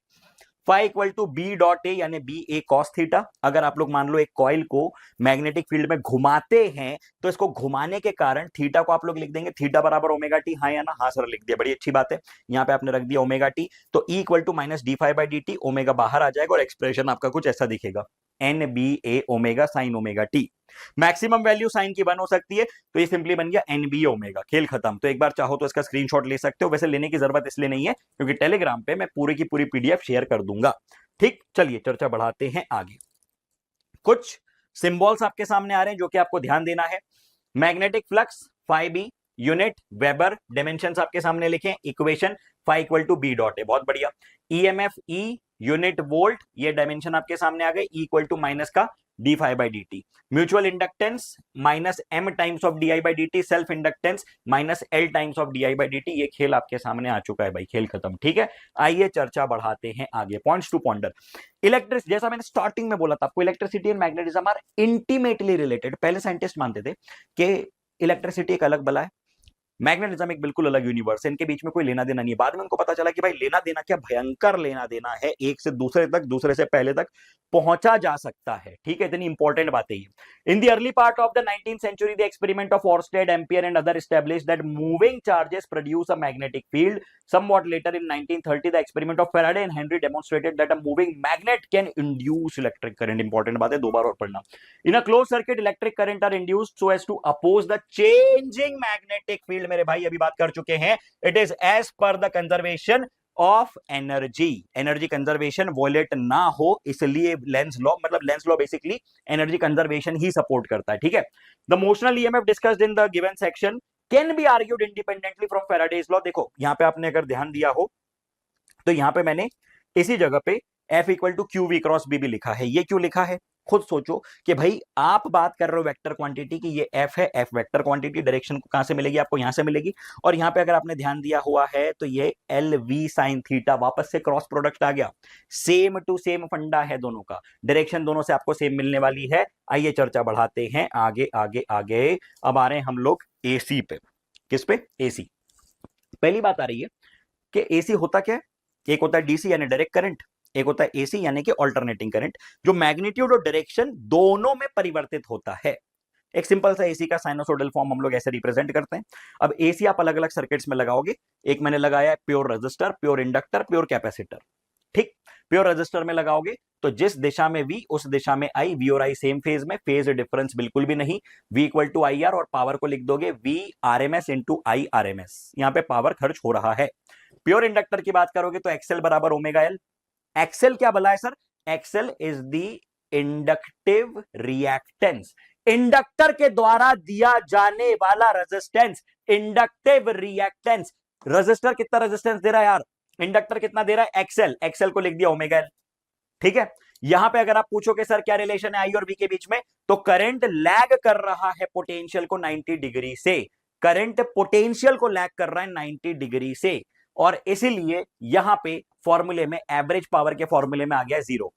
Phi equal to B dot A, यानी बी ए कॉस थीटा। अगर आप लोग मान लो एक कॉइल को मैग्नेटिक फील्ड में घुमाते हैं तो इसको घुमाने के कारण थीटा को आप लोग लिख देंगे थीटा बराबर ओमेगा टी। हाँ या ना? हाँ सर, लिख दिया, बड़ी अच्छी बात है। यहाँ पे आपने रख दिया ओमेगा टी, तो E equal to minus D phi by D T, omega बाहर आ जाएगा और एक्सप्रेशन आपका कुछ ऐसा दिखेगा, N B A omega sine omega T. Maximum value sine की 1 हो सकती है, तो ये सिंपली बन गया एन बी ओमेगा, खेल खत्म। तो एक बार चाहो तो इसका स्क्रीनशॉट ले सकते हो। वैसे लेने की जरूरत इसलिए नहीं है क्योंकि टेलीग्राम पे मैं पूरी की पूरी पीडीएफ शेयर कर दूंगा। ठीक, चलिए चर्चा बढ़ाते हैं आगे। कुछ सिंबल्स आपके सामने आ रहे हैं जो कि आपको ध्यान देना है। Magnetic flux phi B, unit weber, dimensions आपके सामने लिखे, equation phi equal to B dot है, बहुत बढ़िया। ईएमएफ ई, यूनिट वोल्ट, ये डायमेंशन आपके सामने आ गए, ई इक्वल टू माइनस का D phi by D T. Mutual inductance minus M times of D I by D T, self inductance minus L times of D I by D T. ये खेल आपके सामने आ चुका है भाई, खेल खत्म। ठीक है, आइए चर्चा बढ़ाते हैं आगे, पॉइंट्स टू पॉन्डर। इलेक्ट्रिक, जैसा मैंने स्टार्टिंग में बोला था आपको, electricity and magnetism are intimately related. पहले साइंटिस्ट मानते थे कि इलेक्ट्रिसिटी एक अलग बला है, मैग्नेटिज्म एक बिल्कुल अलग यूनिवर्स है, इनके बीच में कोई लेना देना नहीं है। बाद में उनको पता चला कि भाई लेना देना क्या, भयंकर लेना देना है, एक से दूसरे तक, दूसरे से पहले तक पहुंचा जा सकता है। ठीक है, इतनी इंपॉर्टेंट बात है ये। In the early part of the 19th century the experiment of Oersted, Ampere and other established that moving charges produce a magnetic field. Somewhat later in 1930 the experiment of Faraday and Henry demonstrated that a moving magnet can induce electric current. Important बात है, दो बार और पढ़ना। In a closed circuit electric current are induced so as to oppose the changing magnetic field। मेरे भाई अभी बात कर चुके हैं, it is as per the conservation of energy. Energy conservation violate ना हो, इसलिए लेंस लॉ, मतलब Lenz law basically energy conservation ही सपोर्ट करता है। ठीक है, the motional EMF discussed in the given section can be argued independently from Faraday's law. देखो यहां पे आपने अगर ध्यान दिया हो तो यहां पे मैंने इसी जगह पे F equal to Q V cross B भी लिखा है। ये क्यों लिखा है, खुद सोचो कि भाई आप बात कर रहे हो वेक्टर क्वांटिटी की, ये F है, F वेक्टर क्वांटिटी, डायरेक्शन को कहां से मिलेगी, आपको यहां से मिलेगी। और यहां पे अगर आपने ध्यान दिया हुआ है तो ये एल वी साइन थीटा, वापस से क्रॉस प्रोडक्ट आ गया, सेम टू सेम फंडा है दोनों का, डायरेक्शन दोनों से आपको सेम मिलने वाली है। आइए चर्चा बढ़ाते हैं आगे आगे आगे। अब आ रहे हैं हम लोग एसी पे। किस पे, एसी। पहली बात आ रही है कि एसी होता क्या है, एक होता है डीसी यानी डायरेक्ट करंट, एक होता है एसी यानी कि अल्टरनेटिंग करंट, जो मैग्नीट्यूड और डायरेक्शन दोनों में परिवर्तित होता है। एक सिंपल सा एसी का साइनोसोडल फॉर्म हम लोग ऐसे रिप्रेजेंट करते हैं। अब एसी आप अलग अलग सर्किट्स में लगाओगे, एक मैंने लगाया है pure resistor, pure inductor, pure capacitor. ठीक, प्योर रेजिस्टर में लगाओगे तो जिस दिशा में वी उस दिशा में आई, वी और आई सेम फेज में, फेज डिफरेंस बिल्कुल भी नहीं, V equal to I R, और पावर को लिख दोगे V R M S into I R M S, यहां पे पावर खर्च हो रहा है। प्योर इंडक्टर की बात करोगे तो एक्सएल बराबर ओमेगा एल। एक्सएल क्या बोला है sir, XL is the inductive reactance, inductor के द्वारा दिया जाने वाला रेजिस्टेंस, इंडक्टिव रिएक्टेंस। रेजिस्टर कितना रेजिस्टेंस दे रहा है यार, इंडक्टर कितना दे रहा है, एक्सएल, एक्सएल को लिख दिया ओमेगा एल। ठीक है, यहां पे अगर आप पूछोगे सर क्या रिलेशन है आई और वी के बीच में, तो करंट लैग कर रहा है पोटेंशियल को 90 डिग्री से, करंट पोटेंशियल को लैग कर रहा है 90 डिग्री से, और इसीलिए यहां पे फॉर्मूले में, एवरेज पावर के फॉर्मूले में आ गया जीरो।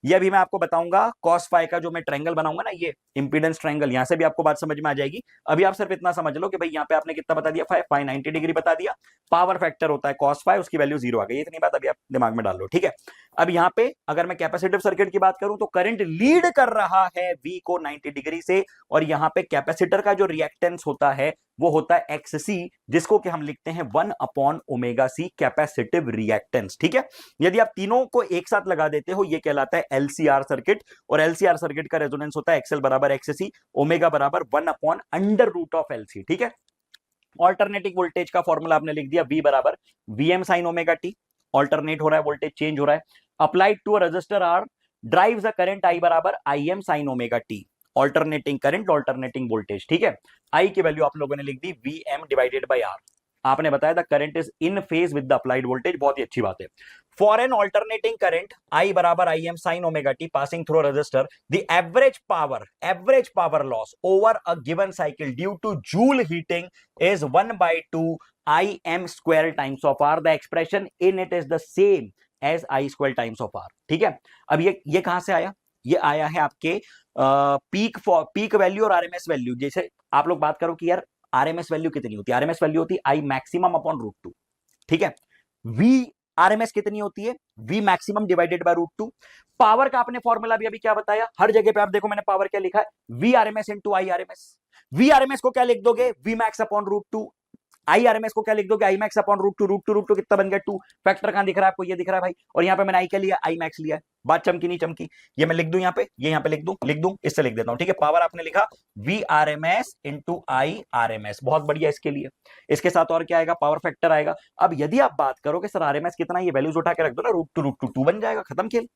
ये भी मैं आपको बताऊंगा कॉस फाई का जो मैं ट्रायंगल बनाऊंगा ना, ये इंपीडेंस ट्रायंगल, यहां से भी आपको बात समझ में आ जाएगी। अभी आप सिर्फ इतना समझ लो कि भाई यहां पे आपने कितना बता दिया, फाई 90 डिग्री बता दिया, पावर फैक्टर होता है कॉस फाई, उसकी वैल्यू जीरो आ गई, इतनी बात अभी आप दिमाग में डाल लो। ठीक है, अब यहां पे अगर मैं कैपेसिटिव सर्किट की बात करूं तो करंट लीड कर रहा है वी को 90 डिग्री से, और यहां पे कैपेसिटर का जो रिएक्टेंस होता है वो होता है एक्ससी, जिसको कि हम लिखते हैं 1 upon omega C, capacitive reactance. ठीक है, यदि आप तीनों को एक साथ लगा देते हो ये कहलाता है एलसीआर सर्किट, और एलसीआर सर्किट का रेजोनेंस होता है एक्सएल बराबर एक्ससी, ओमेगा बराबर 1 upon under root of LC. ठीक है, ऑल्टरनेटिंग वोल्टेज का फॉर्मूला आपने लिख दिया, वी बराबर V M sine omega T, alternate हो रहा है, वोल्टेज चेंज हो रहा है, applied to a resistor R drives a current I बराबर I M sine omega T, alternating current, alternating voltage. ठीक है, आई की वैल्यू आप लोगों ने लिख दी V M divided by R, आपने बताया the current is in phase with the applied voltage, बहुत ही अच्छी बात है। For an alternating current I बराबर I M sine omega T passing through resistor, the average power loss over a given cycle due to Joule heating is 1/2 I M square times of R, the expression in it is the same as I square times of R. ठीक है, अब ये कहां से आया, ये आया है आपके पीक वैल्यू और आरएमएस वैल्यू। जैसे आप लोग बात करो कि यार आरएमएस वैल्यू कितनी होती है, आरएमएस वैल्यू होती है I maximum upon root two. ठीक है, वी आरएमएस कितनी होती है, V maximum divided by root two. Power का आपने फॉर्मूला भी अभी क्या बताया, हर जगह पे आप देखो मैंने पावर क्या लिखा है, V RMS into I RMS. V RMS को क्या लिख दोगे, V max upon root two, I RMS को क्या लिख दोगे, I max upon root two, root two root two कितना बन गया 2, फैक्टर कहां दिख रहा है आपको, ये दिख रहा है भाई, और यहाँ पे मैंने आई क्या लिया, आई मैक्स लिया है, बात चमकी नहीं चमकी, ये मैं लिख दूं यहाँ पे, ये यहाँ पे लिख दूं, इससे लिख देता हूं, ठीक है। पावर आपने लिखा V R M S into I R M S, बहुत बढ़िया इसके लिए। इसके साथ और क्या आएगा, पावर फैक्टर आएगा। अब यदि आप बात करो कि सर आर एम एस कितना, ये वैल्यूज उठा के रख दो ना, रूट टू टू बन जाएगा, खत्म खेल।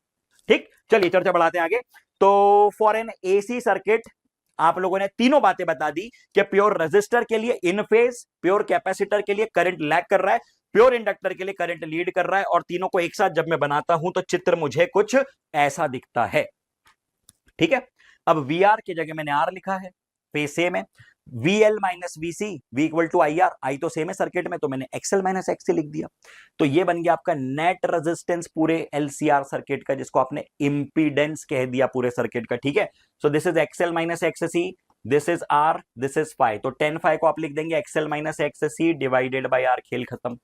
ठीक, चलिए चर्चा बढ़ाते हैं आगे। तो फॉर एन एसी सर्किट आप लोगों ने तीनों बातें बता दी कि प्योर रेजिस्टर के लिए इन फेज, प्योर कैपेसिटर के लिए करंट लैग कर रहा है, प्योर इंडक्टर के लिए करंट लीड कर रहा है, और तीनों को एक साथ जब मैं बनाता हूं तो चित्र मुझे कुछ ऐसा दिखता है। ठीक है, अब वी आर की जगह मैंने आर लिखा है, फेज सेम है, V L minus V C, V equal to I R, I तो सेम है सर्किट में, तो मैंने एक्सएल माइनस एक्ससी लिख दिया। तो ये बन गया आपका नेट रेजिस्टेंस पूरे एलसीआर सर्किट का, जिसको आपने इंपीडेंस कह दिया पूरे सर्किट का। ठीक है, so this is XL minus XC, this is R, this is phi, तो 10 फाई को आप लिख देंगे XL minus XC divided by R, खेल खत्म।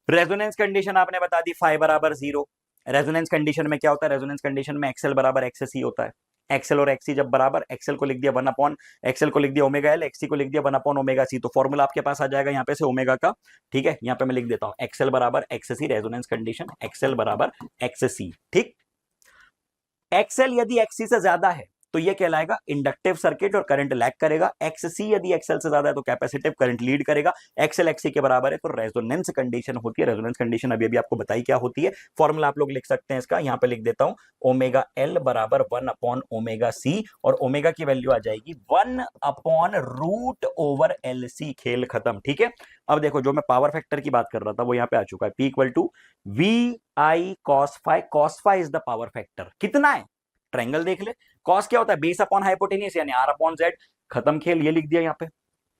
रेजोनेंस कंडीशन आपने बता दी फाई बराबर 0। रेजोनेंस कंडीशन में क्या होता है, रेजोनेंस कंडीशन में एक्सएल बराबर एक्ससी होता है। एक्सएल और एक्सी जब बराबर, एक्सएल को लिख दिया 1 अपॉन, एक्सएल को लिख दिया ओमेगा एल, एक्सी को लिख दिया 1 अपॉन ओमेगा सी, तो फॉर्मूला आपके पास आ जाएगा यहाँ पे से ओमेगा का। ठीक है, यहाँ पे मैं लिख देता हूं एक्सएल बराबर एक्ससी, रेजोनेंस कंडीशन एक्सएल बराबर एक्ससी। ठीक, एक्सएल यदि एक्सी से ज्यादा है तो ये कहलाएगा इंडक्टिव सर्किट और करंट लैग करेगा, एक्ससी यदि एक्सएल से ज्यादा है तो कैपेसिटिव, करंट लीड करेगा, एक्सएल एक्सी के बराबर है तो रेजोनेंस कंडीशन होती है। रेजोनेंस कंडीशन अभी आपको बताई क्या होती है, फॉर्मूला आप लोग लिख सकते हैं इसका, यहां पे लिख देता हूं ओमेगा एल बराबर 1 अपॉन ओमेगा सी, और ओमेगा की वैल्यू आ जाएगी 1 upon root over L C, खेल खत्म। ठीक है, अब देखो जो मैं पावर फैक्टर की बात कर रहा था वो यहां पे आ चुका है, P equal to V I cos phi, cos phi is the power factor, कितना है, ट्रायंगल देख ले, कॉस क्या होता है, बेस अपॉन हाइपोटेन्यूस यानी आर अपॉन जेड, खत्म खेल, ये लिख दिया यहाँ पे।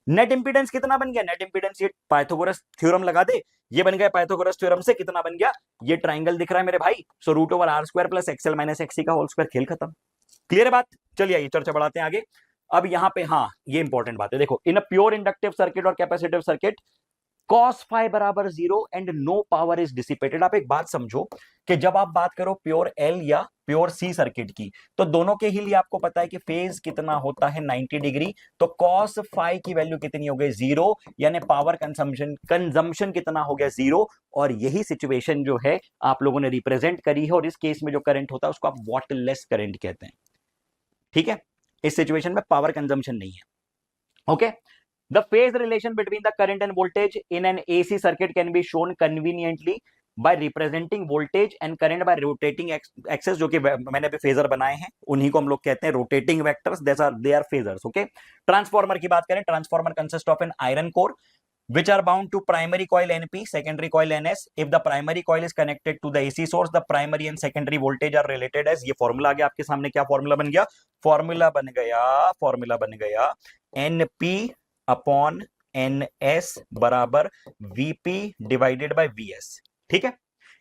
नेट इंपीडेंस कितना बन गया, नेट इंपीडेंस ये पाइथागोरस थ्योरम लगा दे, ये बन गया पाइथागोरस थ्योरम से कितना बन गया, ये ट्रायंगल दिख रहा है मेरे भाई, so root over R square plus XL minus XC का होल स्क्वायर, खेल खत्म। क्लियर है बात, चलिए आइए चर्चा बढ़ाते हैं आगे। अब यहां पे हाँ ये इंपॉर्टेंट बात है, देखो in a pure inductive circuit और कैपेसिटिव सर्किट कॉस फाई बराबर 0 and no power is dissipated. आप एक बात समझो कि जब आप बात करो प्योर एल या प्योर सी सर्किट की, तो दोनों के ही लिए आपको पता है कि फेज कितना होता है 90 डिग्री, तो कॉस फाई की वैल्यू कितनी हो गई 0, यानी पावर कंजम्पशन कितना हो गया 0, और यही सिचुएशन जो है आप लोगों ने रिप्रेजेंट करी है, और इस केस में जो करंट होता है उसको आप वॉटलेस करंट कहते हैं। ठीक है, इस सिचुएशन में पावर कंजम्पशन नहीं है। Okay, the phase relation between the current and voltage in an AC circuit can be shown conveniently by representing voltage and current by rotating axis, जो कि मैंने अभी फेजर बनाए हैं उन्हीं को हम लोग कहते हैं rotating vectors, they are phasers। Okay, transformer की बात करें, transformer consist of an iron core which are bound to primary coil NP, secondary coil NS. If the primary coil is connected to the AC source, the primary and secondary voltage are related as, ये फॉर्मूला आ गया आपके सामने, क्या फॉर्मूला बन गया, फॉर्मूला बन गया NP अपॉन NS बराबर VP डिवाइडेड बाय VS। ठीक है,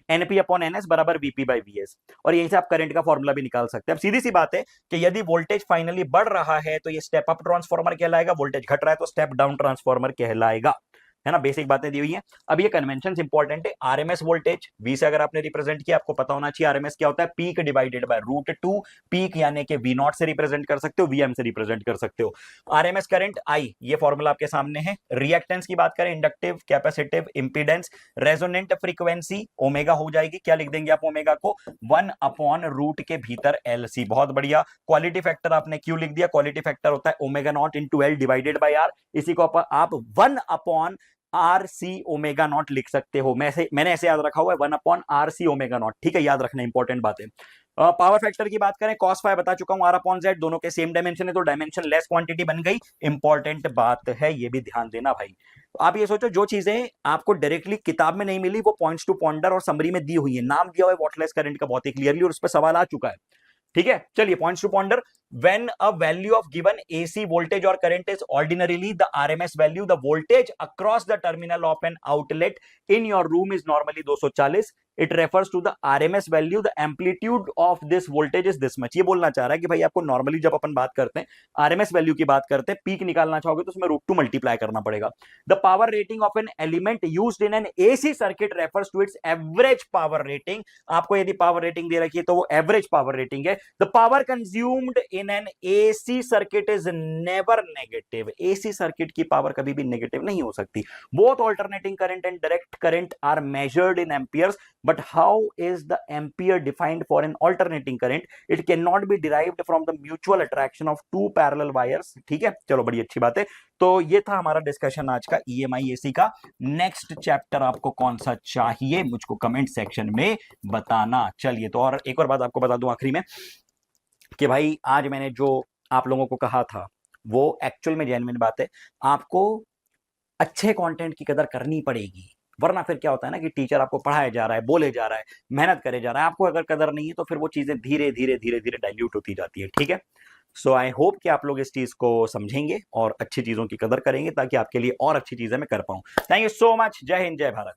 NP अपॉन NS बराबर VP बाय VS, और यहीं से आप करंट का फॉर्मूला भी निकाल सकते हैं। अब सीधी सी बात है कि यदि वोल्टेज फाइनली बढ़ रहा है तो ये स्टेप अप ट्रांसफार्मर कहलाएगा, वोल्टेज घट रहा है तो स्टेप डाउन ट्रांसफार्मर कहलाएगा, है ना, बेसिक बातें दी हुई हैं। अब ये कन्वेंशन इंपॉर्टेंट है, आरएमएस वोल्टेज वी से अगर आपने रिप्रेजेंट किया, आपको पता होना चाहिए आरएमएस क्या होता है, peak divided by root 2, peak यानी कि वी नॉट से रिप्रेजेंट कर सकते हो, वीएम से रिप्रेजेंट कर सकते हो। आरएमएस करंट आई, ये फॉर्मूला आपके सामने है। रिएक्टेंस की बात करें, inductive, capacitive, impedance, resonant frequency omega हो जाएगी, क्या लिख देंगे आप ओमेगा को 1 अपॉन रूट के भीतर एलसी, बहुत बढ़िया। क्वालिटी फैक्टर आपने क्यों लिख दिया, क्वालिटी फैक्टर होता है omega not into L divided by R, इसी को आप 1 upon R C omega not लिख सकते हो, मैंने ऐसे याद रखा हुआ है 1 upon R C omega not. ठीक है, याद रखना इंपॉर्टेंट बात है। पावर फैक्टर की बात करें, कॉस फाई बता चुका हूं, आर अपॉन जेड, दोनों के सेम डायमेंशन है तो डायमेंशन लेस क्वांटिटी बन गई, इंपॉर्टेंट बात है, ये भी ध्यान देना भाई। आप ये सोचो जो चीजें आपको डायरेक्टली किताब में नहीं मिली वो पॉइंट्स टू पॉन्डर और समरी में दी हुई है, नाम दिया हुआ है वॉटलेस करंट का बहुत ही क्लियरली, और उस पर सवाल आ चुका है। ठीक है, चलिए points to ponder, when a value of given AC voltage or current is ordinarily the RMS value, the voltage across the terminal of an outlet in your room is normally 240, it refers to the RMS value, the amplitude of this voltage is this much. ये बोलना चाह रहा है कि भाई आपको नॉर्मली जब अपन बात करते हैं आरएमएस वैल्यू की बात करते हैं, पीक निकालना चाहोगे तो उसमें √2 मल्टीप्लाई करना पड़ेगा। The power rating of an element used in an AC circuit refers to its average power rating. आपको यदि पावर रेटिंग दे रखी है तो वो एवरेज पावर रेटिंग है। The power consumed in an AC circuit is never negative. AC circuit की पावर कभी भी नेगेटिव नहीं हो सकती। Both alternating current and direct current are measured in amperes, but how is the ampere defined for an alternating current? It can not be derived from the mutual attraction of two parallel wires. ठीक है, चलो बड़ी अच्छी बात है। तो ये था हमारा डिस्कशन आज का ईएमआई एसी का। नेक्स्ट चैप्टर आपको कौन सा चाहिए मुझको कमेंट सेक्शन में बताना। चलिए, तो और एक और बात आपको बता दूं आखिरी में कि भाई आज मैंने जो आप लोगों को कहा था वो एक्चुअल में जेन्युइन बात है। आपको अच्छे कंटेंट की कदर करनी पड़ेगी, वरना फिर क्या होता है ना कि टीचर आपको पढ़ाया जा रहा है, बोले जा रहा है, मेहनत करे जा रहा है, आपको अगर कदर नहीं है तो फिर वो चीजें धीरे धीरे धीरे धीरे डाइल्यूट होती जाती है। ठीक है, सो आई होप कि आप लोग इस चीज को समझेंगे और अच्छी चीजों की कदर करेंगे ताकि आपके लिए और अच्छी चीजें मैं कर पाऊं। Thank you so much. जय हिंद, जय भारत।